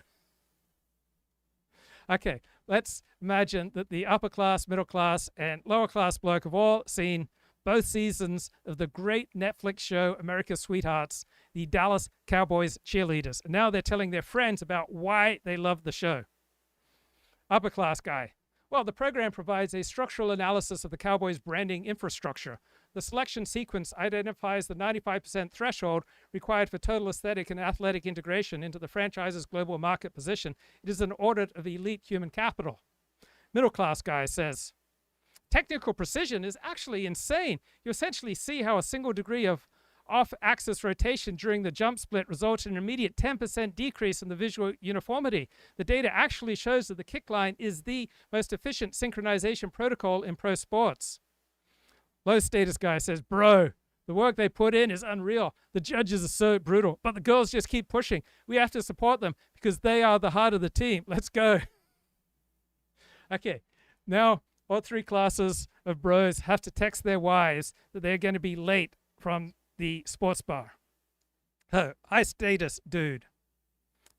Okay, let's imagine that the upper class, middle class, and lower class bloke have all seen both seasons of the great Netflix show America's Sweethearts, the Dallas Cowboys cheerleaders. And now they're telling their friends about why they love the show. Upper class guy. Well, the program provides a structural analysis of the Cowboys' branding infrastructure. The selection sequence identifies the 95% threshold required for total aesthetic and athletic integration into the franchise's global market position. It is an audit of elite human capital. Middle class guy says, technical precision is actually insane. You essentially see how a single degree of off-axis rotation during the jump split results in an immediate 10% decrease in the visual uniformity. The data actually shows that the kick line is the most efficient synchronization protocol in pro sports. Low status guy says, bro, the work they put in is unreal. The judges are so brutal, but the girls just keep pushing. We have to support them because they are the heart of the team. Let's go. Okay, now all three classes of bros have to text their wives that they're going to be late from the sports bar. Oh, high status dude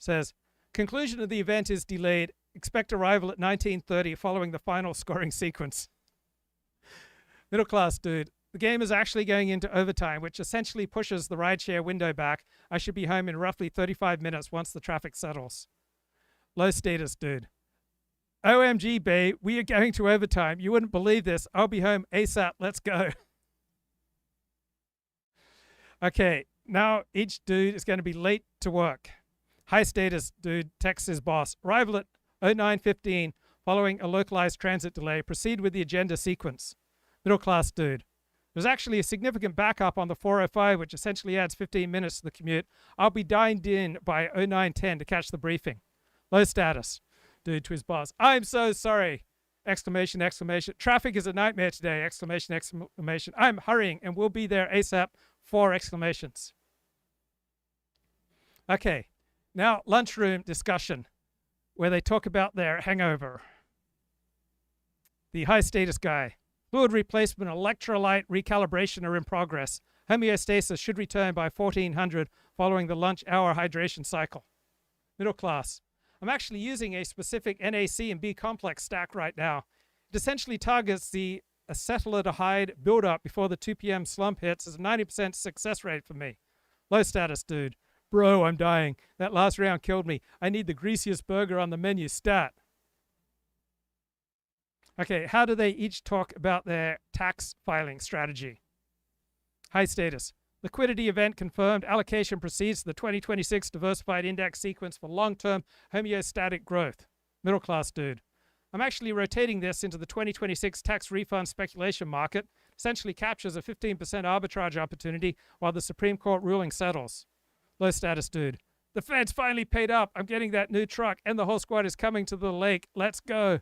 says, conclusion of the event is delayed. Expect arrival at 19:30 following the final scoring sequence. Middle class dude, the game is actually going into overtime, which essentially pushes the rideshare window back. I should be home in roughly 35 minutes once the traffic settles. Low status dude, OMG, babe, we are going to overtime. You wouldn't believe this. I'll be home ASAP. Let's go. Okay, now each dude is going to be late to work. High status dude texts his boss. Arrival at 09:15 following a localized transit delay. Proceed with the agenda sequence. Middle class dude. There's actually a significant backup on the 405, which essentially adds 15 minutes to the commute. I'll be dined in by 09:10 to catch the briefing. Low status dude to his boss. I'm so sorry! Exclamation, exclamation. Traffic is a nightmare today! Exclamation, exclamation. I'm hurrying and we'll be there ASAP! 4 exclamations. Okay, now lunchroom discussion where they talk about their hangover. The high status guy. Fluid replacement, electrolyte recalibration are in progress. Homeostasis should return by 1400 following the lunch hour hydration cycle. Middle class. I'm actually using a specific NAC and B complex stack right now. It essentially targets the acetaldehyde buildup before the 2 p.m. slump hits as a 90% success rate for me. Low status dude. Bro, I'm dying. That last round killed me. I need the greasiest burger on the menu stat. Okay, how do they each talk about their tax filing strategy? High status. Liquidity event confirmed. Allocation proceeds to the 2026 diversified index sequence for long-term homeostatic growth. Middle class dude. I'm actually rotating this into the 2026 tax refund speculation market. Essentially captures a 15% arbitrage opportunity while the Supreme Court ruling settles. Low status dude. The Fed's finally paid up. I'm getting that new truck and the whole squad is coming to the lake. Let's go.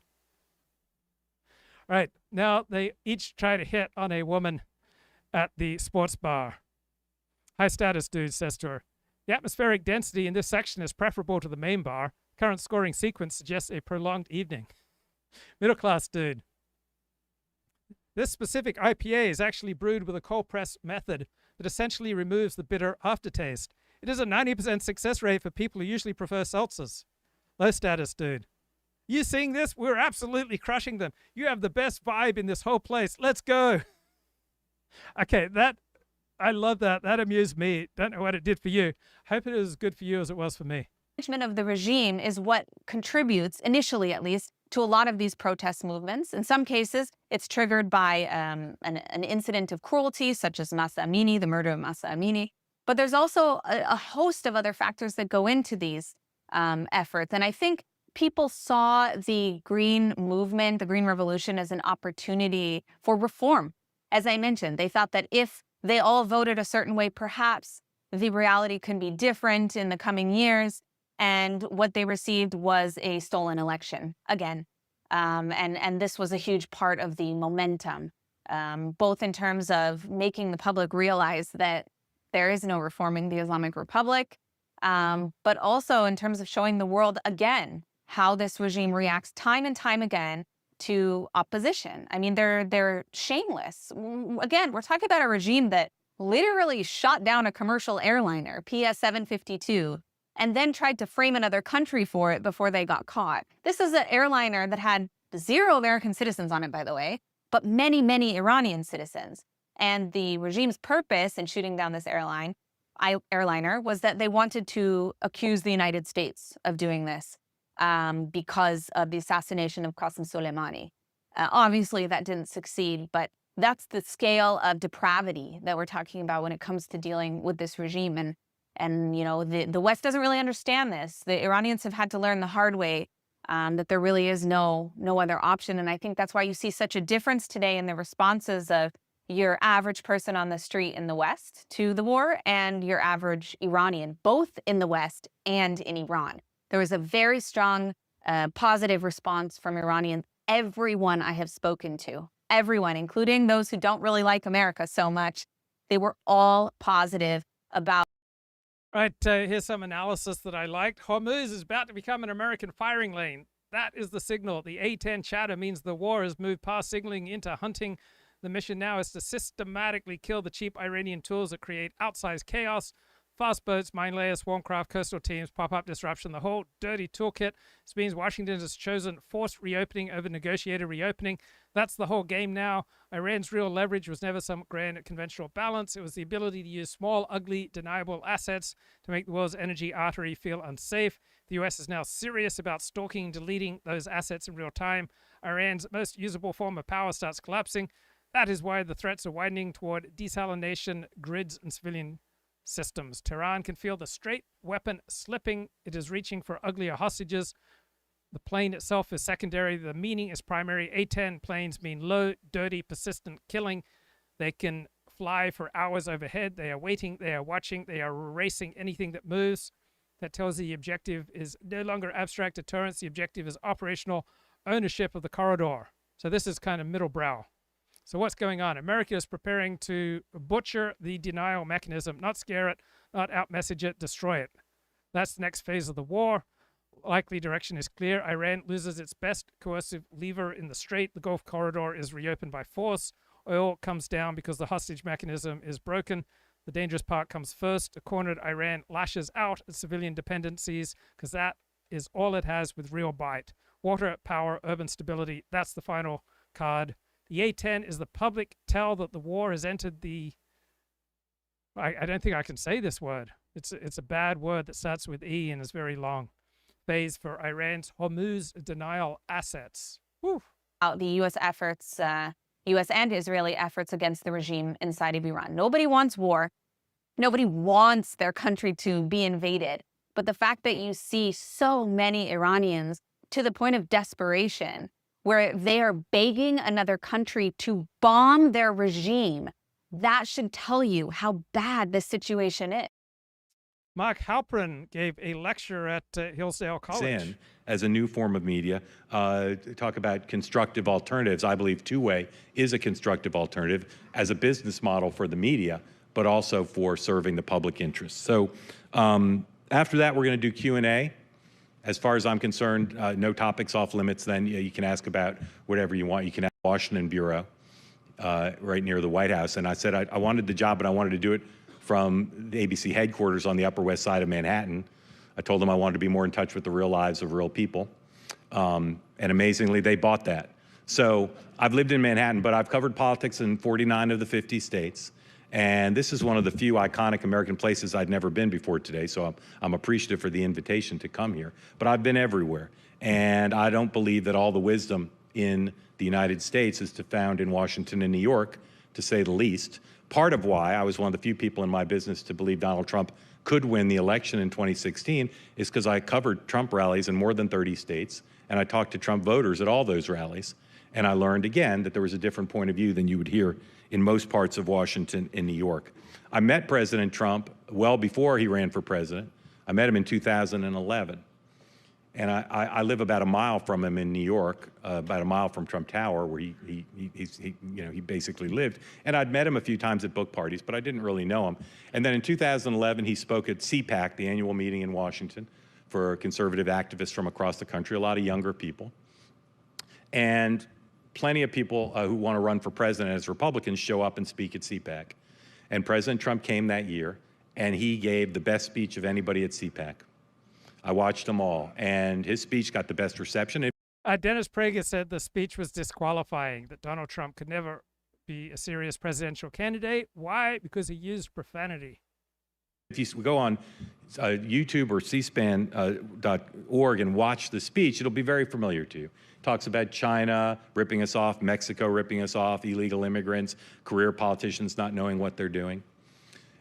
All right, now they each try to hit on a woman at the sports bar. High status dude says to her, the atmospheric density in this section is preferable to the main bar. Current scoring sequence suggests a prolonged evening. Middle class dude. This specific IPA is actually brewed with a cold press method that essentially removes the bitter aftertaste. It is a 90% success rate for people who usually prefer seltzers. Low status dude. You seeing this? We're absolutely crushing them. You have the best vibe in this whole place. Let's go. Okay, I love that. That amused me. Don't know what it did for you. Hope it was as good for you as it was for me. Management of the regime is what contributes, initially at least, to a lot of these protest movements. In some cases, it's triggered by an incident of cruelty, such as Mahsa Amini, the murder of Mahsa Amini. But there's also a host of other factors that go into these efforts. And I think people saw the Green movement, the Green Revolution, as an opportunity for reform. As I mentioned, they thought that if they all voted a certain way, perhaps the reality can be different in the coming years. And what they received was a stolen election again. And this was a huge part of the momentum, both in terms of making the public realize that there is no reforming the Islamic Republic, but also in terms of showing the world again how this regime reacts time and time again to opposition. I mean, they're shameless. Again, we're talking about a regime that literally shot down a commercial airliner, PS-752, and then tried to frame another country for it before they got caught. This is an airliner that had 0 American citizens on it, by the way, but many, many Iranian citizens. And the regime's purpose in shooting down this airliner was that they wanted to accuse the United States of doing this because of the assassination of Qasem Soleimani. Obviously, that didn't succeed, but that's the scale of depravity that we're talking about when it comes to dealing with this regime. And you know, the West doesn't really understand this. The Iranians have had to learn the hard way that there really is no other option. And I think that's why you see such a difference today in the responses of your average person on the street in the West to the war and your average Iranian, both in the West and in Iran. There was a very strong positive response from Iranians. Everyone I have spoken to, everyone, including those who don't really like America so much, they were all positive about. Right, here's some analysis that I liked. Hormuz is about to become an American firing lane. That is the signal. The A-10 chatter means the war has moved past signaling into hunting. The mission now is to systematically kill the cheap Iranian tools that create outsized chaos, fast boats, mine layers, swarmcraft, coastal teams, pop-up disruption, the whole dirty toolkit. This means Washington has chosen forced reopening over negotiated reopening. That's the whole game now. Iran's real leverage was never some grand conventional balance. It was the ability to use small, ugly, deniable assets to make the world's energy artery feel unsafe. The US is now serious about stalking and deleting those assets in real time. Iran's most usable form of power starts collapsing. That is why the threats are widening toward desalination grids and civilian systems. Tehran can feel the straight weapon slipping. It is reaching for uglier hostages. The plane itself is secondary. The meaning is primary. A-10 planes mean low, dirty, persistent killing. They can fly for hours overhead. They are waiting. They are watching. They are erasing anything that moves. That tells you the objective is no longer abstract deterrence. The objective is operational ownership of the corridor. So this is kind of middle brow. So what's going on? America is preparing to butcher the denial mechanism, not scare it, not out-message it, destroy it. That's the next phase of the war. Likely direction is clear. Iran loses its best coercive lever in the strait. The Gulf corridor is reopened by force. Oil comes down because the hostage mechanism is broken. The dangerous part comes first. A cornered Iran lashes out at civilian dependencies because that is all it has with real bite. Water, power, urban stability, that's the final card. The A-10 is the public tell that the war has entered the... I don't think I can say this word. It's a bad word that starts with E and is very long. Phase for Iran's Hormuz denial assets. Woo. The U.S. efforts, U.S. and Israeli efforts against the regime inside of Iran. Nobody wants war. Nobody wants their country to be invaded. But the fact that you see so many Iranians to the point of desperation where they are begging another country to bomb their regime, that should tell you how bad this situation is. Mark Halperin gave a lecture at Hillsdale College. As a new form of media, talk about constructive alternatives. I believe two-way is a constructive alternative as a business model for the media, but also for serving the public interest. So after that, we're going to do Q&A. As far as I'm concerned, no topics off limits. Then you can ask about whatever you want. You can ask Washington Bureau right near the White House. And I said I wanted the job, but I wanted to do it from the ABC headquarters on the Upper West Side of Manhattan. I told them I wanted to be more in touch with the real lives of real people. And amazingly, they bought that. So I've lived in Manhattan, but I've covered politics in 49 of the 50 states. And this is one of the few iconic American places I'd never been before today, so I'm appreciative for the invitation to come here. But I've been everywhere, and I don't believe that all the wisdom in the United States is found in Washington and New York, to say the least. Part of why I was one of the few people in my business to believe Donald Trump could win the election in 2016 is because I covered Trump rallies in more than 30 states, and I talked to Trump voters at all those rallies. And I learned again that there was a different point of view than you would hear in most parts of Washington and New York. I met President Trump well before he ran for president. I met him in 2011. And I live about a mile from him in New York, about a mile from Trump Tower, where he basically lived. And I'd met him a few times at book parties, but I didn't really know him. And then in 2011, he spoke at CPAC, the annual meeting in Washington, for conservative activists from across the country, a lot of younger people. And plenty of people who want to run for president as Republicans show up and speak at CPAC. And President Trump came that year, and he gave the best speech of anybody at CPAC. I watched them all, and his speech got the best reception. Dennis Prager said the speech was disqualifying, that Donald Trump could never be a serious presidential candidate. Why? Because he used profanity. If you go on YouTube or cspan.org and watch the speech, it'll be very familiar to you. Talks about China ripping us off, Mexico ripping us off, illegal immigrants, career politicians not knowing what they're doing.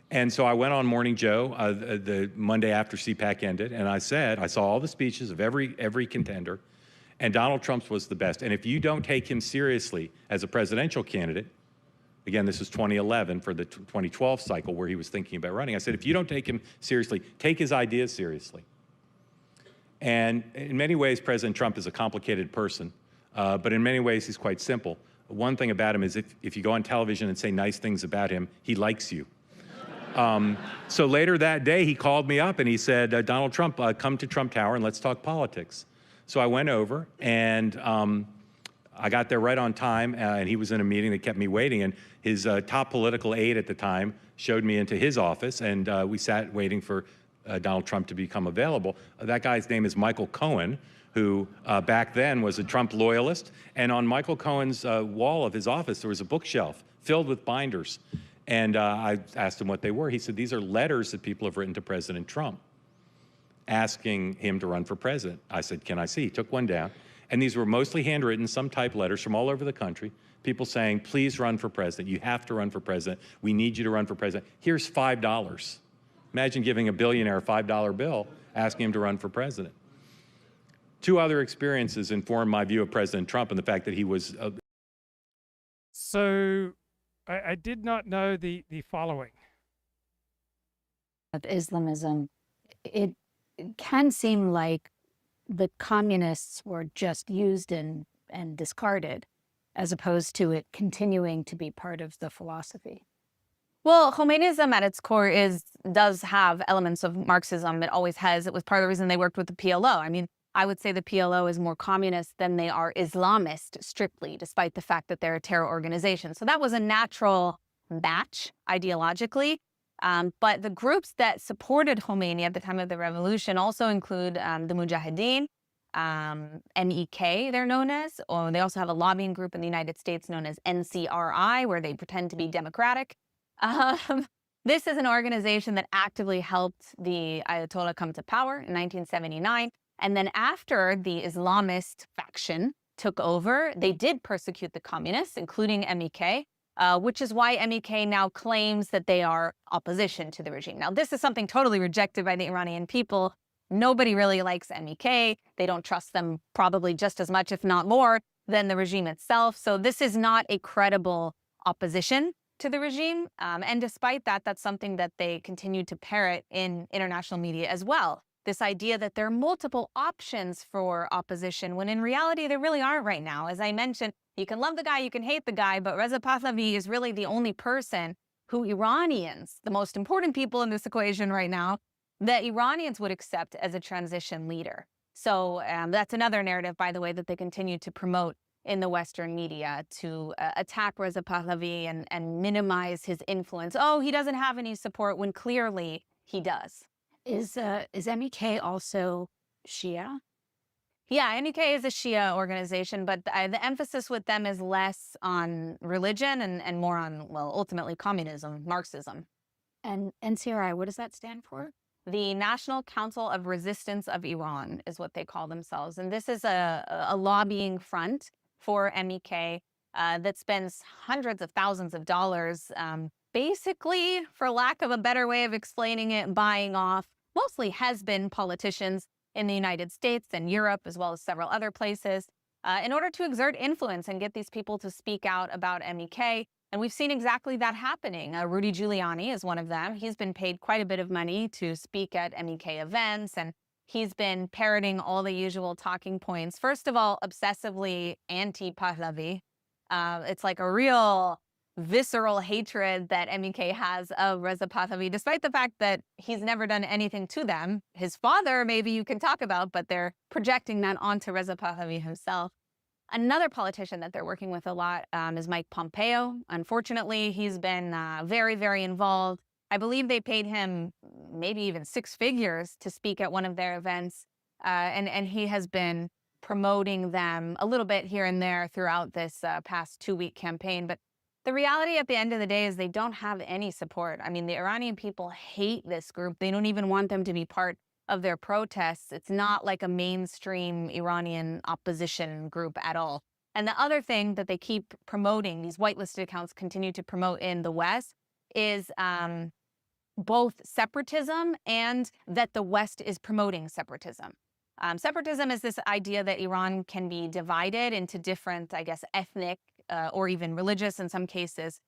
And so I went on Morning Joe the Monday after CPAC ended, and I said, I saw all the speeches of every contender, and Donald Trump's was the best. And if you don't take him seriously as a presidential candidate, again, this is 2011 for the 2012 cycle where he was thinking about running, I said, if you don't take him seriously, take his ideas seriously. And in many ways, President Trump is a complicated person, but in many ways, he's quite simple. One thing about him is if you go on television and say nice things about him, he likes you. So later that day, he called me up and he said, Donald Trump, come to Trump Tower and let's talk politics. So I went over and I got there right on time, and he was in a meeting that kept me waiting. And his top political aide at the time showed me into his office, and we sat waiting for Donald Trump to become available. That guy's name is Michael Cohen, who back then was a Trump loyalist. And on Michael Cohen's wall of his office, there was a bookshelf filled with binders. And I asked him what they were. He said, these are letters that people have written to President Trump asking him to run for president. I said, can I see? He took one down. And these were mostly handwritten, some typed letters from all over the country, people saying, please run for president. You have to run for president. We need you to run for president. Here's $5. Imagine giving a billionaire a $5 bill, asking him to run for president. Two other experiences informed my view of President Trump and the fact that he was... So I did not know the following. Of Islamism, it can seem like the communists were just used and discarded, as opposed to it continuing to be part of the philosophy. Well, Khomeinism at its core does have elements of Marxism. It always has. It was part of the reason they worked with the PLO. I mean, I would say the PLO is more communist than they are Islamist, strictly, despite the fact that they're a terror organization. So that was a natural match ideologically. But the groups that supported Khomeini at the time of the revolution also include the Mujahideen, MEK, they're known as. Or they also have a lobbying group in the United States known as NCRI, where they pretend to be democratic. This is an organization that actively helped the Ayatollah come to power in 1979. And then after the Islamist faction took over, they did persecute the communists, including MEK, which is why MEK now claims that they are opposition to the regime. Now, this is something totally rejected by the Iranian people. Nobody really likes MEK. They don't trust them probably just as much, if not more, than the regime itself. So this is not a credible opposition to the regime. And despite that, that's something that they continue to parrot in international media as well. This idea that there are multiple options for opposition, when in reality, there really aren't right now. As I mentioned, you can love the guy, you can hate the guy, but Reza Pahlavi is really the only person who Iranians, the most important people in this equation right now, that Iranians would accept as a transition leader. So that's another narrative, by the way, that they continue to promote in the Western media, to attack Reza Pahlavi and minimize his influence. Oh, he doesn't have any support, when clearly he does. Is MEK also Shia? Yeah, MEK is a Shia organization, but the emphasis with them is less on religion and more on, well, ultimately communism, Marxism. And NCRI, what does that stand for? The National Council of Resistance of Iran is what they call themselves. And this is a lobbying front for MEK that spends hundreds of thousands of dollars basically, for lack of a better way of explaining it, buying off mostly has-been politicians in the United States and Europe, as well as several other places, in order to exert influence and get these people to speak out about MEK. And we've seen exactly that happening. Rudy Giuliani is one of them. He's been paid quite a bit of money to speak at MEK events, and he's been parroting all the usual talking points. First of all, obsessively anti-Pahlavi. It's like a real visceral hatred that MEK has of Reza Pahlavi, despite the fact that he's never done anything to them. His father, maybe you can talk about, but they're projecting that onto Reza Pahlavi himself. Another politician that they're working with a lot is Mike Pompeo. Unfortunately, he's been very, very involved. I believe they paid him maybe even 6 figures to speak at one of their events, and he has been promoting them a little bit here and there throughout this past 2-week campaign. But the reality at the end of the day is they don't have any support. I mean, the Iranian people hate this group. They don't even want them to be part of their protests. It's not like a mainstream Iranian opposition group at all. And the other thing that they keep promoting, these whitelisted accounts continue to promote in the West, is both separatism and that the West is promoting separatism. Separatism is this idea that Iran can be divided into different, I guess, ethnic or even religious, in some cases,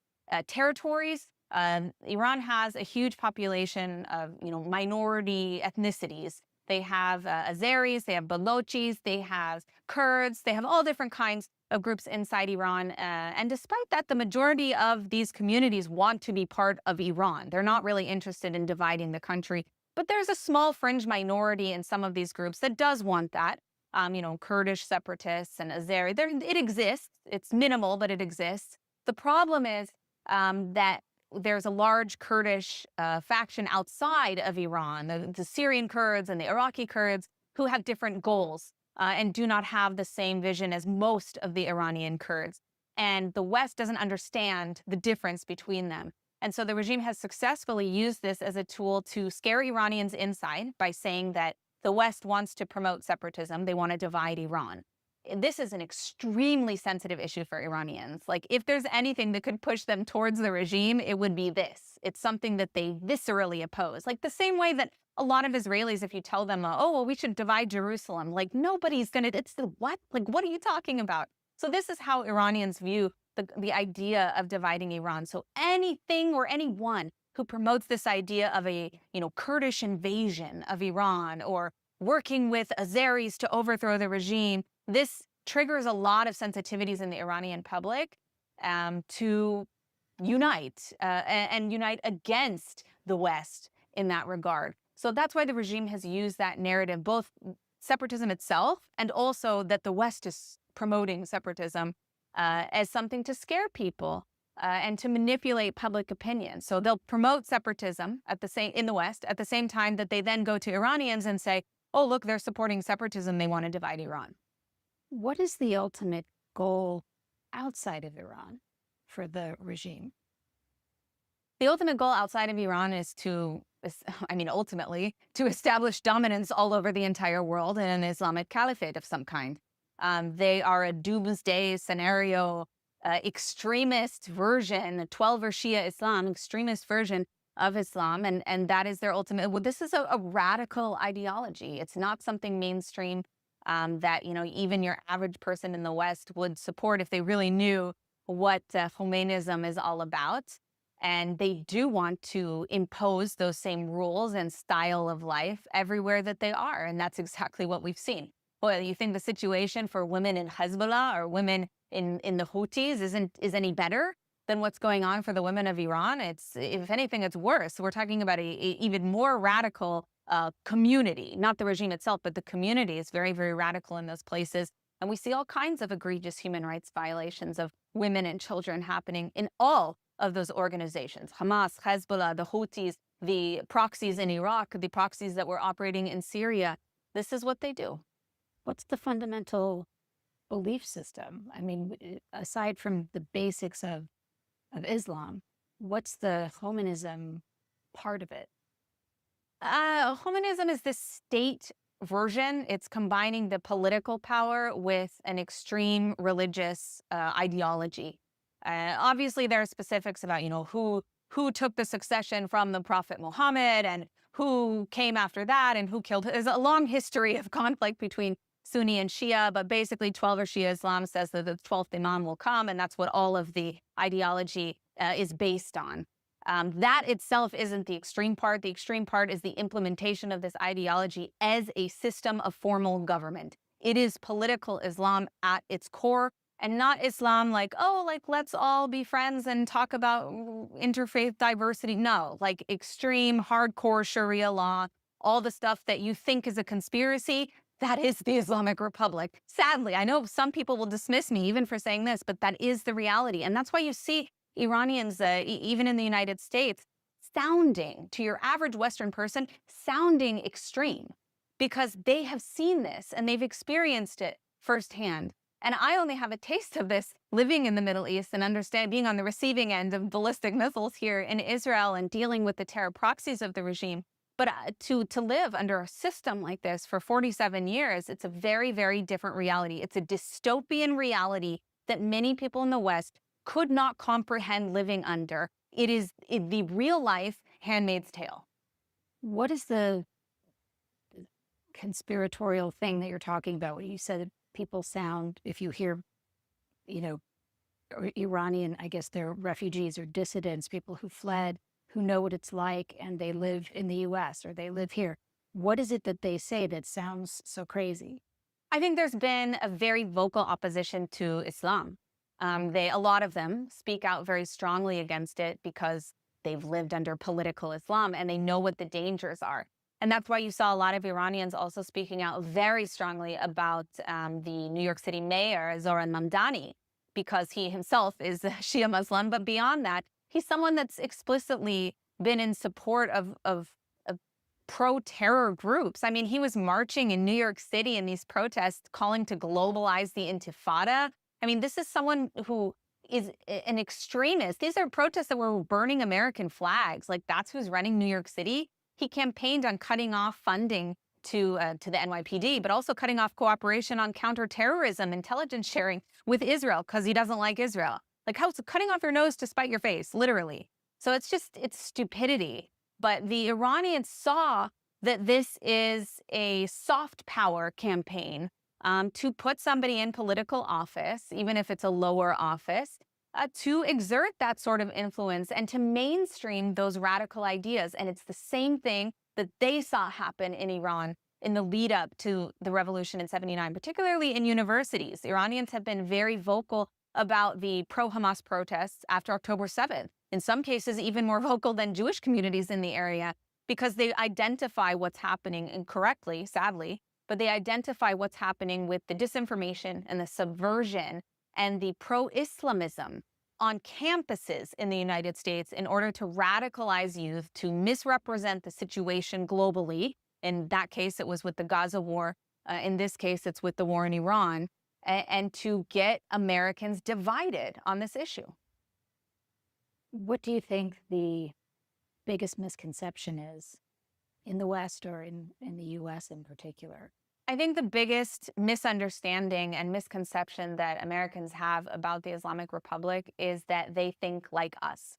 territories. Iran has a huge population of, minority ethnicities. They have Azeris, they have Balochis, they have Kurds, they have all different kinds of groups inside Iran. And despite that, the majority of these communities want to be part of Iran. They're not really interested in dividing the country. But there's a small fringe minority in some of these groups that does want that. Kurdish separatists and Azeri, it exists. It's minimal, but it exists. The problem is that there's a large Kurdish faction outside of Iran, the Syrian Kurds and the Iraqi Kurds, who have different goals and do not have the same vision as most of the Iranian Kurds. And the West doesn't understand the difference between them. And so the regime has successfully used this as a tool to scare Iranians inside by saying that the West wants to promote separatism. They want to divide Iran. This is an extremely sensitive issue for Iranians. Like, if there's anything that could push them towards the regime, it would be this. It's something that they viscerally oppose. Like the same way that a lot of Israelis, if you tell them, oh, well, we should divide Jerusalem, like nobody's going to, it's the what? Like, what are you talking about? So this is how Iranians view the idea of dividing Iran. So anything or anyone who promotes this idea of a, Kurdish invasion of Iran or working with Azeris to overthrow the regime, this triggers a lot of sensitivities in the Iranian public to unite and unite against the West in that regard. So that's why the regime has used that narrative, both separatism itself and also that the West is promoting separatism as something to scare people and to manipulate public opinion. So they'll promote separatism in the West at the same time that they then go to Iranians and say, oh, look, they're supporting separatism. They want to divide Iran. What is the ultimate goal outside of Iran for the regime? The ultimate goal outside of Iran is ultimately, to establish dominance all over the entire world in an Islamic caliphate of some kind. They are a doomsday scenario, extremist version, 12 or Shia Islam, extremist version of Islam, and that is their ultimate. Well, this is a radical ideology. It's not something mainstream that even your average person in the West would support if they really knew what Khomeinism is all about. And they do want to impose those same rules and style of life everywhere that they are, and that's exactly what we've seen. Well, you think the situation for women in Hezbollah or women in the Houthis is any better than what's going on for the women of Iran? If anything, it's worse. We're talking about a even more radical community, not the regime itself, but the community is very, very radical in those places. And we see all kinds of egregious human rights violations of women and children happening in all of those organizations. Hamas, Hezbollah, the Houthis, the proxies in Iraq, the proxies that were operating in Syria. This is what they do. What's the fundamental belief system? I mean, aside from the basics of Islam, what's the Khomeinism part of it? Khomeinism is the state version. It's combining the political power with an extreme religious ideology. Obviously, there are specifics about, who took the succession from the Prophet Muhammad and who came after that and who killed. There's a long history of conflict between Sunni and Shia, but basically 12 or Shia Islam says that the 12th Imam will come, and that's what all of the ideology is based on. That itself isn't the extreme part. The extreme part is the implementation of this ideology as a system of formal government. It is political Islam at its core, and not Islam like let's all be friends and talk about interfaith diversity. No, like extreme, hardcore Sharia law, all the stuff that you think is a conspiracy. That is the Islamic Republic. Sadly, I know some people will dismiss me even for saying this, but that is the reality. And that's why you see Iranians, even in the United States, sounding, to your average Western person, sounding extreme because they have seen this and they've experienced it firsthand. And I only have a taste of this living in the Middle East and being on the receiving end of ballistic missiles here in Israel and dealing with the terror proxies of the regime. But to live under a system like this for 47 years, it's a very, very different reality. It's a dystopian reality that many people in the West could not comprehend living under. It is the real life Handmaid's Tale. What is the conspiratorial thing that you're talking about when you said people sound, if you hear, Iranian, I guess they're refugees or dissidents, people who fled, who know what it's like, and they live in the US or they live here. What is it that they say that sounds so crazy? I think there's been a very vocal opposition to Islam. A lot of them speak out very strongly against it because they've lived under political Islam and they know what the dangers are. And that's why you saw a lot of Iranians also speaking out very strongly about the New York City mayor, Zoran Mamdani, because he himself is a Shia Muslim. But beyond that, He's someone that's explicitly been in support of pro-terror groups. I mean, he was marching in New York City in these protests calling to globalize the Intifada. I mean, this is someone who is an extremist. These are protests that were burning American flags. Like, that's who's running New York City. He campaigned on cutting off funding to the NYPD, but also cutting off cooperation on counterterrorism, intelligence sharing with Israel because he doesn't like Israel. Like, how's cutting off your nose to spite your face, literally. So it's stupidity. But the Iranians saw that this is a soft power campaign to put somebody in political office, even if it's a lower office, to exert that sort of influence and to mainstream those radical ideas. And it's the same thing that they saw happen in Iran in the lead up to the revolution in '79, particularly in universities. The Iranians have been very vocal about the pro-Hamas protests after October 7th. In some cases, even more vocal than Jewish communities in the area, because they identify what's happening incorrectly, sadly, but they identify what's happening with the disinformation and the subversion and the pro-Islamism on campuses in the United States in order to radicalize youth, to misrepresent the situation globally. In that case, it was with the Gaza war. In this case, it's with the war in Iran, and to get Americans divided on this issue. What do you think the biggest misconception is in the West or in the U.S. in particular? I think the biggest misunderstanding and misconception that Americans have about the Islamic Republic is that they think like us,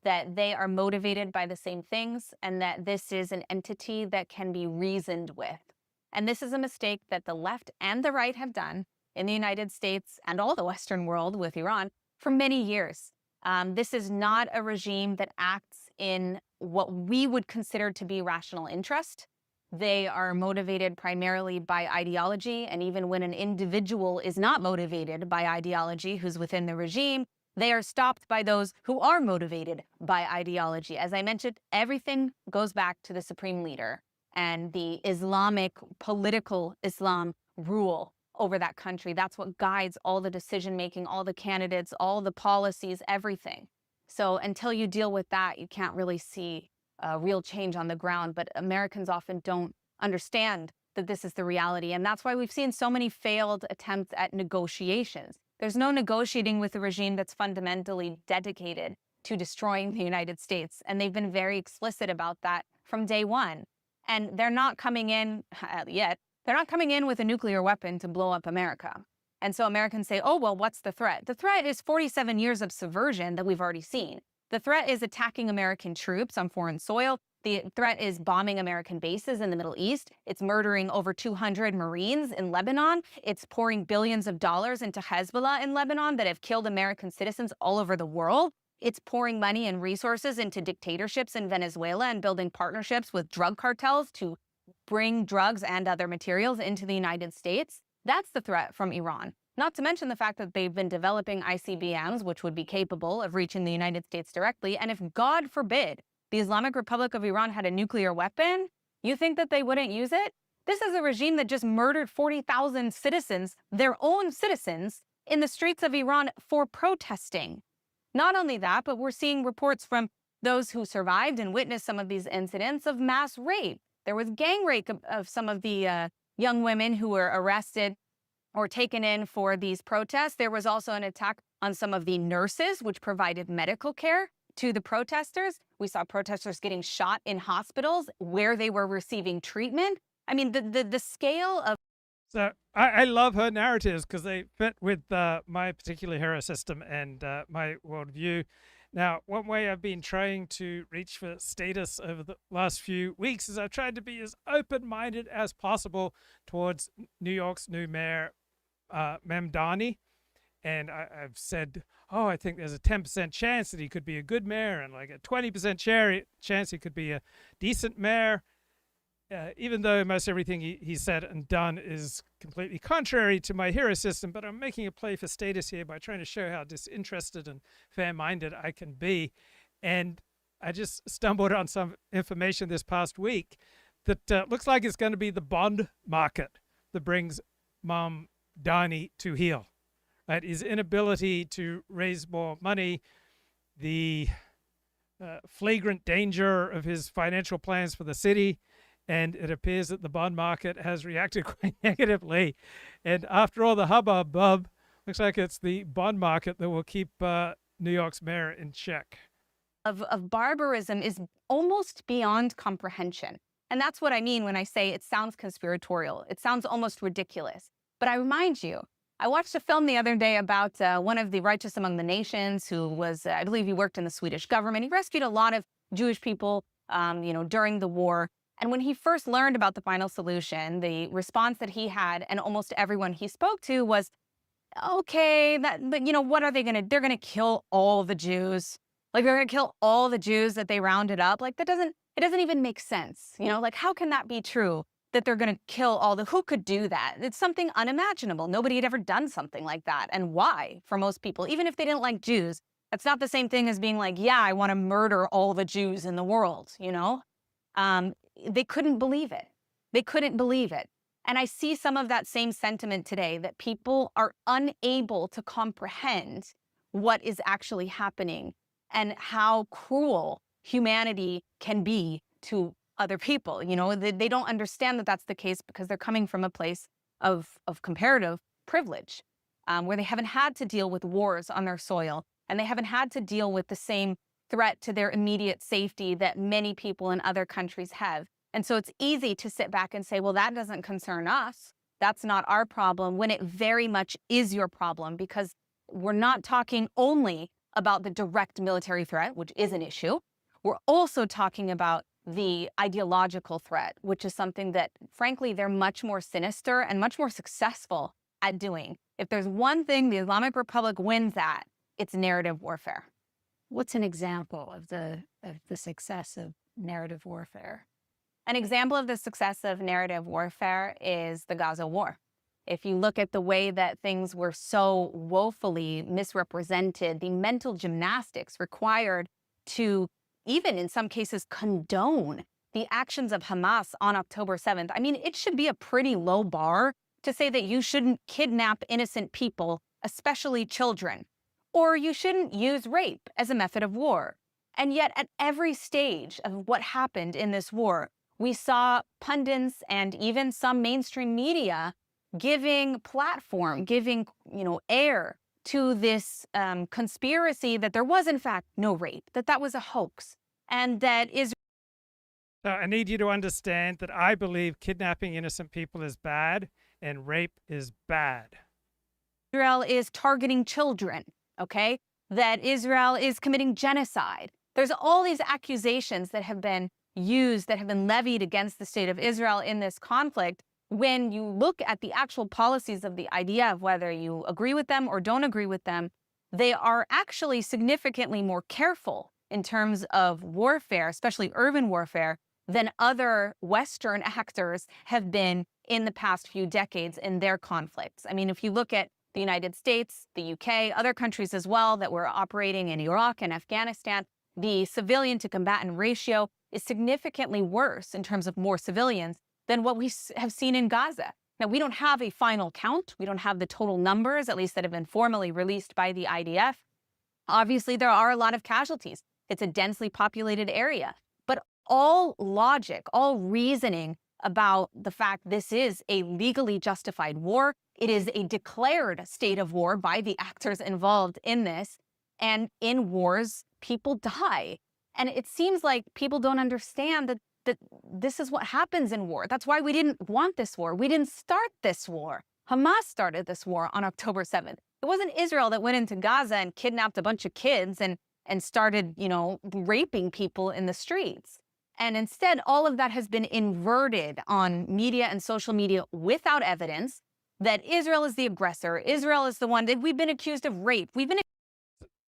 that they are motivated by the same things, and that this is an entity that can be reasoned with. And this is a mistake that the left and the right have done in the United States and all the Western world with Iran for many years. This is not a regime that acts in what we would consider to be rational interest. They are motivated primarily by ideology, and even when an individual is not motivated by ideology who's within the regime, they are stopped by those who are motivated by ideology. As I mentioned, everything goes back to the supreme leader and the Islamic, political Islam rule over that country. That's what guides all the decision-making, all the candidates, all the policies, everything. So until you deal with that, you can't really see real change on the ground. But Americans often don't understand that this is the reality. And that's why we've seen so many failed attempts at negotiations. There's no negotiating with a regime that's fundamentally dedicated to destroying the United States. And they've been very explicit about that from day one. And they're not coming in yet. They're not coming in with a nuclear weapon to blow up America. And so Americans say, oh, well, what's the threat? The threat is 47 years of subversion that we've already seen. The threat is attacking American troops on foreign soil. The threat is bombing American bases in the Middle East. It's murdering over 200 Marines in Lebanon. It's pouring billions of dollars into Hezbollah in Lebanon that have killed American citizens all over the world. It's pouring money and resources into dictatorships in Venezuela and building partnerships with drug cartels to bring drugs and other materials into the United States. That's the threat from Iran. Not to mention the fact that they've been developing ICBMs, which would be capable of reaching the United States directly. And if, God forbid, the Islamic Republic of Iran had a nuclear weapon, you think that they wouldn't use it? This is a regime that just murdered 40,000 citizens, their own citizens, in the streets of Iran for protesting. Not only that, but we're seeing reports from those who survived and witnessed some of these incidents of mass rape. There was gang rape of some of the young women who were arrested or taken in for these protests. There was also an attack on some of the nurses, which provided medical care to the protesters. We saw protesters getting shot in hospitals where they were receiving treatment. I mean, the scale of... So I love her narratives because they fit with my particular hero system and my worldview. Now, one way I've been trying to reach for status over the last few weeks is I've tried to be as open-minded as possible towards New York's new mayor, Mamdani. And I've said, oh, I think there's a 10% chance that he could be a good mayor and like a 20% chance he could be a decent mayor. Even though most everything he said and done is completely contrary to my hero system, but I'm making a play for status here by trying to show how disinterested and fair-minded I can be. And I just stumbled on some information this past week that looks like it's going to be the bond market that brings Mamdani to heel. Right? His inability to raise more money, the flagrant danger of his financial plans for the city. And it appears that the bond market has reacted quite negatively. And after all the hubbub, looks like it's the bond market that will keep New York's mayor in check. Of barbarism is almost beyond comprehension. And that's what I mean when I say it sounds conspiratorial. It sounds almost ridiculous. But I remind you, I watched a film the other day about one of the righteous among the nations who was, I believe he worked in the Swedish government. He rescued a lot of Jewish people, during the war. And when he first learned about the final solution, the response that he had and almost everyone he spoke to was, okay, but what are they going to, they're going to kill all the Jews. Like they're going to kill all the Jews that they rounded up. Like it doesn't even make sense. Like how can that be true that they're going to kill who could do that? It's something unimaginable. Nobody had ever done something like that. And why for most people, even if they didn't like Jews, that's not the same thing as being like, yeah, I want to murder all the Jews in the world, They couldn't believe it. They couldn't believe it. And I see some of that same sentiment today, that people are unable to comprehend what is actually happening and how cruel humanity can be to other people. They don't understand that that's the case because they're coming from a place of comparative privilege, where they haven't had to deal with wars on their soil, and they haven't had to deal with the same threat to their immediate safety that many people in other countries have. And so it's easy to sit back and say, well, that doesn't concern us. That's not our problem, when it very much is your problem, because we're not talking only about the direct military threat, which is an issue. We're also talking about the ideological threat, which is something that, frankly, they're much more sinister and much more successful at doing. If there's one thing the Islamic Republic wins at, it's narrative warfare. What's an example of the success of narrative warfare? An example of the success of narrative warfare is the Gaza war. If you look at the way that things were so woefully misrepresented, the mental gymnastics required to, even in some cases, condone the actions of Hamas on October 7th. I mean, it should be a pretty low bar to say that you shouldn't kidnap innocent people, especially children, or you shouldn't use rape as a method of war. And yet, at every stage of what happened in this war, we saw pundits and even some mainstream media giving platform, giving, air to this conspiracy that there was, in fact, no rape, that was a hoax, and that Israel... So I need you to understand that I believe kidnapping innocent people is bad and rape is bad. Israel is targeting children, okay? That Israel is committing genocide. There's all these accusations that have been used, that have been levied against the state of Israel in this conflict. When you look at the actual policies of the IDF, whether you agree with them or don't agree with them, they are actually significantly more careful in terms of warfare, especially urban warfare, than other Western actors have been in the past few decades in their conflicts. I mean, if you look at the United States, the UK, other countries as well that were operating in Iraq and Afghanistan, the civilian to combatant ratio is significantly worse in terms of more civilians than what we have seen in Gaza. Now, we don't have a final count. We don't have the total numbers, at least that have been formally released by the IDF. Obviously, there are a lot of casualties. It's a densely populated area. But all logic, all reasoning about the fact this is a legally justified war, it is a declared state of war by the actors involved in this. And in wars, people die. And it seems like people don't understand that this is what happens in war. That's why we didn't want this war. We didn't start this war. Hamas started this war on October 7th. It wasn't Israel that went into Gaza and kidnapped a bunch of kids and started, raping people in the streets. And instead, all of that has been inverted on media and social media without evidence that Israel is the aggressor. Israel is the one that we've been accused of rape.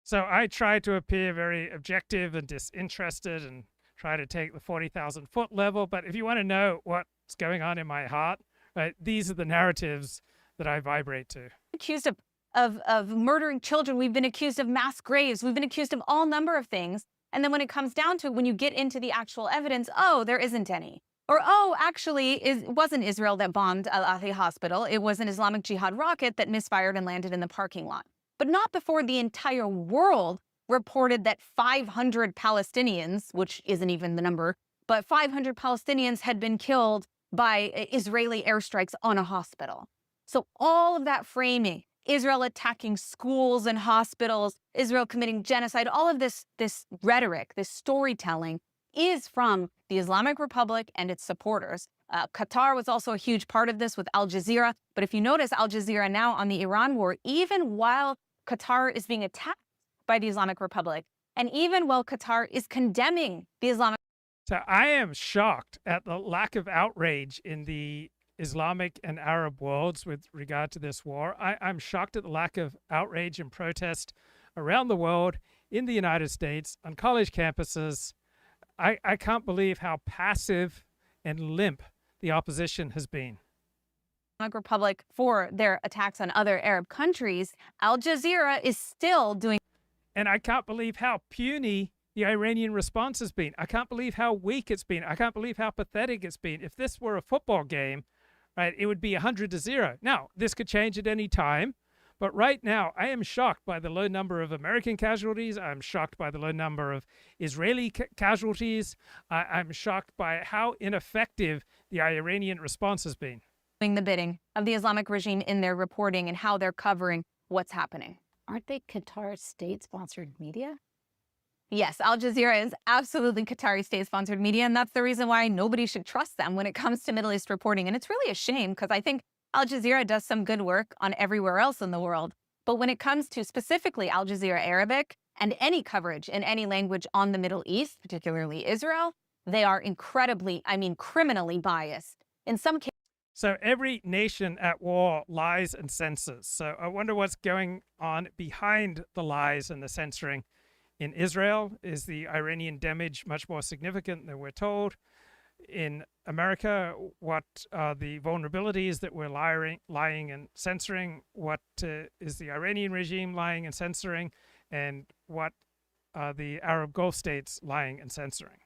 So I try to appear very objective and disinterested and try to take the 40,000-foot level. But if you want to know what's going on in my heart, right, these are the narratives that I vibrate to. Accused of murdering children. We've been accused of mass graves. We've been accused of all number of things. And then when it comes down to it, when you get into the actual evidence, oh, there isn't any. Or, oh, actually, it wasn't Israel that bombed Al-Ahli Hospital. It was an Islamic Jihad rocket that misfired and landed in the parking lot. But not before the entire world reported that 500 Palestinians, which isn't even the number, but 500 Palestinians had been killed by Israeli airstrikes on a hospital. So all of that framing, Israel attacking schools and hospitals, Israel committing genocide, all of this rhetoric, this storytelling is from the Islamic Republic and its supporters. Qatar was also a huge part of this with Al Jazeera. But if you notice, Al Jazeera now on the Iran war, even while Qatar is being attacked by the Islamic Republic, and even while Qatar is condemning the Islamic. So I am shocked at the lack of outrage in the Islamic and Arab worlds with regard to this war. I'm shocked at the lack of outrage and protest around the world, in the United States, on college campuses. I can't believe how passive and limp the opposition has been. Islamic Republic for their attacks on other Arab countries. Al Jazeera is still doing. And I can't believe how puny the Iranian response has been. I can't believe how weak it's been. I can't believe how pathetic it's been. If this were a football game, right, it would be 100-0. Now, this could change at any time, but right now, I am shocked by the low number of American casualties. I'm shocked by the low number of Israeli casualties. I'm shocked by how ineffective the Iranian response has been. Doing the bidding of the Islamic regime in their reporting and how they're covering what's happening. Aren't they Qatar state-sponsored media? Yes, Al Jazeera is absolutely Qatari state-sponsored media, and that's the reason why nobody should trust them when it comes to Middle East reporting. And it's really a shame because I think Al Jazeera does some good work on everywhere else in the world. But when it comes to specifically Al Jazeera Arabic and any coverage in any language on the Middle East, particularly Israel, they are incredibly, criminally biased. In some cases. So every nation at war lies and censors. So I wonder what's going on behind the lies and the censoring. In Israel, is the Iranian damage much more significant than we're told? In America, what are the vulnerabilities that we're lying and censoring? What is the Iranian regime lying and censoring? And what are the Arab Gulf states lying and censoring?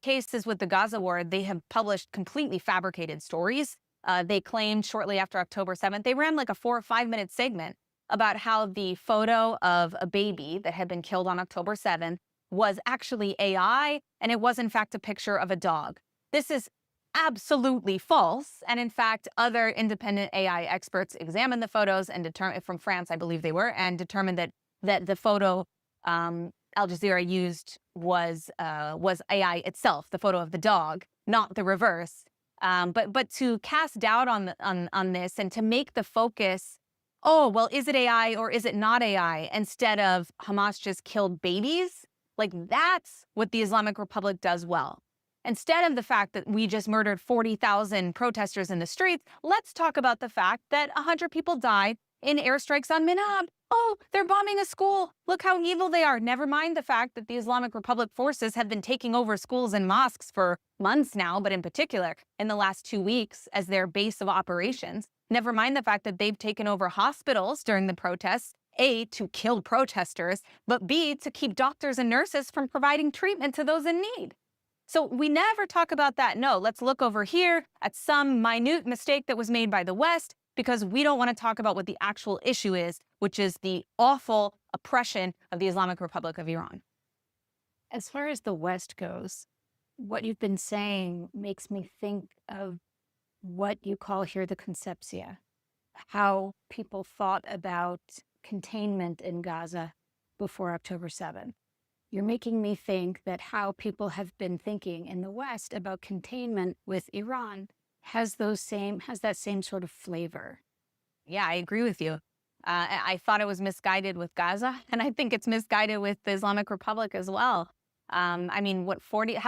Cases with the Gaza war, they have published completely fabricated stories. They claimed shortly after October 7th, they ran like a 4 or 5 minute segment about how the photo of a baby that had been killed on October 7th was actually AI, and it was in fact a picture of a dog. This is absolutely false. And in fact, other independent AI experts examined the photos and determined, from France, I believe they were, and determined that the photo Al Jazeera used was AI itself, the photo of the dog, not the reverse. But to cast doubt on this and to make the focus, oh, well, is it AI or is it not AI, instead of Hamas just killed babies? Like, that's what the Islamic Republic does well. Instead of the fact that we just murdered 40,000 protesters in the streets, let's talk about the fact that 100 people died in airstrikes on Minab. Oh, they're bombing a school. Look how evil they are. Never mind the fact that the Islamic Republic forces have been taking over schools and mosques for months now, but in particular in the last 2 weeks as their base of operations. Never mind the fact that they've taken over hospitals during the protests, A, to kill protesters, but B, to keep doctors and nurses from providing treatment to those in need. So we never talk about that. No, let's look over here at some minute mistake that was made by the West, because we don't want to talk about what the actual issue is, which is the awful oppression of the Islamic Republic of Iran. As far as the West goes, what you've been saying makes me think of what you call here the concepcia, how people thought about containment in Gaza before October 7th. You're making me think that how people have been thinking in the West about containment with Iran has that same sort of flavor. Yeah, I agree with you. I thought it was misguided with Gaza, and I think it's misguided with the Islamic Republic as well. How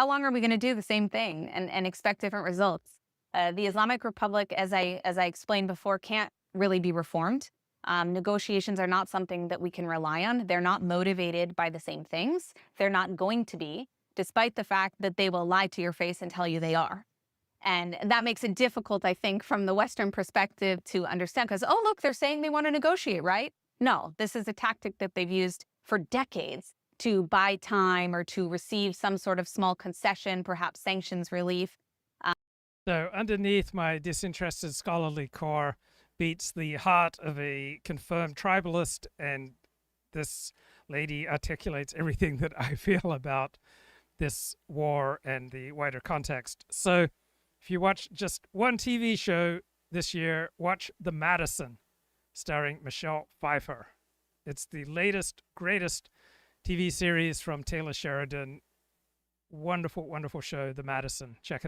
long are we going to do the same thing and expect different results? The Islamic Republic, as I explained before, can't really be reformed. Negotiations are not something that we can rely on. They're not motivated by the same things. They're not going to be, despite the fact that they will lie to your face and tell you they are. And that makes it difficult, I think, from the Western perspective to understand, because, oh, look, they're saying they want to negotiate, right? No, this is a tactic that they've used for decades to buy time or to receive some sort of small concession, perhaps sanctions relief. So underneath my disinterested scholarly core beats the heart of a confirmed tribalist, and this lady articulates everything that I feel about this war and the wider context. So if you watch just one TV show this year, watch The Madison, starring Michelle Pfeiffer. It's the latest, greatest TV series from Taylor Sheridan. Wonderful, wonderful show, The Madison. Check it out.